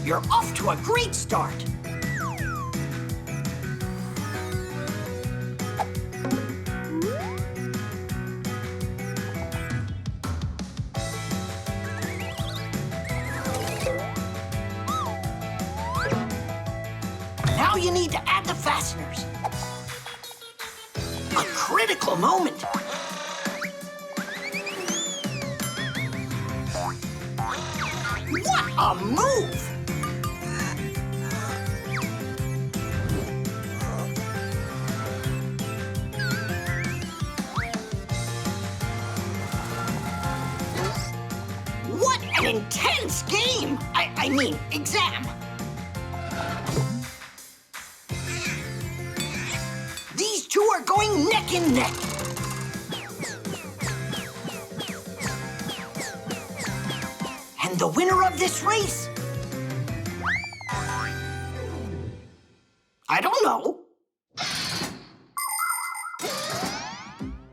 You're off to a great start. Now you need to add the fasteners. A critical moment. What a move! What an intense game! I mean, exam. These two are going neck and neck. And the winner of this race? I don't know.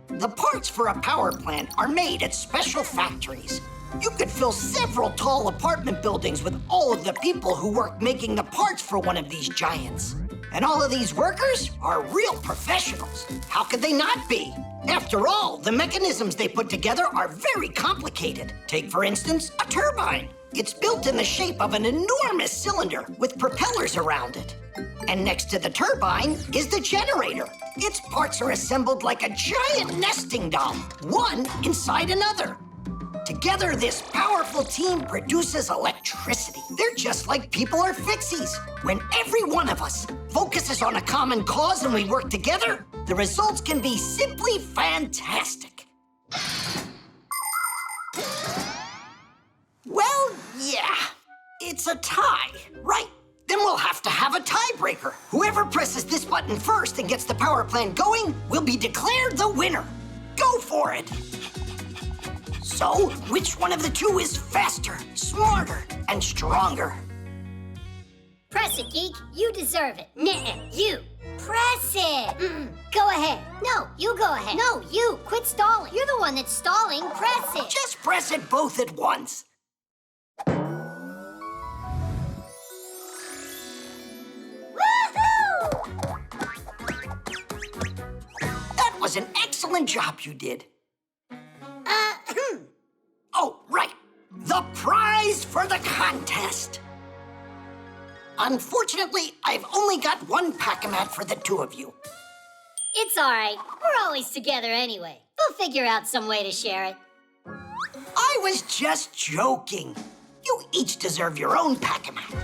The parts for a power plant are made at special factories. You could fill several tall apartment buildings with all of the people who work making the parts for one of these giants. And all of these workers are real professionals. How could they not be? After all, the mechanisms they put together are very complicated. Take, for instance, a turbine. It's built in the shape of an enormous cylinder with propellers around it. And next to the turbine is the generator. Its parts are assembled like a giant nesting doll, one inside another. Together, this powerful team produces electricity. They're just like people are Fixies. When every one of us focuses on a common cause and we work together, the results can be simply fantastic. Well, yeah, it's a tie, right? Then we'll have to have a tiebreaker. Whoever presses this button first and gets the power plant going will be declared the winner. Go for it. So, which one of the two is faster, smarter, and stronger? Press it, Geek. You deserve it. Nuh-uh, you. Press it. Go ahead. No, you go ahead. No, you. Quit stalling. You're the one that's stalling. Press it. Just press it both at once. Woohoo! That was an excellent job you did. Oh, right. The prize for the contest. Unfortunately, I've only got one pack-a-mat for the two of you. It's all right. We're always together anyway. We'll figure out some way to share it. I was just joking. You each deserve your own pack-a-mat.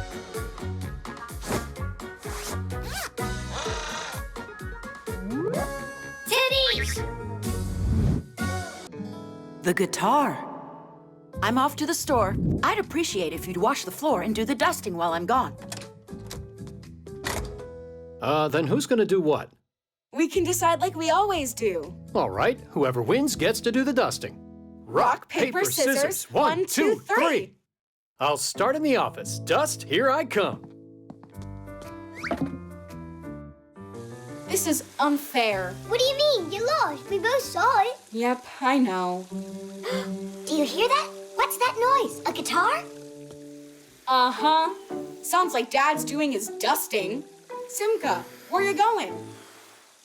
The guitar. I'm off to the store. I'd appreciate if you'd wash the floor and do the dusting while I'm gone. Then who's gonna do what? We can decide like we always do. All right, whoever wins gets to do the dusting. Rock, paper, scissors. 1, 2, 3. I'll start in the office. Dust, here I come. This is unfair. What do you mean? You lost. We both saw it. Yep, I know. Do you hear that? What's that noise? A guitar? Uh-huh. Sounds like Dad's doing his dusting. Simka, where you going?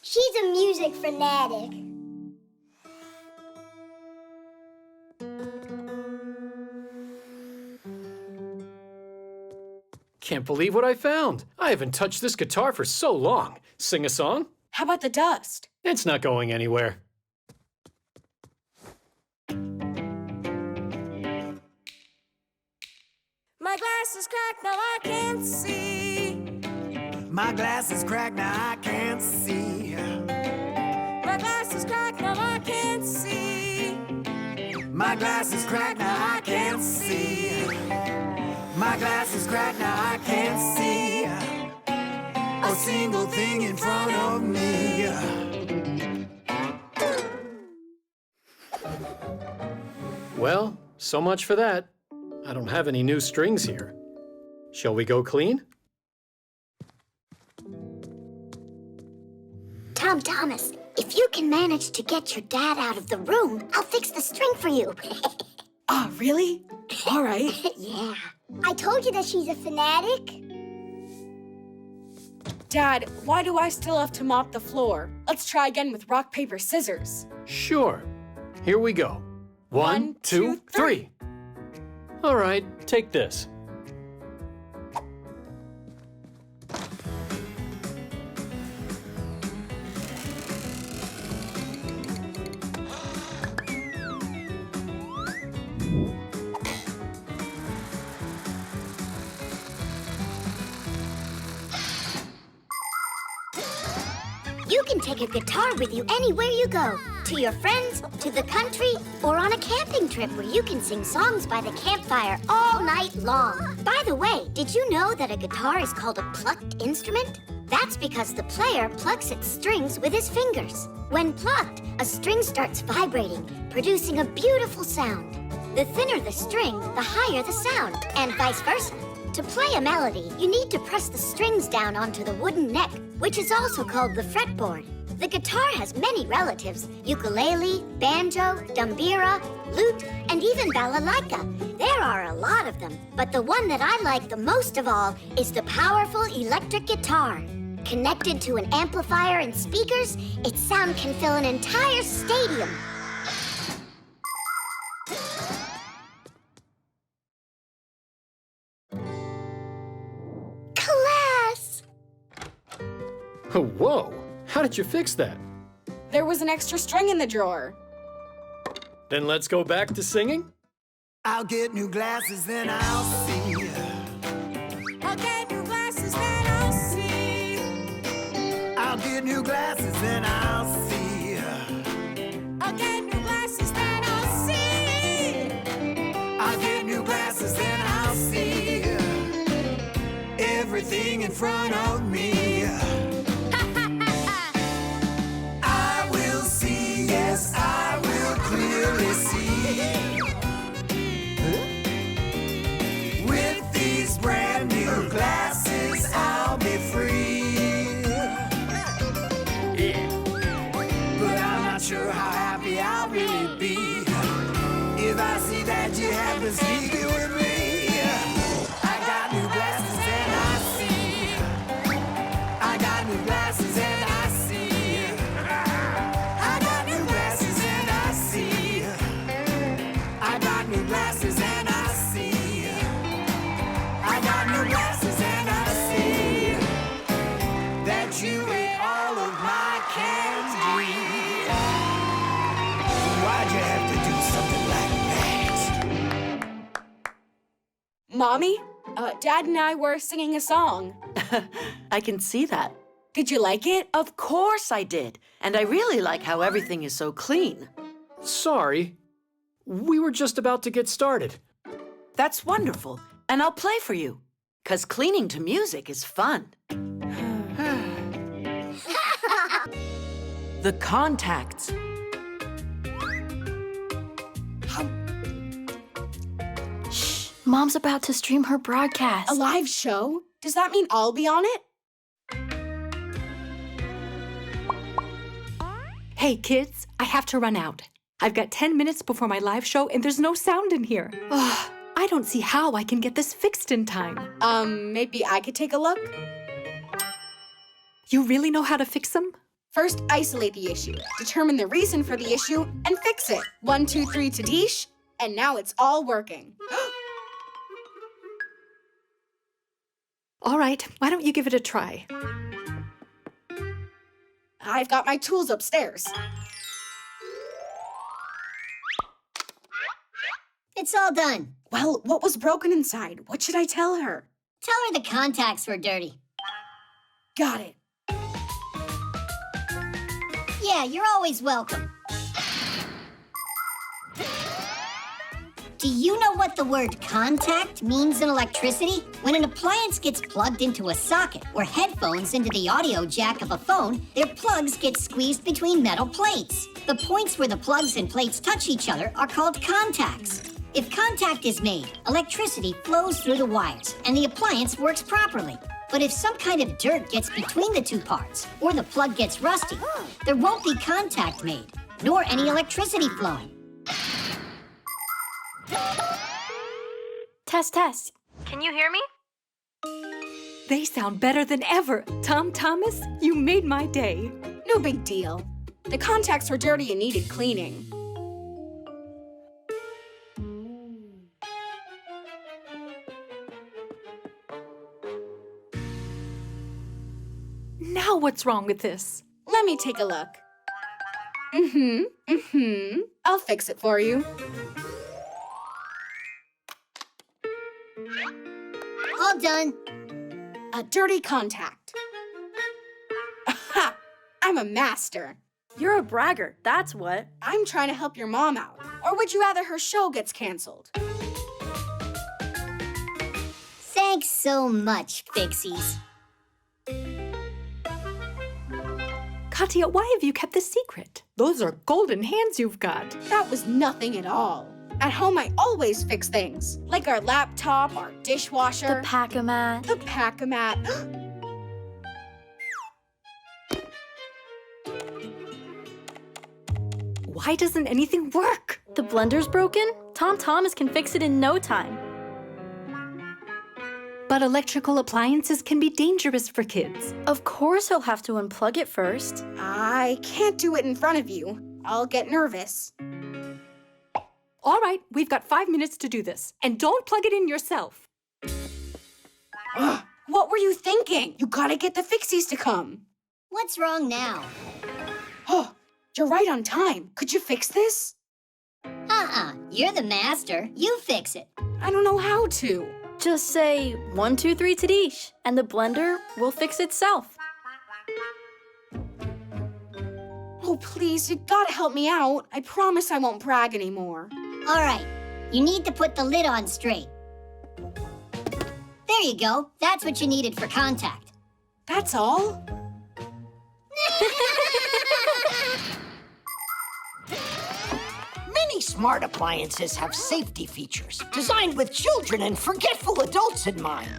She's a music fanatic. Can't believe what I found. I haven't touched this guitar for so long. Sing a song? How about the dust? It's not going anywhere. My glass is cracked, now I can't see. My glass is cracked, now I can't see. My glass is cracked, now I can't see. My glass is cracked, now I can't see. My glass is cracked, now I can't see a single thing in front of me. Well, so much for that. I don't have any new strings here. Shall we go clean? Tom Thomas, if you can manage to get your dad out of the room, I'll fix the string for you. Ah, really? All right. Yeah. I told you that she's a fanatic. Dad, why do I still have to mop the floor? Let's try again with rock, paper, scissors. Sure. Here we go. 1, 2, 3. All right, take this. You can take a guitar with you anywhere you go. To your friends, to the country, or on a camping trip where you can sing songs by the campfire all night long. By the way, did you know that a guitar is called a plucked instrument? That's because the player plucks its strings with his fingers. When plucked, a string starts vibrating, producing a beautiful sound. The thinner the string, the higher the sound, and vice versa. To play a melody, you need to press the strings down onto the wooden neck, which is also called the fretboard. The guitar has many relatives: ukulele, banjo, dumbira, lute, and even balalaika. There are a lot of them, but the one that I like the most of all is the powerful electric guitar. Connected to an amplifier and speakers, its sound can fill an entire stadium. Class! Oh, whoa! How did you fix that? There was an extra string in the drawer. Then let's go back to singing? I'll get new glasses, then I'll see. I'll get new glasses, then I'll see. I'll get new glasses, then I'll see. I'll get new glasses, then I'll see. I'll get new glasses, then I'll see everything in front of me. I will see, yes, I will clearly see. With these brand new glasses, I'll be free. Yeah. But I'm not sure how happy I'll really be if I see that you have been sneaking with me. I got new glasses and I see. I got new glasses and I see. I got new glasses and I see. I got new glasses and I see. I got new glasses and I see that you ate all of my candy. Why'd you have to do something like that? Mommy, Dad and I were singing a song. I can see that. Did you like it? Of course I did. And I really like how everything is so clean. Sorry. We were just about to get started. That's wonderful, and I'll play for you. 'Cause cleaning to music is fun. The contacts. Shh, Mom's about to stream her broadcast. A live show? Does that mean I'll be on it? Hey, kids, I have to run out. I've got 10 minutes before my live show, and there's no sound in here. Ugh, I don't see how I can get this fixed in time. Maybe I could take a look? You really know how to fix them? First, isolate the issue, determine the reason for the issue, and fix it. 1, 2, 3 to Dish, and now it's all working. All right, why don't you give it a try? I've got my tools upstairs. It's all done. Well, what was broken inside? What should I tell her? Tell her the contacts were dirty. Got it. Yeah, you're always welcome. Do you know what the word contact means in electricity? When an appliance gets plugged into a socket or headphones into the audio jack of a phone, their plugs get squeezed between metal plates. The points where the plugs and plates touch each other are called contacts. If contact is made, electricity flows through the wires and the appliance works properly. But if some kind of dirt gets between the two parts or the plug gets rusty, there won't be contact made, nor any electricity flowing. Test, test. Can you hear me? They sound better than ever. Tom Thomas, you made my day. No big deal. The contacts were dirty and needed cleaning. Now what's wrong with this? Let me take a look. I'll fix it for you. All done. A dirty contact. Aha! I'm a master. You're a bragger, that's what. I'm trying to help your mom out. Or would you rather her show gets canceled? Thanks so much, Fixies. Katya, why have you kept this secret? Those are golden hands you've got. That was nothing at all. At home, I always fix things. Like our laptop, our dishwasher. The pack-a-mat. The pack-a-mat. Why doesn't anything work? The blender's broken? Tom Thomas can fix it in no time. But electrical appliances can be dangerous for kids. Of course he'll have to unplug it first. I can't do it in front of you. I'll get nervous. All right, we've got 5 minutes to do this. And don't plug it in yourself. Ugh, what were you thinking? You gotta get the Fixies to come. What's wrong now? Oh, you're right on time. Could you fix this? You're the master. You fix it. I don't know how to. Just say 1, 2, 3 to Dish, and the blender will fix itself. Oh, please, you gotta help me out. I promise I won't brag anymore. All right, you need to put the lid on straight. There you go. That's what you needed for contact. That's all? Many smart appliances have safety features designed with children and forgetful adults in mind.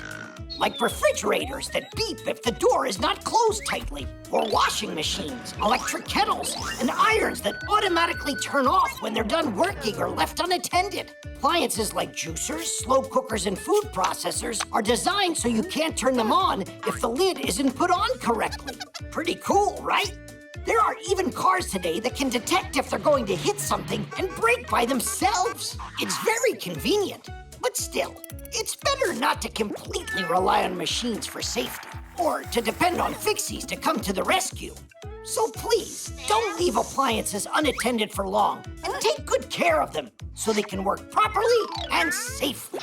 Like refrigerators that beep if the door is not closed tightly, or washing machines, electric kettles, and irons that automatically turn off when they're done working or left unattended. Appliances like juicers, slow cookers, and food processors are designed so you can't turn them on if the lid isn't put on correctly. Pretty cool, right? There are even cars today that can detect if they're going to hit something and brake by themselves. It's very convenient, but still, it's better not to completely rely on machines for safety or to depend on Fixies to come to the rescue. So please, don't leave appliances unattended for long and take good care of them so they can work properly and safely.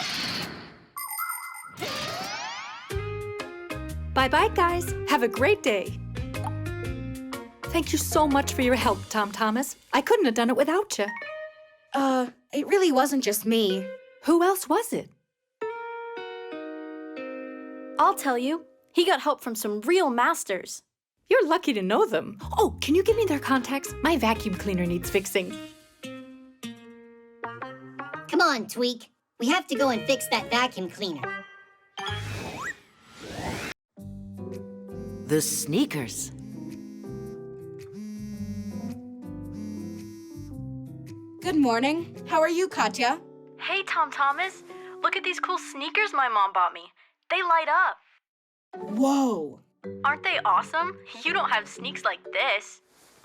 Bye-bye, guys. Have a great day. Thank you so much for your help, Tom Thomas. I couldn't have done it without you. It really wasn't just me. Who else was it? I'll tell you. He got help from some real masters. You're lucky to know them. Oh, can you give me their contacts? My vacuum cleaner needs fixing. Come on, Tweak. We have to go and fix that vacuum cleaner. The sneakers. Good morning. How are you, Katya? Hey, Tom Thomas. Look at these cool sneakers my mom bought me. They light up. Whoa. Aren't they awesome? You don't have sneaks like this.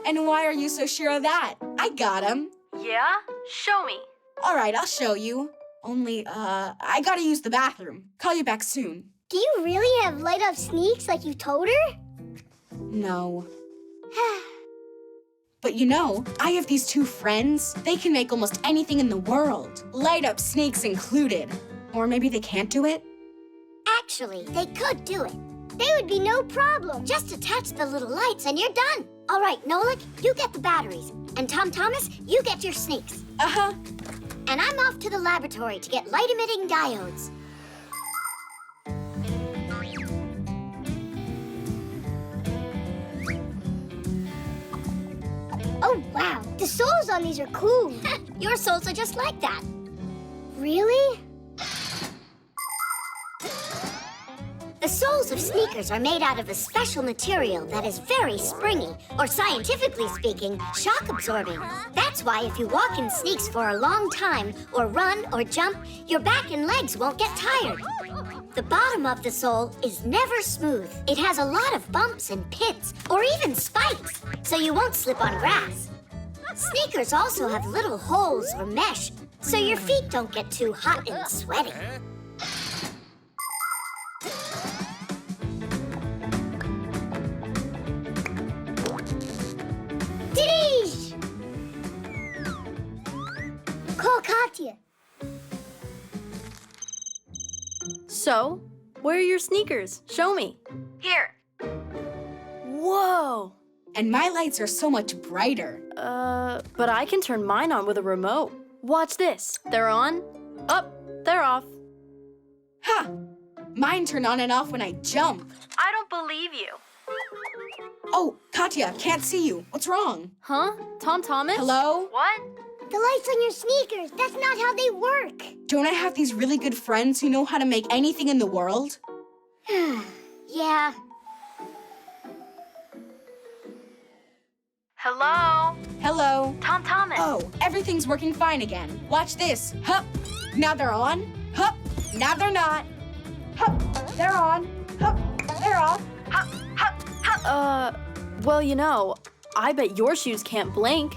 And why are you so sure of that? I got them. Yeah? Show me. All right, I'll show you. Only, I gotta use the bathroom. Call you back soon. Do you really have light-up sneaks like you told her? No. But you know, I have these two friends. They can make almost anything in the world. Light-up sneaks included. Or maybe they can't do it? Actually, they could do it. They would be no problem. Just attach the little lights and you're done. All right, Nolik, you get the batteries. And Tom Thomas, you get your sneaks. Uh-huh. And I'm off to the laboratory to get light-emitting diodes. Oh, wow. The soles on these are cool. Your soles are just like that. Really? The soles of sneakers are made out of a special material that is very springy, or scientifically speaking, shock absorbing. That's why if you walk in sneaks for a long time, or run or jump, your back and legs won't get tired. The bottom of the sole is never smooth. It has a lot of bumps and pits, or even spikes, so you won't slip on grass. Sneakers also have little holes or mesh, so your feet don't get too hot and sweaty. Diddish! Call Katya. So, where are your sneakers? Show me. Here. Whoa. And my lights are so much brighter. But I can turn mine on with a remote. Watch this. They're on. Up. They're off. Ha! Mine turn on and off when I jump. I don't believe you. Oh, Katya, can't see you. What's wrong? Huh? Tom Thomas? Hello? What? The lights on your sneakers, that's not how they work. Don't I have these really good friends who know how to make anything in the world? Yeah. Hello? Hello? Tom Thomas. Oh, everything's working fine again. Watch this. Hup. Now they're on. Hup. Now they're not. Hup. They're on. Hup. They're off. Hup, hup, hup. Well, you know, I bet your shoes can't blink.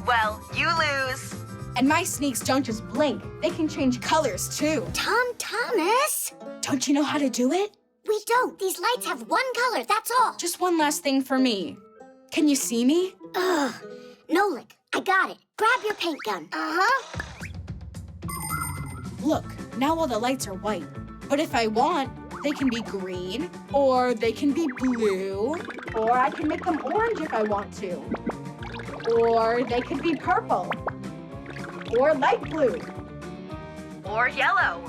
Well, you lose. And my sneaks don't just blink. They can change colors, too. Tom Thomas? Don't you know how to do it? We don't. These lights have one color, that's all. Just one last thing for me. Can you see me? Ugh. Nolik, I got it. Grab your paint gun. Uh-huh. Look, now all the lights are white. But if I want, they can be green, or they can be blue, or I can make them orange if I want to. Or they could be purple, or light blue, or yellow.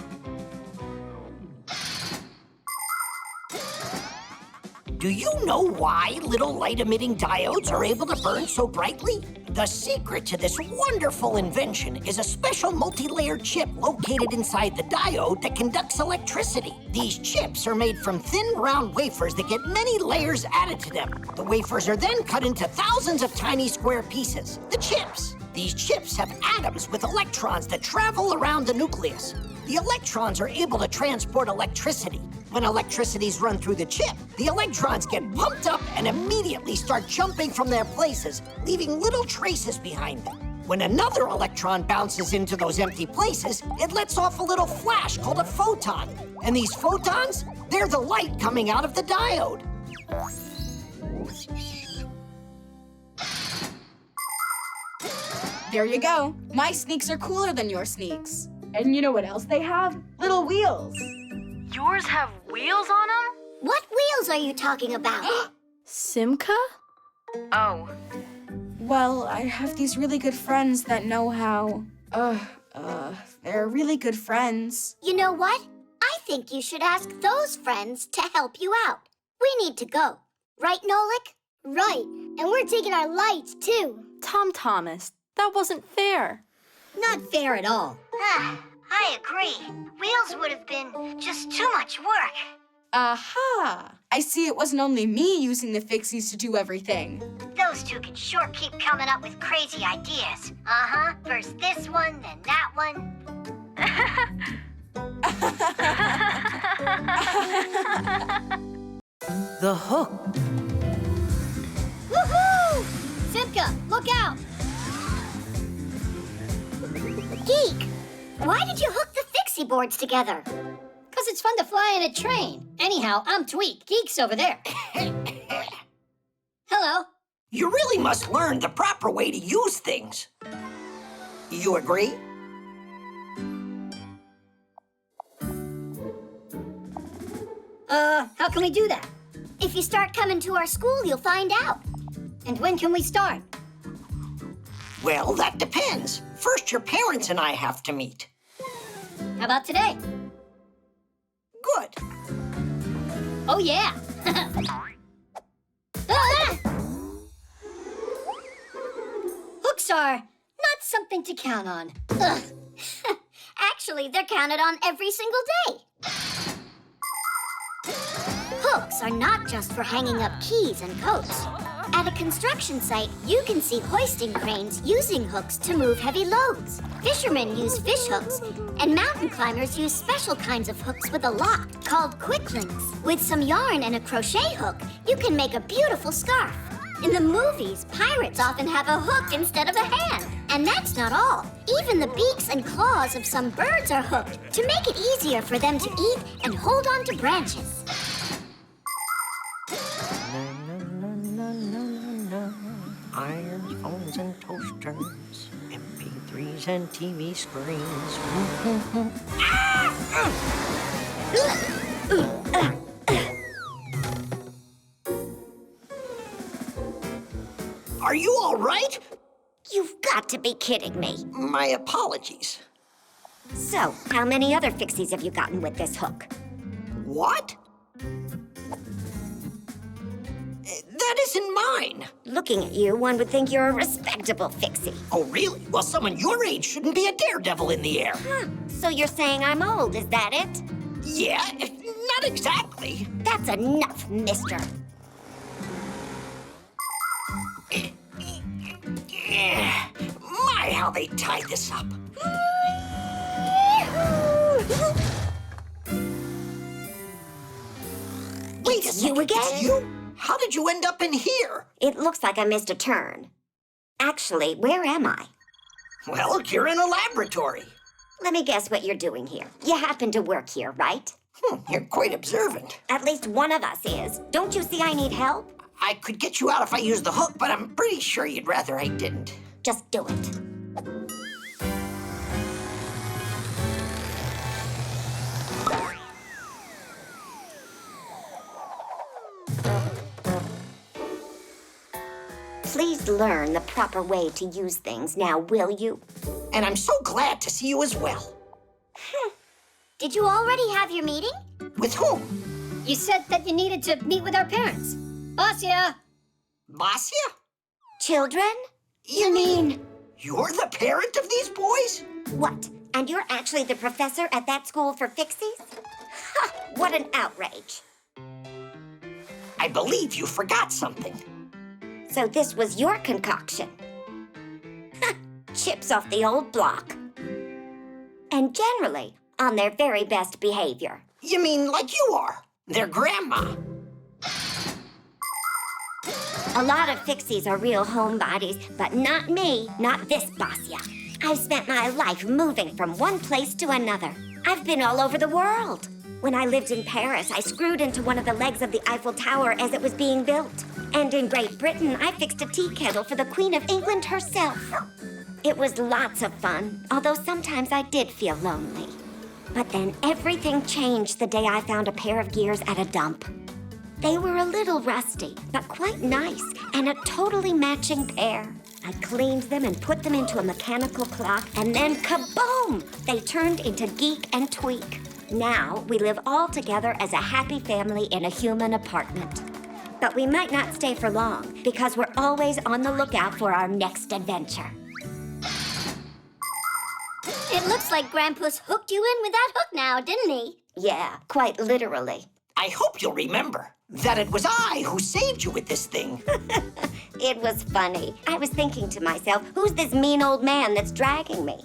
Do you know why little light-emitting diodes are able to burn so brightly? The secret to this wonderful invention is a special multi-layered chip located inside the diode that conducts electricity. These chips are made from thin, round wafers that get many layers added to them. The wafers are then cut into thousands of tiny square pieces, the chips. These chips have atoms with electrons that travel around the nucleus. The electrons are able to transport electricity. When electricity's run through the chip, the electrons get pumped up and immediately start jumping from their places, leaving little traces behind them. When another electron bounces into those empty places, it lets off a little flash called a photon. And these photons, they're the light coming out of the diode. There you go. My sneaks are cooler than your sneaks. And you know what else they have? Little wheels. Yours have wheels on them? What wheels are you talking about? Simca? Oh. Well, I have these really good friends that know how. They're really good friends. You know what? I think you should ask those friends to help you out. We need to go. Right, Nolik? Right. And we're taking our lights, too. Tom Thomas, that wasn't fair. Not fair at all. I agree. Wheels would have been just too much work. Aha! I see it wasn't only me using the Fixies to do everything. Those two can sure keep coming up with crazy ideas. Uh-huh. First this one, then that one. The hook. Woohoo! Simka, look out! Geek, why did you hook the Fixie boards together? Because it's fun to fly in a train. Anyhow, I'm Tweak. Geek's over there. Hello. You really must learn the proper way to use things. You agree? How can we do that? If you start coming to our school, you'll find out. And when can we start? Well, that depends. First, your parents and I have to meet. How about today? Good. Oh, yeah. Hooks are not something to count on. Actually, they're counted on every single day. Hooks are not just for hanging up keys and coats. At a construction site, you can see hoisting cranes using hooks to move heavy loads. Fishermen use fish hooks, and mountain climbers use special kinds of hooks with a lock called quick links. With some yarn and a crochet hook, you can make a beautiful scarf. In the movies, pirates often have a hook instead of a hand. And that's not all. Even the beaks and claws of some birds are hooked to make it easier for them to eat and hold on to branches. Irons, phones, and toasters, MP3s and TV screens. Are you all right? You've got to be kidding me. My apologies. So, how many other Fixies have you gotten with this hook? What? That isn't mine. Looking at you, one would think you're a respectable Fixie. Oh, really? Well, someone your age shouldn't be a daredevil in the air. Huh. So you're saying I'm old, is that it? Yeah, not exactly. That's enough, mister. My, how they tied this up. Wait a second, you again? It's you? How did you end up in here? It looks like I missed a turn. Actually, where am I? Well, you're in a laboratory. Let me guess what you're doing here. You happen to work here, right? You're quite observant. At least one of us is. Don't you see I need help? I could get you out if I used the hook, but I'm pretty sure you'd rather I didn't. Just do it. Please learn the proper way to use things now, will you? And I'm so glad to see you as well. Did you already have your meeting? With whom? You said that you needed to meet with our parents. Basia! Basia? Children? You mean you're the parent of these boys? What? And you're actually the professor at that school for Fixies? Ha! What an outrage. I believe you forgot something. So this was your concoction? Ha! Chips off the old block. And generally on their very best behavior. You mean like you are? Their grandma. A lot of Fixies are real homebodies, but not me, not this Basia. I've spent my life moving from one place to another. I've been all over the world. When I lived in Paris, I screwed into one of the legs of the Eiffel Tower as it was being built. And in Great Britain, I fixed a tea kettle for the Queen of England herself. It was lots of fun, although sometimes I did feel lonely. But then everything changed the day I found a pair of gears at a dump. They were a little rusty, but quite nice, and a totally matching pair. I cleaned them and put them into a mechanical clock, and then kaboom! They turned into Geek and Tweak. Now we live all together as a happy family in a human apartment. But we might not stay for long because we're always on the lookout for our next adventure. It looks like Grandpa's hooked you in with that hook now, didn't he? Yeah, quite literally. I hope you'll remember that it was I who saved you with this thing. It was funny. I was thinking to myself, who's this mean old man that's dragging me?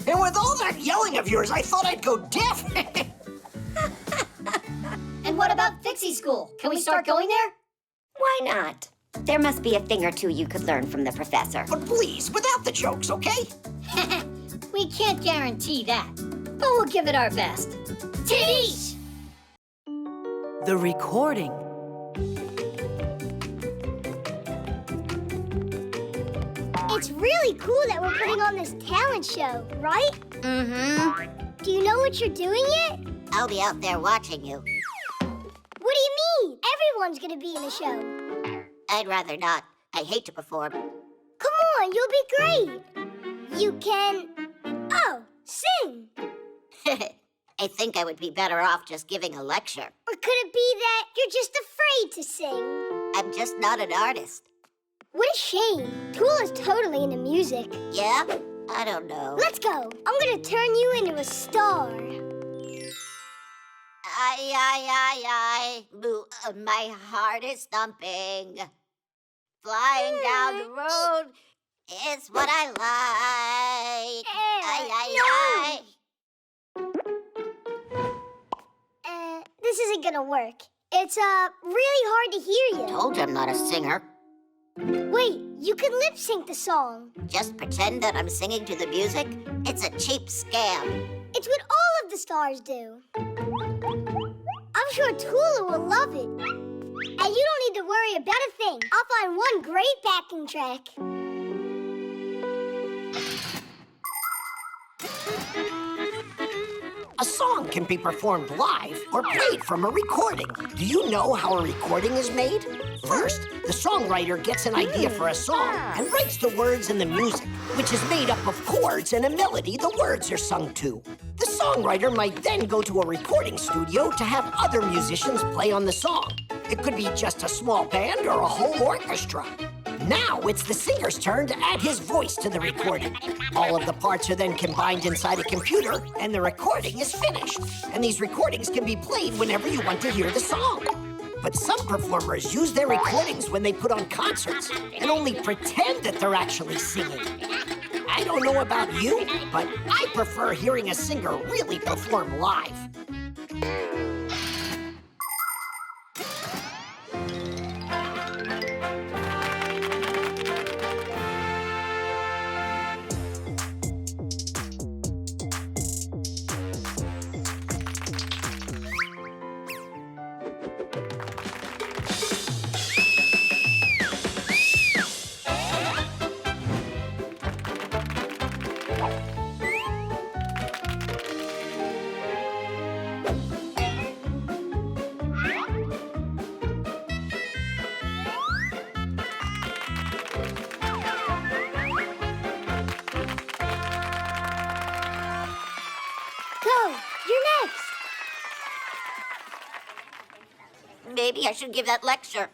And with all that yelling of yours, I thought I'd go deaf. And what about Fixie School? Can we start going there? Why not? There must be a thing or two you could learn from the professor. But please, without the jokes, okay? We can't guarantee that, but we'll give it our best. Titties! The recording. It's really cool that we're putting on this talent show, right? Mm-hmm. Do you know what you're doing yet? I'll be out there watching you. What do you mean? Everyone's gonna be in the show. I'd rather not. I hate to perform. Come on, you'll be great. You can... Oh, sing. I think I would be better off just giving a lecture. Or could it be that you're just afraid to sing? I'm just not an artist. What a shame. Tool is totally into music. Yeah? I don't know. Let's go. I'm gonna turn you into a star. Aye. My heart is thumping. Flying down the road is what I like. Aye. This isn't gonna work. It's, really hard to hear you. Told you I'm not a singer. Wait, you can lip sync the song. Just pretend that I'm singing to the music? It's a cheap scam. It's what all of the stars do. I'm sure Tula will love it. And you don't need to worry about a thing. I'll find one great backing track. A song can be performed live or played from a recording. Do you know how a recording is made? First, the songwriter gets an idea for a song and writes the words and the music, which is made up of chords and a melody the words are sung to. The songwriter might then go to a recording studio to have other musicians play on the song. It could be just a small band or a whole orchestra. Now it's the singer's turn to add his voice to the recording. All of the parts are then combined inside a computer, and the recording is finished. And these recordings can be played whenever you want to hear the song. But some performers use their recordings when they put on concerts and only pretend that they're actually singing. I don't know about you, but I prefer hearing a singer really perform live. Maybe I should give that lecture.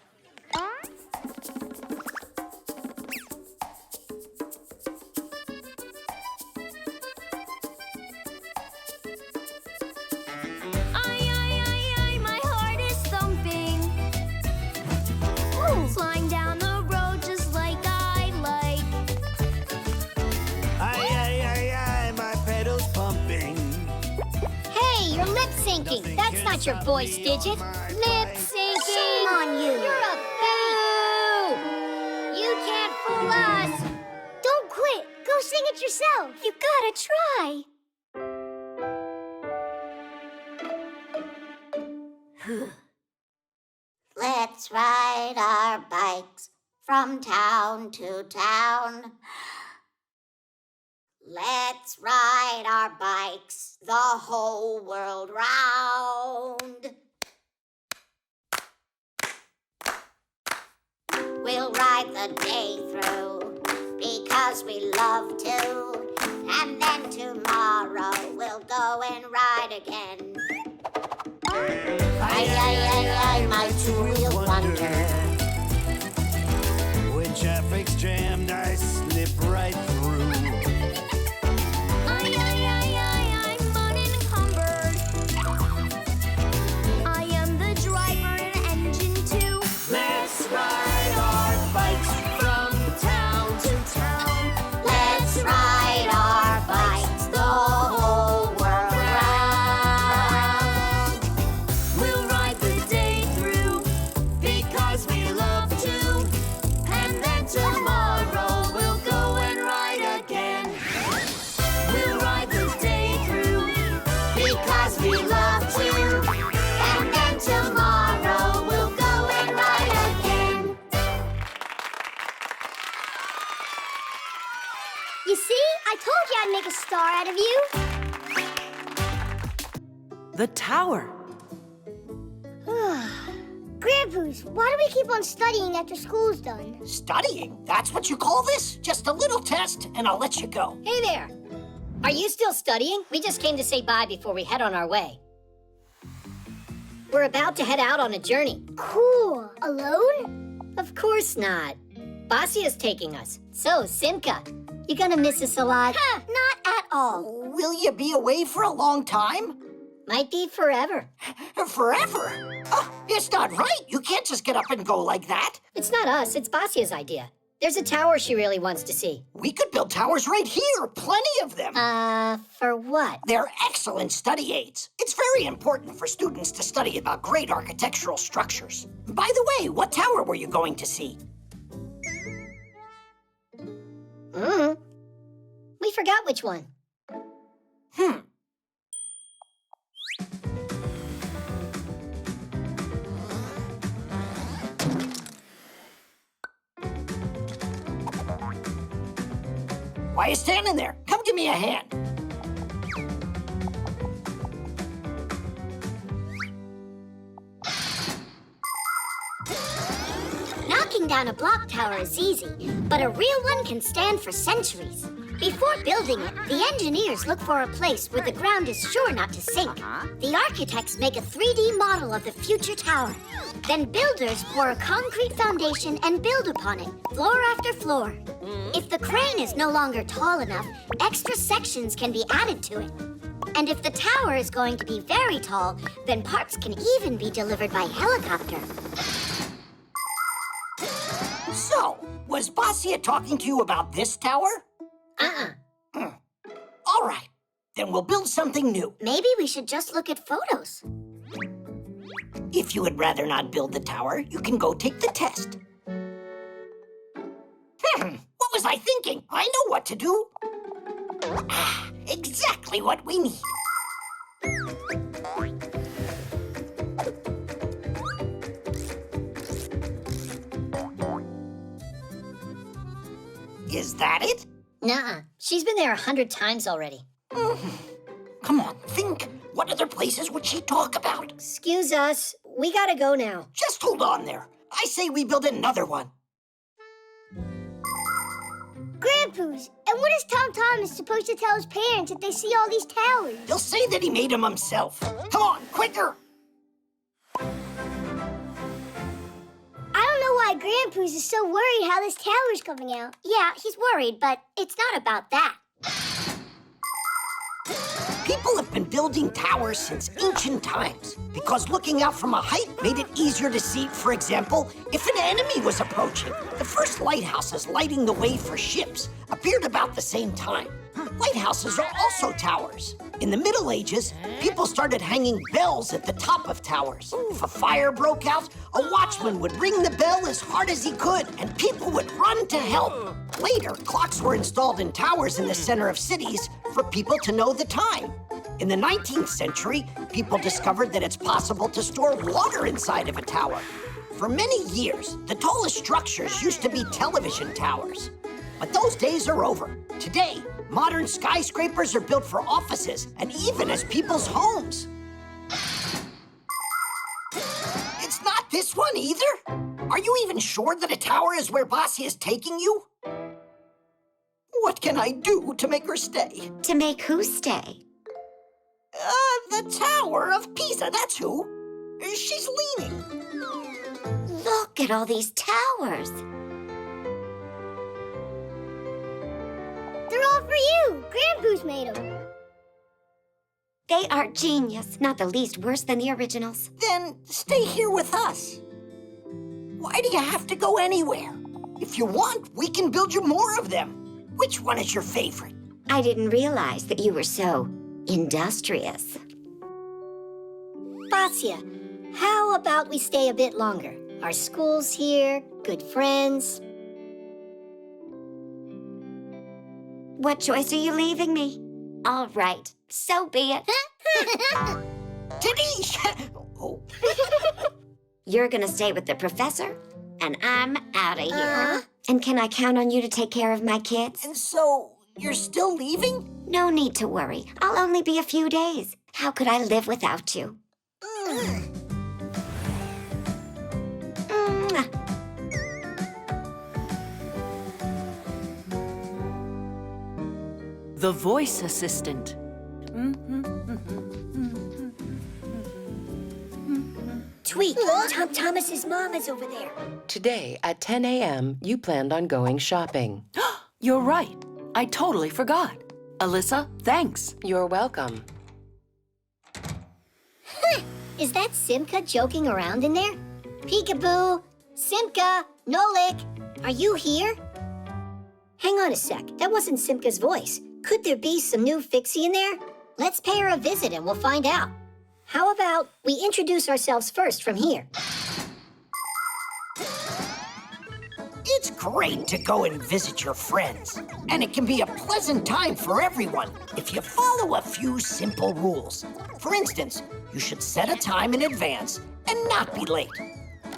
My heart is thumping. Flying down the road just like I like. Aye, my pedals pumping. Hey, you're lip syncing. That's not your voice digit. Lip syncing. Shame on you. You're a boo. You can't fool us. Don't quit. Go sing it yourself. You gotta try. Let's ride our bikes from town to town. Let's ride our bikes the whole world round. We'll ride the day through because we love to. And then tomorrow we'll go and ride again. I, my two-wheel wonder. When traffic's jammed, I slip right through. I'm unencumbered. I am the driver and engine too. Let's ride our bikes from town to town. Let's ride our bikes the whole world round. We'll ride the day through because we love to. And then tomorrow we'll go and ride again. We'll ride the day through Because we love to. And then tomorrow we'll go and ride again. You see? I told you I'd make a star out of you. The tower. Grandpa's, why do we keep on studying after school's done? Studying? That's what you call this? Just a little test, and I'll let you go. Hey there. Are you still studying? We just came to say bye before we head on our way. We're about to head out on a journey. Cool. Alone? Of course not. Basia's taking us. So, Simka, you gonna miss us a lot? Not at all. Will you be away for a long time? Might be forever. Forever? Oh, it's not right. You can't just get up and go like that. It's not us, it's Basia's idea. There's a tower she really wants to see. We could build towers right here. Plenty of them. For what? They're excellent study aids. It's very important for students to study about great architectural structures. By the way, what tower were you going to see? We forgot which one. Why are you standing there? Come give me a hand. Knocking down a block tower is easy, but a real one can stand for centuries. Before building it, the engineers look for a place where the ground is sure not to sink. The architects make a 3D model of the future tower. Then builders pour a concrete foundation and build upon it, floor after floor. If the crane is no longer tall enough, extra sections can be added to it. And if the tower is going to be very tall, then parts can even be delivered by helicopter. So, was Basia talking to you about this tower? All right, then we'll build something new. Maybe we should just look at photos. If you would rather not build the tower, you can go take the test. What was I thinking? I know what to do. Exactly what we need. Is that it? Nuh-uh. She's been there 100 times already. Come on, think. What other places would she talk about? Excuse us. We gotta go now. Just hold on there. I say we build another one. Grandpa's, and what is Tom Thomas supposed to tell his parents if they see all these towers? He'll say that he made them himself. Come on, quicker. I don't know why Grandpa's is so worried how this tower's coming out. Yeah, he's worried, but it's not about that. People have been building towers since ancient times because looking out from a height made it easier to see, for example, if an enemy was approaching. The first lighthouses lighting the way for ships appeared about the same time. Lighthouses are also towers. In the Middle Ages, people started hanging bells at the top of towers. If a fire broke out, a watchman would ring the bell as hard as he could, and people would run to help. Later, clocks were installed in towers in the center of cities for people to know the time. In the 19th century, people discovered that it's possible to store water inside of a tower. For many years, the tallest structures used to be television towers. But those days are over. Today, modern skyscrapers are built for offices and even as people's homes. It's not this one either? Are you even sure that a tower is where Bossy is taking you? What can I do to make her stay? To make who stay? The Tower of Pisa, that's who. She's leaning. Look at all these towers. They're all for you. Grandpoo's made them. They are genius, not the least worse than the originals. Then stay here with us. Why do you have to go anywhere? If you want, we can build you more of them. Which one is your favorite? I didn't realize that you were so industrious. Vasya, how about we stay a bit longer? Our school's here, good friends. What choice are you leaving me? All right, so be it. Denise! Oh. You're gonna stay with the professor, and I'm out of here. And can I count on you to take care of my kids? And so, you're still leaving? No need to worry. I'll only be a few days. How could I live without you? The voice assistant. Tweet, Tom Thomas's mom is over there. Today at 10 a.m., you planned on going shopping. You're right. I totally forgot. Alyssa, thanks. You're welcome. Is that Simka joking around in there? Peekaboo! Simka! Nolik! Are you here? Hang on a sec. That wasn't Simka's voice. Could there be some new Fixie in there? Let's pay her a visit and we'll find out. How about we introduce ourselves first from here? It's great to go and visit your friends. And it can be a pleasant time for everyone if you follow a few simple rules. For instance, you should set a time in advance and not be late.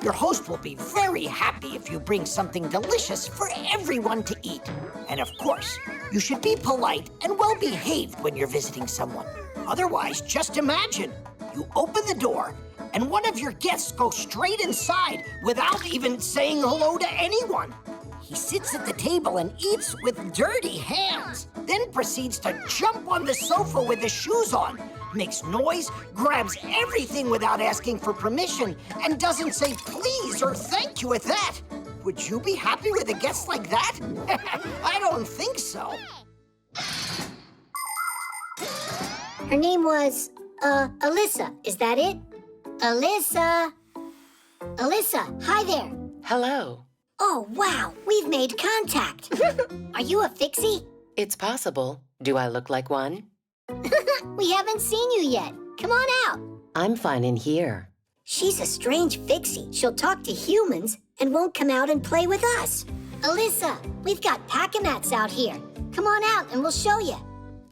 Your host will be very happy if you bring something delicious for everyone to eat. And of course, you should be polite and well-behaved when you're visiting someone. Otherwise, just imagine, you open the door and one of your guests goes straight inside without even saying hello to anyone. He sits at the table and eats with dirty hands, then proceeds to jump on the sofa with his shoes on, makes noise, grabs everything without asking for permission, and doesn't say please or thank you at that. Would you be happy with a guest like that? I don't think so. Her name was, Alyssa. Is that it? Alyssa! Alyssa, hi there. Hello. Oh, wow, we've made contact. Are you a Fixie? It's possible. Do I look like one? We haven't seen you yet. Come on out. I'm fine in here. She's a strange Fixie. She'll talk to humans and won't come out and play with us. Alyssa, we've got pack-a-mats out here. Come on out and we'll show you.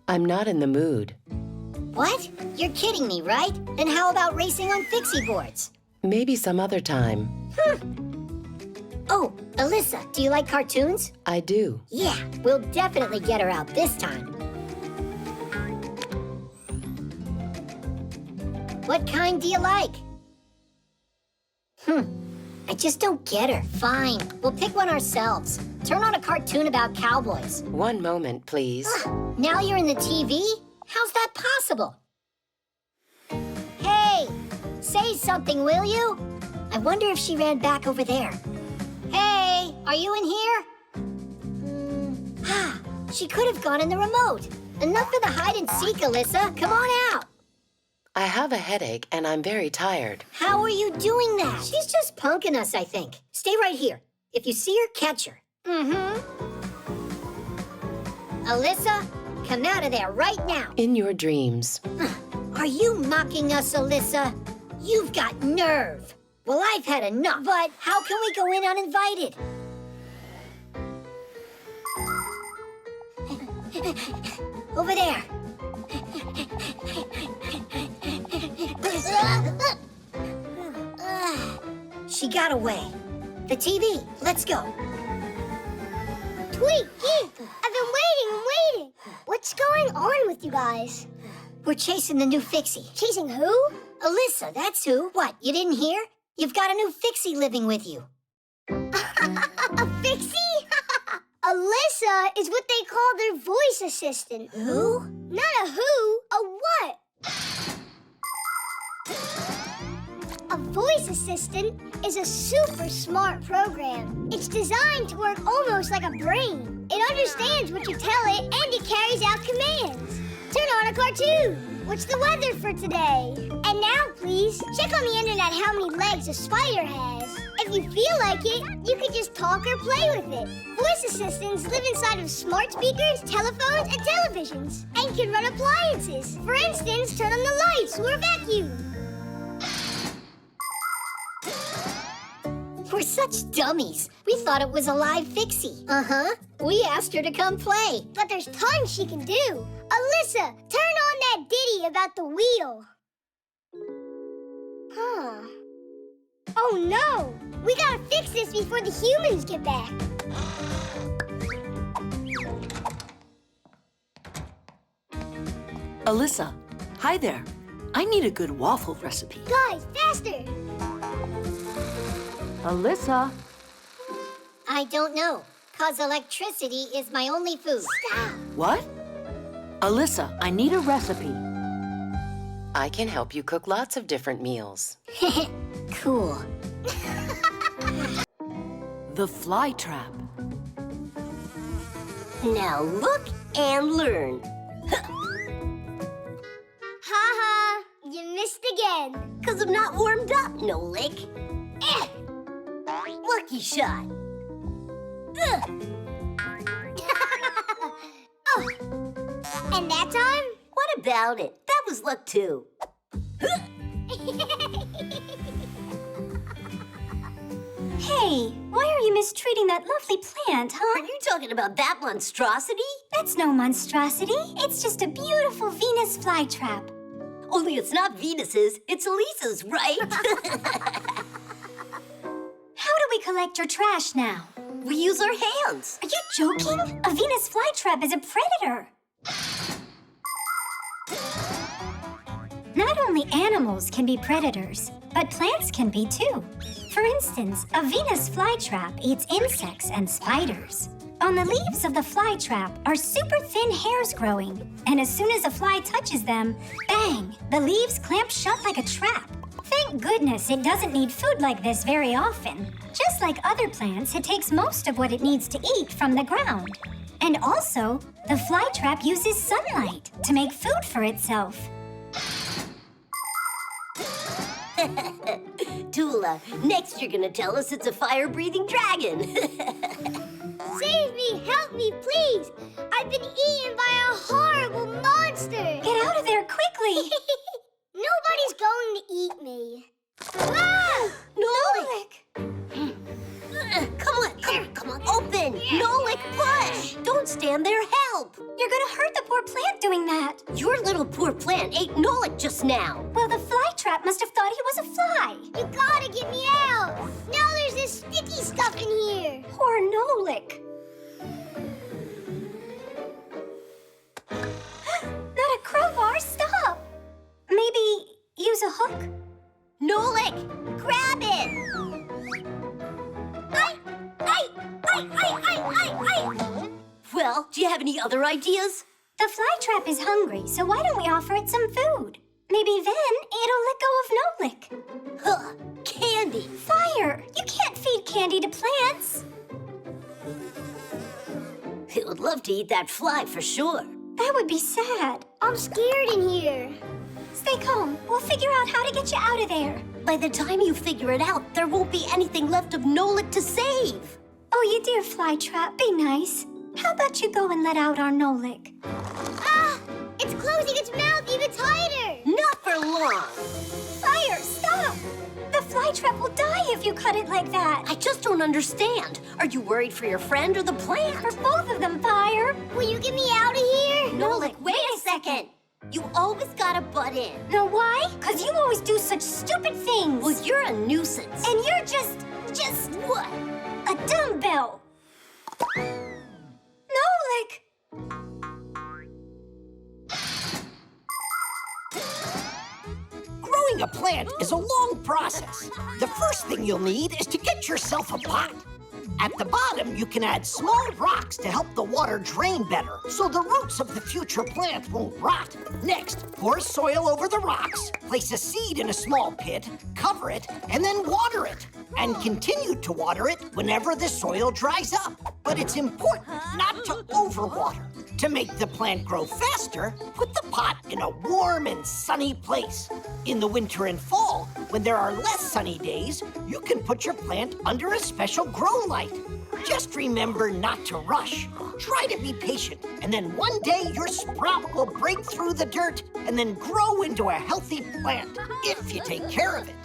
I'm not in the mood. What? You're kidding me, right? Then how about racing on Fixie boards? Maybe some other time. Oh, Alyssa, do you like cartoons? I do. Yeah, we'll definitely get her out this time. What kind do you like? I just don't get her. Fine, we'll pick one ourselves. Turn on a cartoon about cowboys. One moment, please. Now you're in the TV? How's that possible? Hey, say something, will you? I wonder if she ran back over there. Hey, are you in here? She could have gone in the remote. Enough of the hide and seek, Alyssa. Come on out. I have a headache and I'm very tired. How are you doing that? She's just punking us, I think. Stay right here. If you see her, catch her. Alyssa, come out of there right now. In your dreams. Are you mocking us, Alyssa? You've got nerve. Well, I've had enough. But how can we go in uninvited? Over there. She got away. The TV. Let's go. Tweet, I've been waiting. What's going on with you guys? We're chasing the new Fixie. Chasing who? Alyssa, that's who. What, you didn't hear? You've got a new Fixie living with you. A Fixie? Alyssa is what they call their voice assistant. Who? Not a who, a what? A voice assistant is a super smart program. It's designed to work almost like a brain. It understands what you tell it and it carries out commands. Turn on a cartoon. What's the weather for today? And now, please, check on the internet how many legs a spider has. If you feel like it, you can just talk or play with it. Voice assistants live inside of smart speakers, telephones, and televisions, and can run appliances. For instance, turn on the lights or a vacuum. We're such dummies. We thought it was a live Fixie. Uh-huh. We asked her to come play. But there's tons she can do. Alyssa, turn on that ditty about the wheel. Huh. Oh no! We gotta fix this before the humans get back. Alyssa, hi there. I need a good waffle recipe. Guys, faster! Alyssa. I don't know, 'cause electricity is my only food. Stop! What? Alyssa, I need a recipe. I can help you cook lots of different meals. Cool. The fly trap. Now look and learn. Ha-ha! You missed again. 'Cause I'm not warmed up, no lick. Lucky shot. Oh. And that time? What about it? That was luck too. Hey, why are you mistreating that lovely plant, huh? Are you talking about that monstrosity? That's no monstrosity. It's just a beautiful Venus flytrap. Only it's not Venus's, it's Elisa's, right? How do we collect your trash now? We use our hands. Are you joking? A Venus flytrap is a predator. Not only animals can be predators, but plants can be too. For instance, a Venus flytrap eats insects and spiders. On the leaves of the flytrap are super thin hairs growing, and as soon as a fly touches them, bang, the leaves clamp shut like a trap. Thank goodness it doesn't need food like this very often. Just like other plants, it takes most of what it needs to eat from the ground. And also, the flytrap uses sunlight to make food for itself. Tula, next you're gonna tell us it's a fire-breathing dragon. Save me! Help me, please! I've been eaten by a horrible monster! Get out of there quickly! Nobody's going to eat me. Ah! Nolik! Come on, open! Nolik, push! Don't stand there, help! You're gonna hurt the poor plant doing that. Your little poor plant ate Nolik just now. Well, the flytrap must have thought he was a fly. You gotta get me out! Now there's this sticky stuff in here! Poor Nolik. Not a crowbar, stop! Maybe use a hook? Nolik, grab it! Well, do you have any other ideas? The flytrap is hungry, so why don't we offer it some food? Maybe then it'll let go of Nolik. Huh, candy! Fire! You can't feed candy to plants. It would love to eat that fly for sure. That would be sad. I'm scared in here. Stay calm. We'll figure out how to get you out of there. By the time you figure it out, there won't be anything left of Nolik to save. Oh, you dear flytrap, be nice. How about you go and let out our Nolik? Ah! It's closing its mouth even tighter! Not for long! Fire, stop! The flytrap will die if you cut it like that. I just don't understand. Are you worried for your friend or the plant? For both of them, Fire. Will you get me out of here? Nolik, wait a second. You always gotta butt in. Know why? 'Cause you always do such stupid things. Well, you're a nuisance. And you're just what? A dumbbell. Nolik! Growing a plant is a long process. The first thing you'll need is to get yourself a pot. At the bottom, you can add small rocks to help the water drain better, so the roots of the future plant won't rot. Next, pour soil over the rocks, place a seed in a small pit, cover it, and then water it. And continue to water it whenever the soil dries up. But it's important not to overwater. To make the plant grow faster, put the pot in a warm and sunny place. In the winter and fall, when there are less sunny days, you can put your plant under a special grow light. Just remember not to rush. Try to be patient, and then one day your sprout will break through the dirt and then grow into a healthy plant, if you take care of it.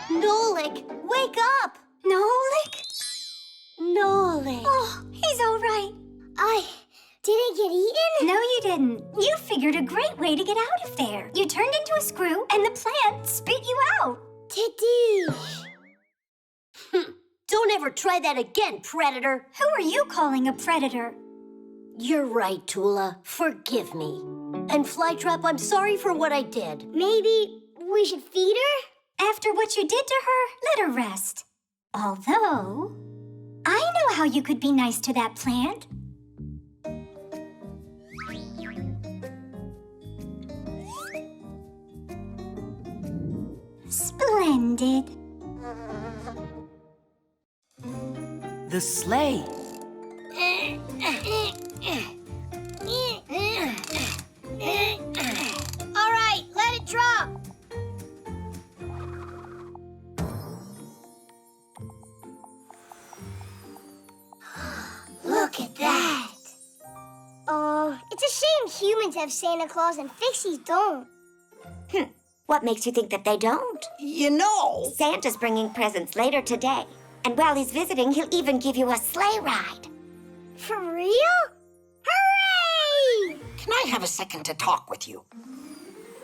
Nolik, wake up! Nolik? Nolik. Oh, he's all right. I didn't get eaten? No, you didn't. You figured a great way to get out of there. You turned into a screw, and the plant spit you out. Tadish. Don't ever try that again, Predator. Who are you calling a predator? You're right, Tula. Forgive me. And Flytrap, I'm sorry for what I did. Maybe we should feed her? After what you did to her, let her rest. Although, I know how you could be nice to that plant. Splendid. The sleigh. All right, let it drop. Look at that. Oh, it's a shame humans have Santa Claus and Fixies don't. What makes you think that they don't? You know, Santa's bringing presents later today. And while he's visiting, he'll even give you a sleigh ride. For real? Hooray! Can I have a second to talk with you?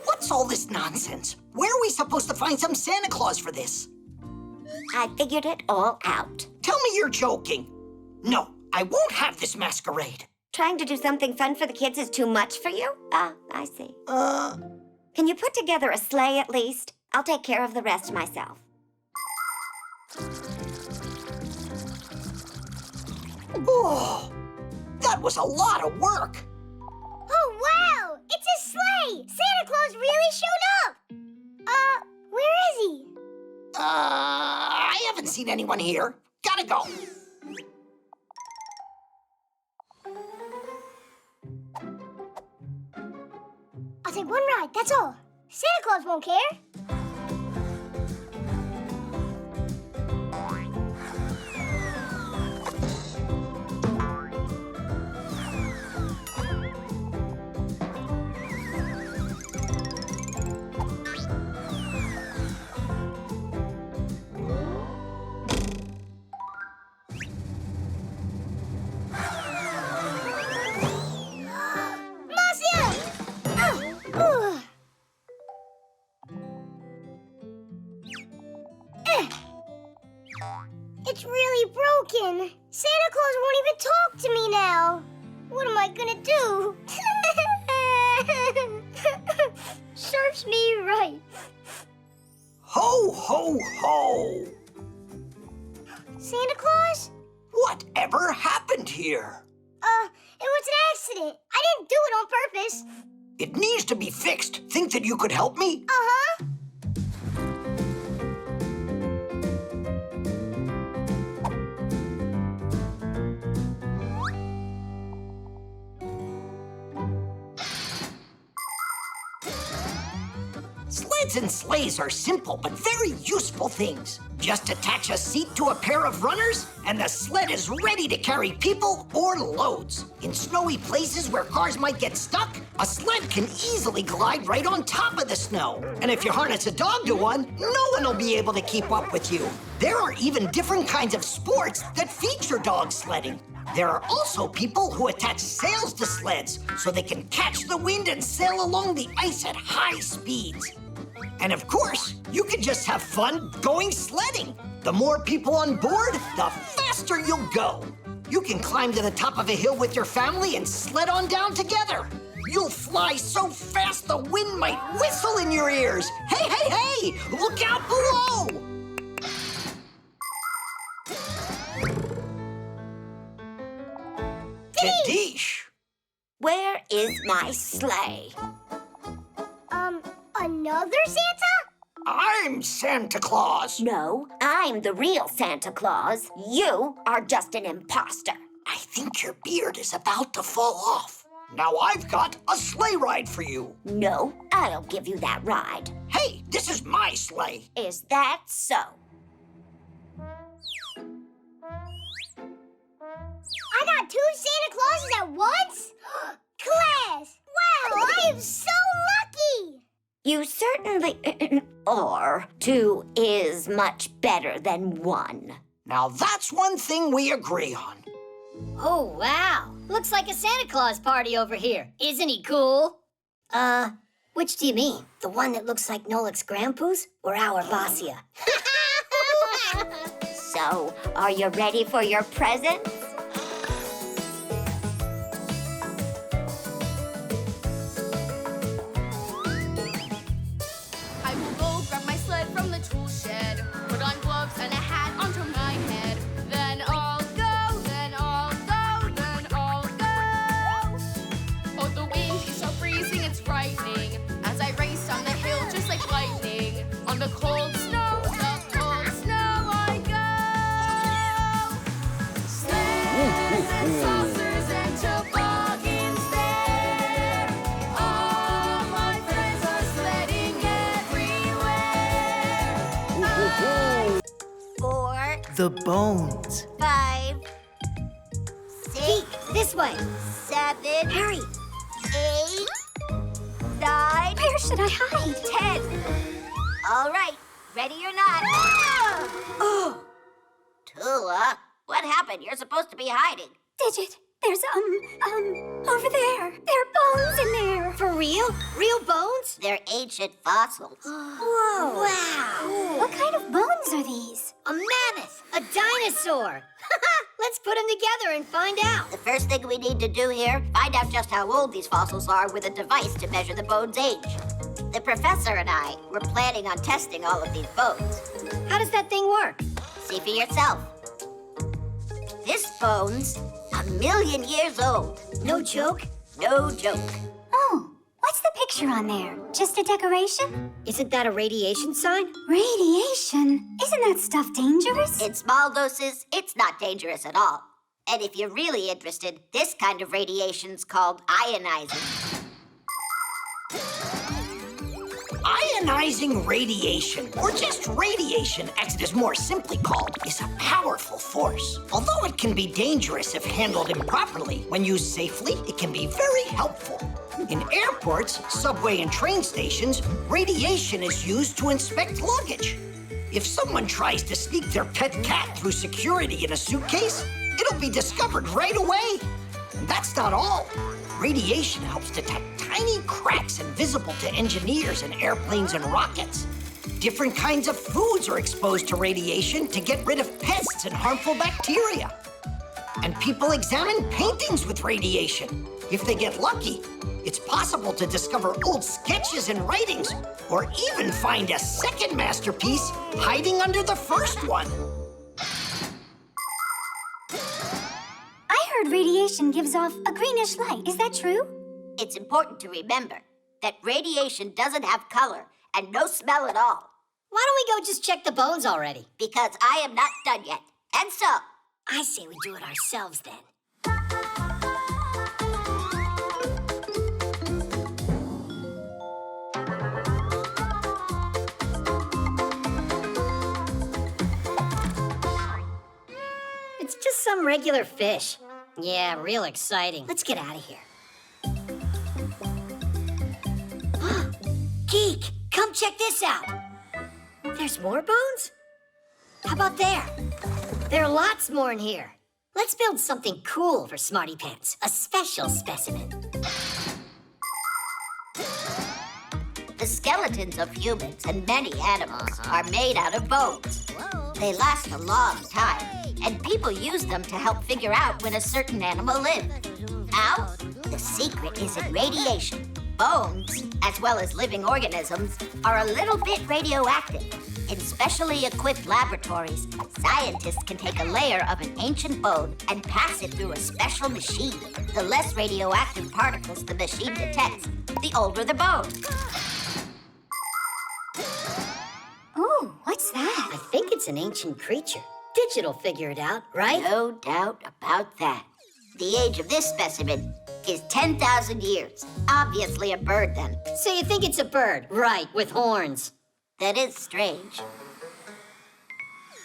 What's all this nonsense? Where are we supposed to find some Santa Claus for this? I figured it all out. Tell me you're joking. No, I won't have this masquerade. Trying to do something fun for the kids is too much for you? Ah, I see. Can you put together a sleigh at least? I'll take care of the rest myself. Oh, that was a lot of work. Oh, wow! It's a sleigh! Santa Claus really showed up! Where is he? I haven't seen anyone here. Gotta go. I'll take one ride, that's all. Santa Claus won't care. It's really broken. Santa Claus won't even talk to me now. What am I gonna do? Serves me right. Ho, ho, ho! Santa Claus? Whatever happened here? It was an accident. I didn't do it on purpose. It needs to be fixed. Think that you could help me? Uh-huh. Sleds and sleighs are simple but very useful things. Just attach a seat to a pair of runners, and the sled is ready to carry people or loads. In snowy places where cars might get stuck, a sled can easily glide right on top of the snow. And if you harness a dog to one, no one will be able to keep up with you. There are even different kinds of sports that feature dog sledding. There are also people who attach sails to sleds so they can catch the wind and sail along the ice at high speeds. And of course, you can just have fun going sledding. The more people on board, the faster you'll go. You can climb to the top of a hill with your family and sled on down together. You'll fly so fast the wind might whistle in your ears. Hey, hey, hey! Look out below! Kadish! Where is my sleigh? Another Santa? I'm Santa Claus. No, I'm the real Santa Claus. You are just an imposter. I think your beard is about to fall off. Now I've got a sleigh ride for you. No, I'll give you that ride. Hey, this is my sleigh. Is that so? I got 2 Santa Clauses at once? Class! Wow, I am so lucky! You certainly are. 2 is much better than 1. Now that's one thing we agree on. Oh, wow. Looks like a Santa Claus party over here. Isn't he cool? Which do you mean? The one that looks like Nolik's grandpa's or our Basia? So, are you ready for your presents? I will go grab my sled from the tool shed, put on gloves and a hat onto my head. Then I'll go, then I'll go, then I'll go. Oh, the wind is so freezing, it's frightening, as I race down the hill just like lightning. On the cold snow I go. Sleds and saucers and toboggans there. All my friends are sledding everywhere. 4, The bones. 5, 6, This way. 7, Hurry. 8, 9, Where should I hide? 10. All right, ready or not. Oh, Tula, what happened? You're supposed to be hiding. Digit, there's, over there. There are bones in there. for real? Real bones? They're ancient fossils. Whoa. Wow. What kind of bones are these? A mammoth. A dinosaur. Let's put them together and find out. The first thing we need to do here, find out just how old these fossils are with a device to measure the bone's age. The professor and I were planning on testing all of these bones. How does that thing work? See for yourself. This bone's 1,000,000 years old. No joke? No joke. Oh, what's the picture on there? Just a decoration? Isn't that a radiation sign? Radiation? Isn't that stuff dangerous? In small doses, it's not dangerous at all. And if you're really interested, this kind of radiation's called ionizing. Ionizing radiation, or just radiation as it is more simply called, is a powerful force. Although it can be dangerous if handled improperly, when used safely, it can be very helpful. In airports, subway, and train stations, radiation is used to inspect luggage. If someone tries to sneak their pet cat through security in a suitcase, it'll be discovered right away. And that's not all. Radiation helps detect tiny cracks invisible to engineers in airplanes and rockets. Different kinds of foods are exposed to radiation to get rid of pests and harmful bacteria. And people examine paintings with radiation. If they get lucky, it's possible to discover old sketches and writings, or even find a second masterpiece hiding under the first one. I heard radiation gives off a greenish light. Is that true? It's important to remember that radiation doesn't have color and no smell at all. Why don't we go just check the bones already? Because I am not done yet. And so, I say we do it ourselves then. It's just some regular fish. Yeah, real exciting. Let's get out of here. Geek, come check this out. There's more bones? How about there? There are lots more in here. Let's build something cool for Smarty Pants, a special specimen. the skeletons of humans and many animals are made out of bones. They last a long time, and people use them to help figure out when a certain animal lived. How? The secret is in radiation. Bones, as well as living organisms, are a little bit radioactive. In specially equipped laboratories, scientists can take a layer of an ancient bone and pass it through a special machine. The less radioactive particles the machine detects, the older the bone. Ooh, what's that? I think it's an ancient creature. Digital figure it out, right? No doubt about that. The age of this specimen is 10,000 years. Obviously a bird, then. So you think it's a bird? Right, with horns. That is strange.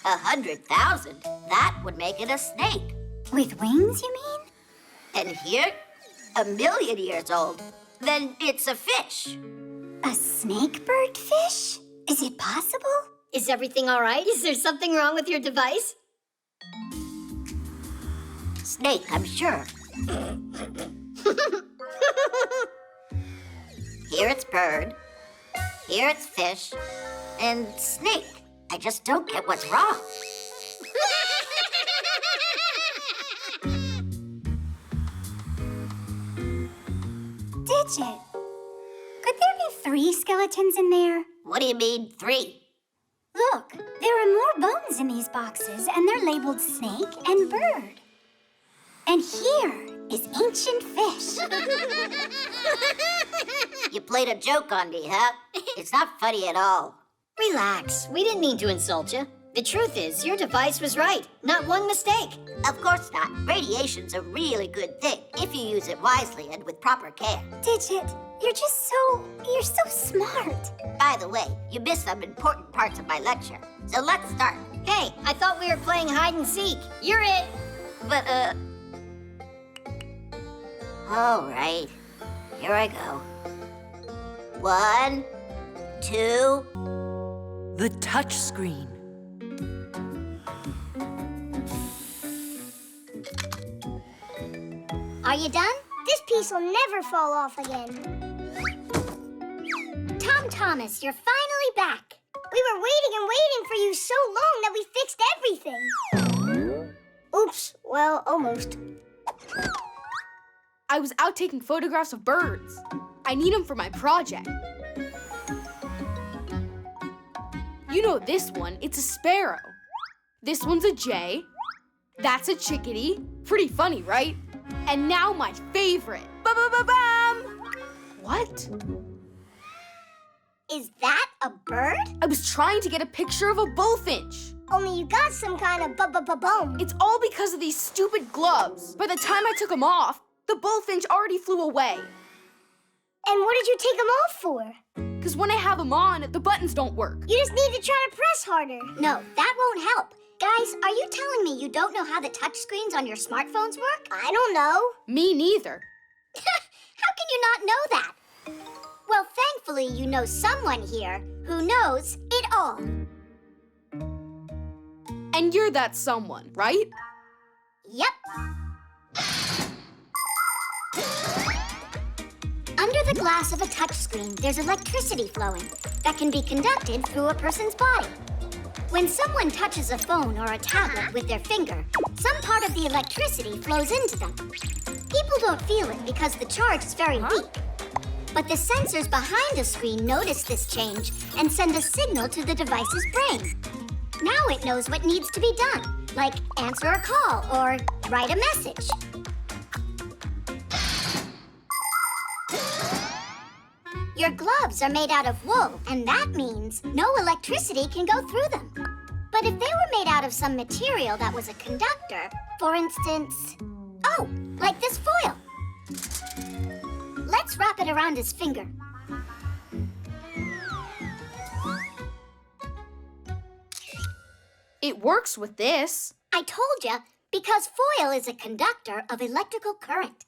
100,000? That would make it a snake. With wings, you mean? And here, 1,000,000 years old. Then it's a fish. A snake bird fish? Is it possible? Is everything all right? Is there something wrong with your device? Snake, I'm sure. Here it's bird. Here it's fish. And snake. I just don't get what's wrong. Digit, could there be 3 skeletons in there? What do you mean, 3? Look, there are more bones in these boxes, and they're labeled snake and bird. And here is ancient fish. You played a joke on me, huh? It's not funny at all. Relax. We didn't mean to insult you. The truth is, your device was right. Not one mistake. Of course not. Radiation's a really good thing if you use it wisely and with proper care. Digit, you're so smart. By the way, you missed some important parts of my lecture. So let's start. Hey, I thought we were playing hide and seek. You're it. But, all right. Here I go. 1, 2. The touch screen. Are you done? This piece will never fall off again. Tom Thomas, you're finally back. We were waiting and waiting for you so long that we fixed everything. Oops, well, almost. I was out taking photographs of birds. I need them for my project. You know this one, it's a sparrow. This one's a jay. That's a chickadee. Pretty funny, right? And now my favorite. Ba-ba-ba-bam! What? Is that a bird? I was trying to get a picture of a bullfinch. Only you got some kind of bum. It's all because of these stupid gloves. By the time I took them off, the bullfinch already flew away. And what did you take them off for? Because when I have them on, the buttons don't work. You just need to try to press harder. No, that won't help. Guys, are you telling me you don't know how the touch screens on your smartphones work? I don't know. Me neither. How can you not know that? Well, thankfully, you know someone here who knows it all. And you're that someone, right? Yep. Under the glass of a touchscreen, there's electricity flowing that can be conducted through a person's body. When someone touches a phone or a tablet with their finger, some part of the electricity flows into them. People don't feel it because the charge is very weak. But the sensors behind the screen notice this change and send a signal to the device's brain. Now it knows what needs to be done, like answer a call or write a message. Your gloves are made out of wool, and that means no electricity can go through them. But if they were made out of some material that was a conductor, for instance, like this foil. Let's wrap it around his finger. It works with this. I told you, because foil is a conductor of electrical current.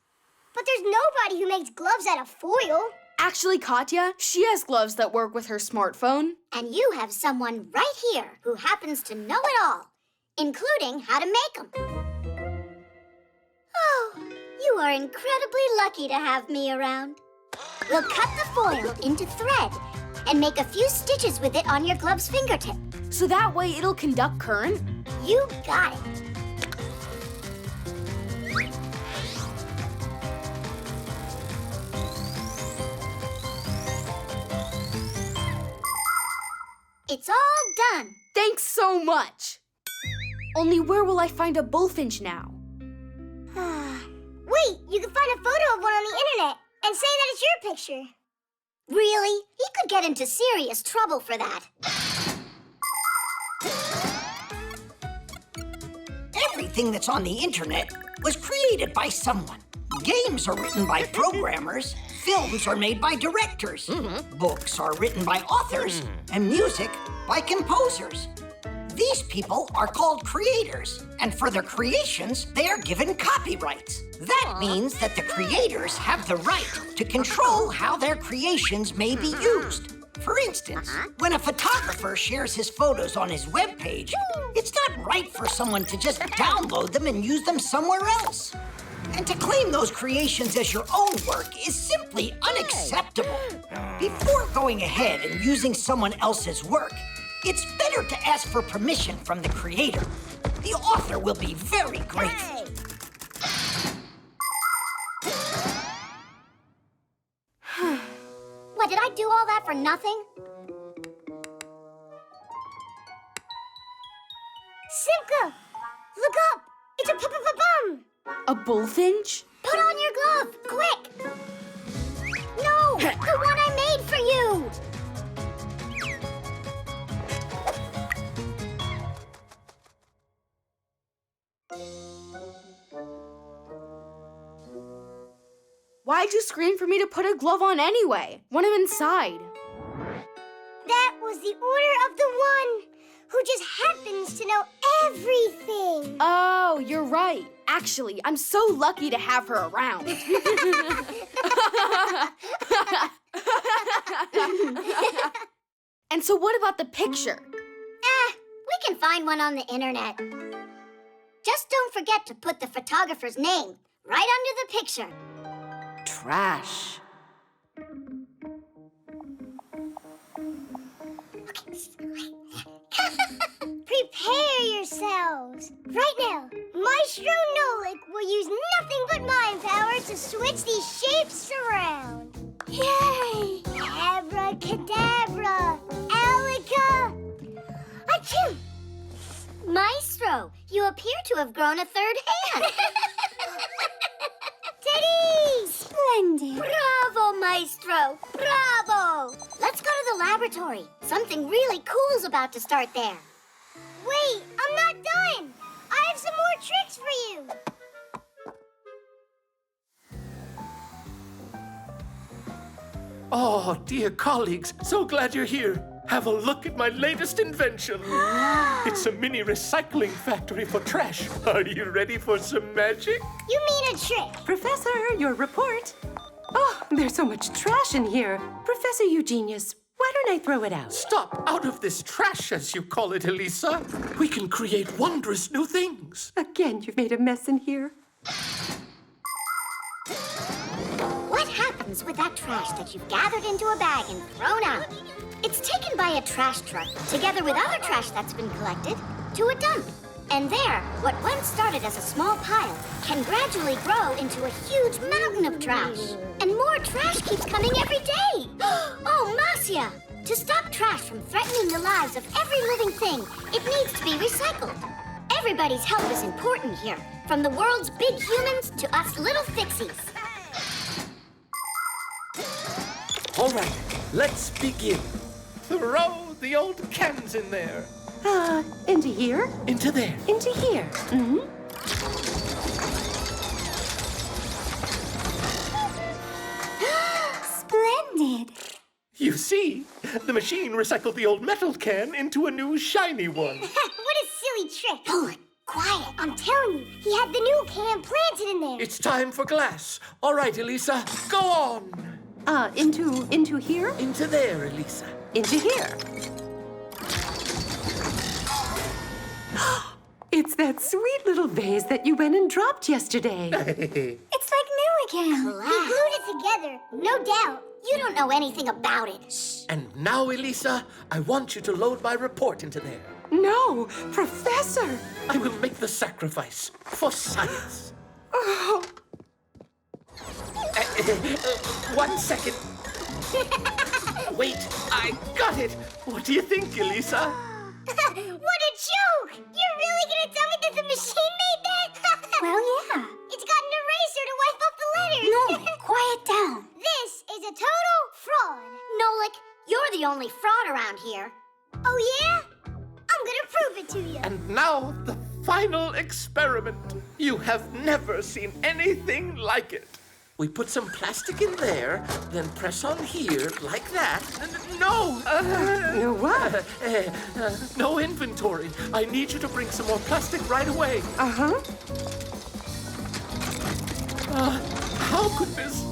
But there's nobody who makes gloves out of foil. Actually, Katya, she has gloves that work with her smartphone. And you have someone right here who happens to know it all, including how to make them. Oh, you are incredibly lucky to have me around. We'll cut the foil into thread and make a few stitches with it on your glove's fingertip. So that way it'll conduct current? You got it. It's all done. Thanks so much. Only where will I find a bullfinch now? Wait, you can find a photo of one on the internet and say that it's your picture. Really? He could get into serious trouble for that. Everything that's on the internet was created by someone. Games are written by programmers, films are made by directors, books are written by authors, and music by composers. These people are called creators, and for their creations, they are given copyrights. That means that the creators have the right to control how their creations may be used. For instance, when a photographer shares his photos on his webpage, it's not right for someone to just download them and use them somewhere else. And to claim those creations as your own work is simply unacceptable. Before going ahead and using someone else's work, it's better to ask for permission from the creator. The author will be very grateful. What, did I do all that for nothing? Simka, look up! It's a bum! A bullfinch? Put on your glove, quick! No, the one I made for you! Why'd you scream for me to put a glove on anyway? Want him inside. That was the order of the one who just happens to know everything. Oh, you're right. Actually, I'm so lucky to have her around. And so what about the picture? We can find one on the internet. Just don't forget to put the photographer's name right under the picture. Trash. Prepare yourselves. Right now, Maestro Nolik will use nothing but mind power to switch these shapes around. Yay! Abracadabra! Alaka! Achoo! Maestro, you appear to have grown a third hand. Teddy! Splendid. Bravo, Maestro. Bravo. Let's go to the laboratory. Something really cool's about to start there. Wait, I'm not done. I have some more tricks for you. Oh, dear colleagues, so glad you're here. Have a look at my latest invention. It's a mini recycling factory for trash. Are you ready for some magic? You mean a trick? Professor, your report. Oh, there's so much trash in here. Professor Eugenius, why don't I throw it out? Stop out of this trash, as you call it, Elisa. We can create wondrous new things. Again, you've made a mess in here. What happens with that trash that you've gathered into a bag and thrown out? It's taken by a trash truck, together with other trash that's been collected, to a dump. And there, what once started as a small pile can gradually grow into a huge mountain of trash. And more trash keeps coming every day. Oh, Marcia! To stop trash from threatening the lives of every living thing, it needs to be recycled. Everybody's help is important here, from the world's big humans to us little Fixies. All right, let's begin. Throw the old cans in there. Into here? Into there. Into here. Mm-hmm. Splendid. You see, the machine recycled the old metal can into a new shiny one. What a silly trick. Oh, quiet. I'm telling you, he had the new can planted in there. It's time for glass. All right, Elisa, go on. Into here? Into there, Elisa. Into here. It's that sweet little vase that you went and dropped yesterday. It's like new again. He glued it together, no doubt. You don't know anything about it. And now, Elisa, I want you to load my report into there. No, Professor. I will make the sacrifice for science. Oh. 1 second. Wait, I got it. What do you think, Elisa? What a joke! You're really gonna tell me that the machine made that? Well, yeah. It's got an eraser to wipe off the letters. Nolik, quiet down. This is a total fraud. Nolik, you're the only fraud around here. Oh, yeah? I'm gonna prove it to you. And now the final experiment. You have never seen anything like it. We put some plastic in there, then press on here like that. No! No what? No inventory. I need you to bring some more plastic right away. Uh-huh. How could this?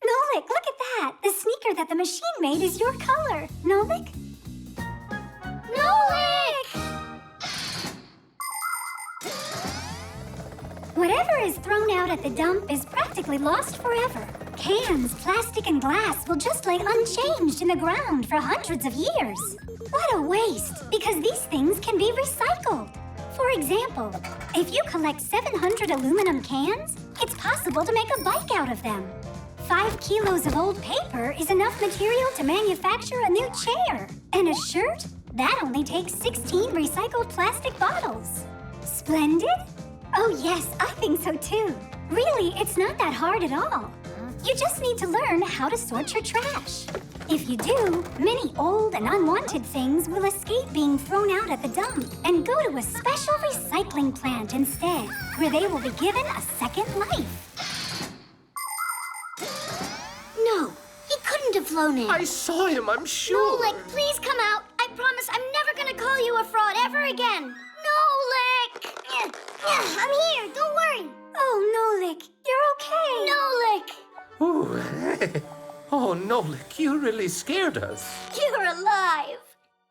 Nolik, look at that. The sneaker that the machine made is your color. Nolik? Nolik! Whatever is thrown out at the dump is practically lost forever. Cans, plastic, and glass will just lay unchanged in the ground for hundreds of years. What a waste, because these things can be recycled. For example, if you collect 700 aluminum cans, it's possible to make a bike out of them. 5 kilos of old paper is enough material to manufacture a new chair. And a shirt? That only takes 16 recycled plastic bottles. Splendid? Oh yes, I think so too. Really, it's not that hard at all. You just need to learn how to sort your trash. If you do, many old and unwanted things will escape being thrown out at the dump and go to a special recycling plant instead, where they will be given a second life. No, he couldn't have flown in. I saw him, I'm sure. Nolik, please come out. I promise I'm never gonna call you a fraud ever again. Nolik! I'm here, don't worry. Oh, Nolik, you're okay. Nolik! Ooh. Oh, Nolik, you really scared us. You're alive.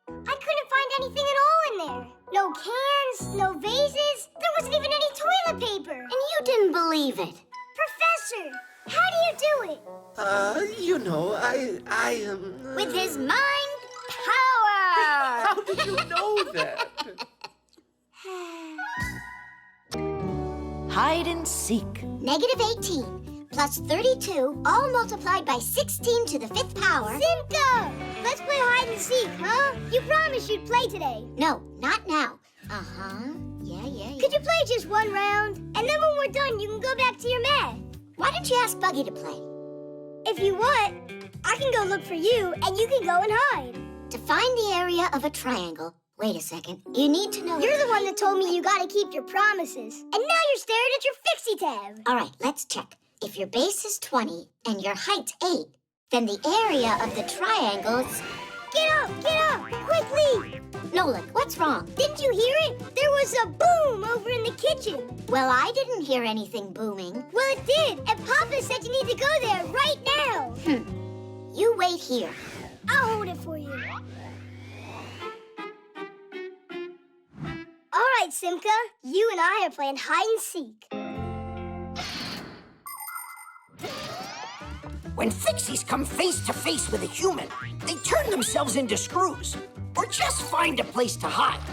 I couldn't find anything at all in there. No cans, no vases. There wasn't even any toilet paper. And you didn't believe it. Professor, how do you do it? You know, I With his mind power. How did you know that? Hide and seek. -18 plus 32, all multiplied by 16 to the 5th power. Simco! Let's play hide and seek, huh? You promised you'd play today. No, not now. Yeah. Could you play just one round? And then when we're done, you can go back to your math. Why don't you ask Buggy to play? If you want, I can go look for you, and you can go and hide. To find the area of a triangle, wait a second, you need to know... You're the one that told me you gotta keep your promises. And now you're staring at your Fixie tab. All right, let's check. If your base is 20 and your height's 8, then the area of the triangle's... Get up, quickly! Nolik, what's wrong? Didn't you hear it? There was a boom over in the kitchen. Well, I didn't hear anything booming. Well, it did, and Papa said you need to go there right now. You wait here. I'll hold it for you. All right, Simka, you and I are playing hide and seek. When Fixies come face to face with a human, they turn themselves into screws, or just find a place to hide.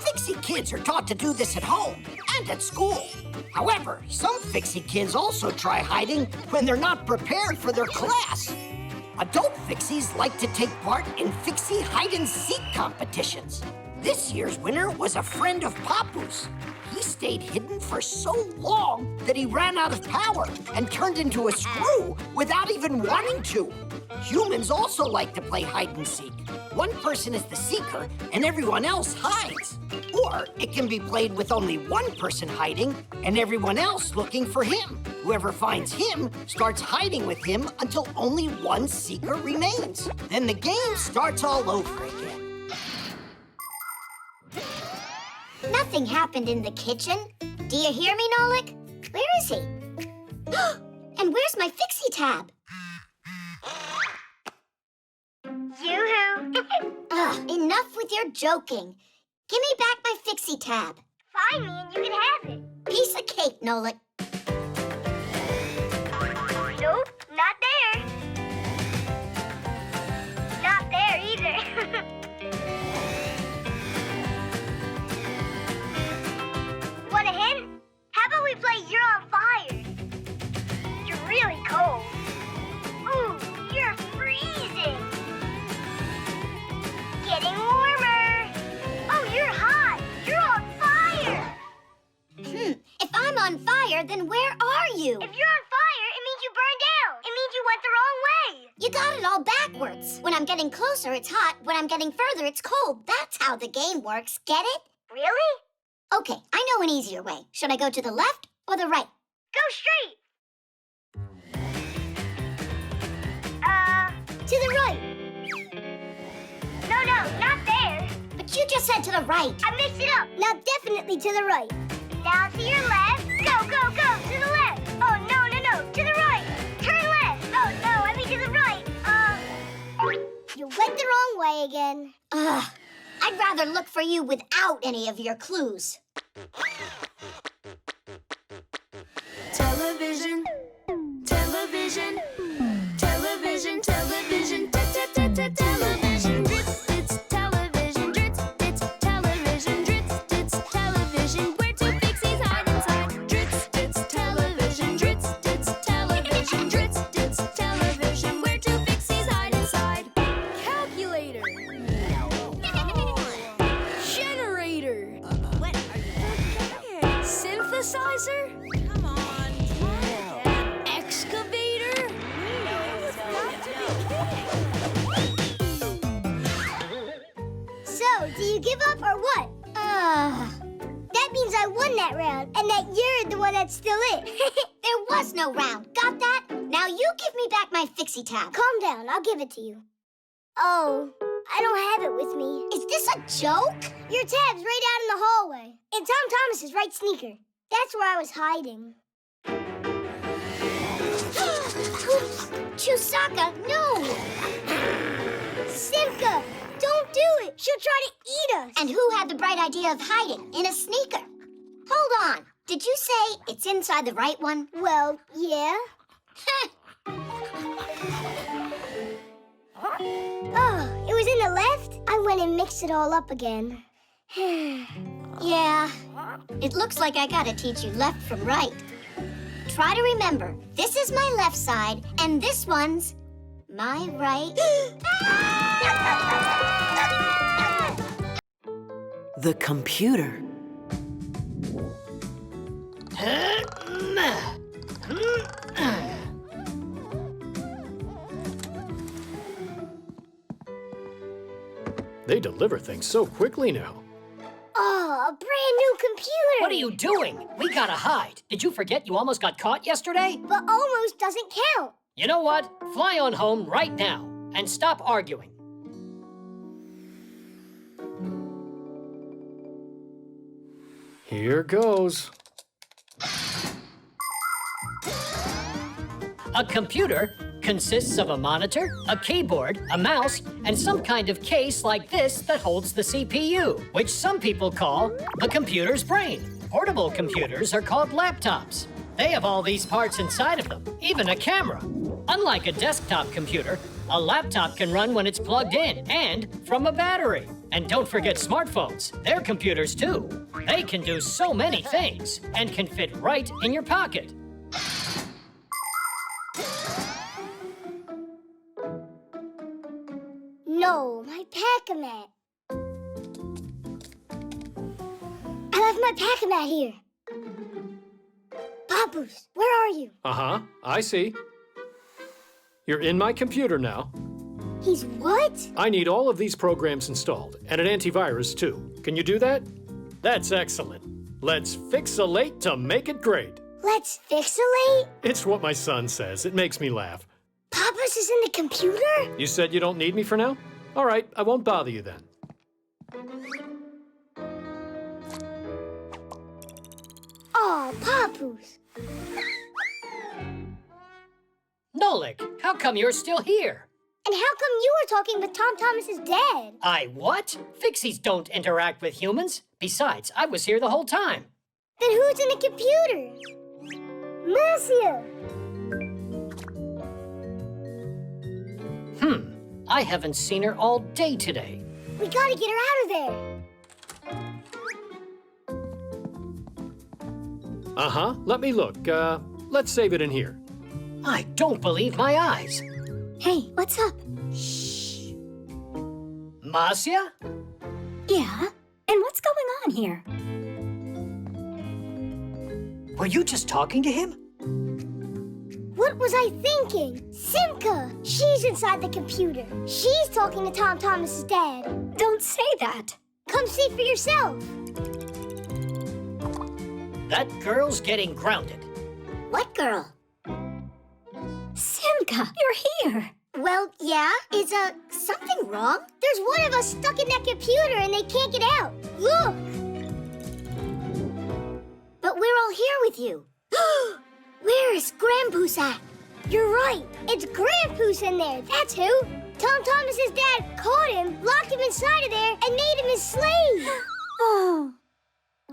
Fixie kids are taught to do this at home and at school. However, some Fixie kids also try hiding when they're not prepared for their class. Adult Fixies like to take part in Fixie hide-and-seek competitions. This year's winner was a friend of Papu's. He stayed hidden for so long that he ran out of power and turned into a screw without even wanting to. Humans also like to play hide-and-seek. One person is the seeker and everyone else hides. Or it can be played with only one person hiding and everyone else looking for him. Whoever finds him starts hiding with him until only one seeker remains. Then the game starts all over again. Nothing happened in the kitchen. Do you hear me, Nolik? Where is he? And where's my Fixie tab? Yoo-hoo! Enough with your joking. Give me back my Fixie tab. Find me and you can have it. Piece of cake, Nolik. Nope, not there. Not there either. Want a hint? How about we play You're on Fire? You're really cold. Ooh, you're freezing. fire, then where are you? If you're on fire, it means you burned down. It means you went the wrong way. You got it all backwards. When I'm getting closer, it's hot. When I'm getting further, it's cold. That's how the game works. Get it? Really? Okay, I know an easier way. Should I go to the left or the right? Go straight. To the right. No, not there. But you just said to the right. I mixed it up. Now definitely to the right. Now to your left. Go, go, go. To the left. Oh, no. To the right. Turn left. Oh, no, I mean to the right. You went the wrong way again. I'd rather look for you without any of your clues. Television, television, television, television, television, drits, it's television, drits, it's television, drits, it's television, where do Fixies hide inside? Drits, it's television, drits, it's television, drits, it's television, where do Fixies hide inside? Calculator, generator, synthesizer. Excavator? So, do you give up or what? That means I won that round, and that you're the one that's still it. There was no round. Got that? Now you give me back my Fixie tab. Calm down, I'll give it to you. Oh, I don't have it with me. Is this a joke? Your tab's right out in the hallway. In Tom Thomas's right sneaker. That's where I was hiding. Chusaka, no! Simka, don't do it. She'll try to eat us. And who had the bright idea of hiding in a sneaker? Hold on. Did you say it's inside the right one? Well, yeah. Oh, it was in the left? I went and mixed it all up again. Yeah. It looks like I gotta teach you left from right. Try to remember, this is my left side, and this one's my right. The computer. They deliver things so quickly now. Oh, a brand new computer. What are you doing? We gotta hide. Did you forget you almost got caught yesterday? But almost doesn't count. You know what? Fly on home right now and stop arguing. Here goes. A computer consists of a monitor, a keyboard, a mouse, and some kind of case like this that holds the CPU, which some people call the computer's brain. Portable computers are called laptops. They have all these parts inside of them, even a camera. Unlike a desktop computer, a laptop can run when it's plugged in and from a battery. And don't forget smartphones. They're computers too. They can do so many things and can fit right in your pocket. No, my pack-a-mat. I left my pack-a-mat here. Papoose, where are you? Uh-huh, I see. You're in my computer now. He's what? I need all of these programs installed, and an antivirus too. Can you do that? That's excellent. Let's fixilate to make it great. Let's fixilate? It's what my son says. It makes me laugh. Papoose is in the computer? You said you don't need me for now? All right, I won't bother you then. Oh, Papoose. Nolik, how come you're still here? And how come you were talking with Tom Thomas's dad? I what? Fixies don't interact with humans. Besides, I was here the whole time. Then who's in the computer? Marcia! I haven't seen her all day today. We gotta get her out of there. Uh-huh, let me look. Let's save it in here. I don't believe my eyes. Hey, what's up? Shh. Marcia? Yeah? And what's going on here? Were you just talking to him? What was I thinking? Simca! She's inside the computer. She's talking to Tom Thomas's dad. Don't say that. Come see for yourself. That girl's getting grounded. What girl? Simca, you're here. Well, yeah. Is, something wrong? There's one of us stuck in that computer and they can't get out. Look! But we're all here with you. Where is Grandpoo's at? You're right. It's Grandpoo's in there. That's who. Tom Thomas's dad caught him, locked him inside of there, and made him his slave. Oh.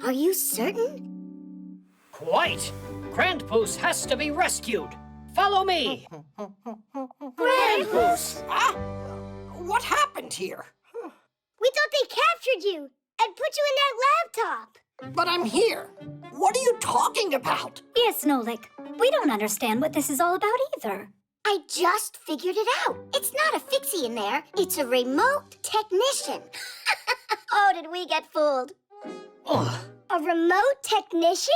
Are you certain? Quite. Grandpoos has to be rescued. Follow me. Grandpoos! What happened here? We thought they captured you and put you in that laptop. But I'm here. What are you talking about? Yes, Nolik. We don't understand what this is all about either. I just figured it out. It's not a fixie in there. It's a remote technician. Oh, did we get fooled? A remote technician?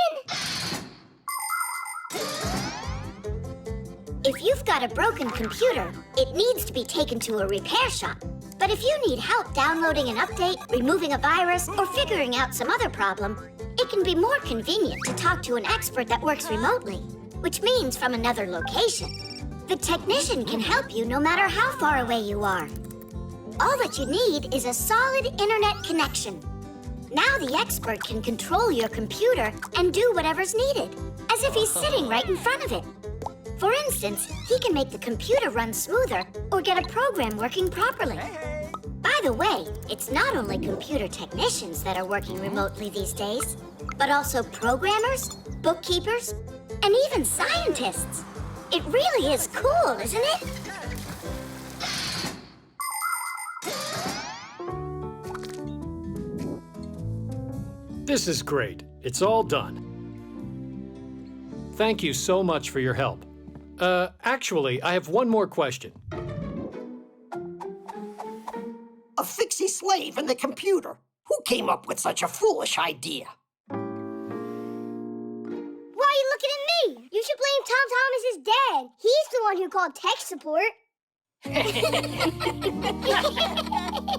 If you've got a broken computer, it needs to be taken to a repair shop. But if you need help downloading an update, removing a virus, or figuring out some other problem, it can be more convenient to talk to an expert that works remotely, which means from another location. The technician can help you no matter how far away you are. All that you need is a solid internet connection. Now the expert can control your computer and do whatever's needed, as if he's sitting right in front of it. For instance, he can make the computer run smoother or get a program working properly. By the way, it's not only computer technicians that are working remotely these days, but also programmers, bookkeepers, and even scientists. It really is cool, isn't it? This is great. It's all done. Thank you so much for your help. Actually, I have one more question. A fixie slave in the computer. Who came up with such a foolish idea? Why are you looking at me? You should blame Tom Thomas's dad. He's the one who called tech support.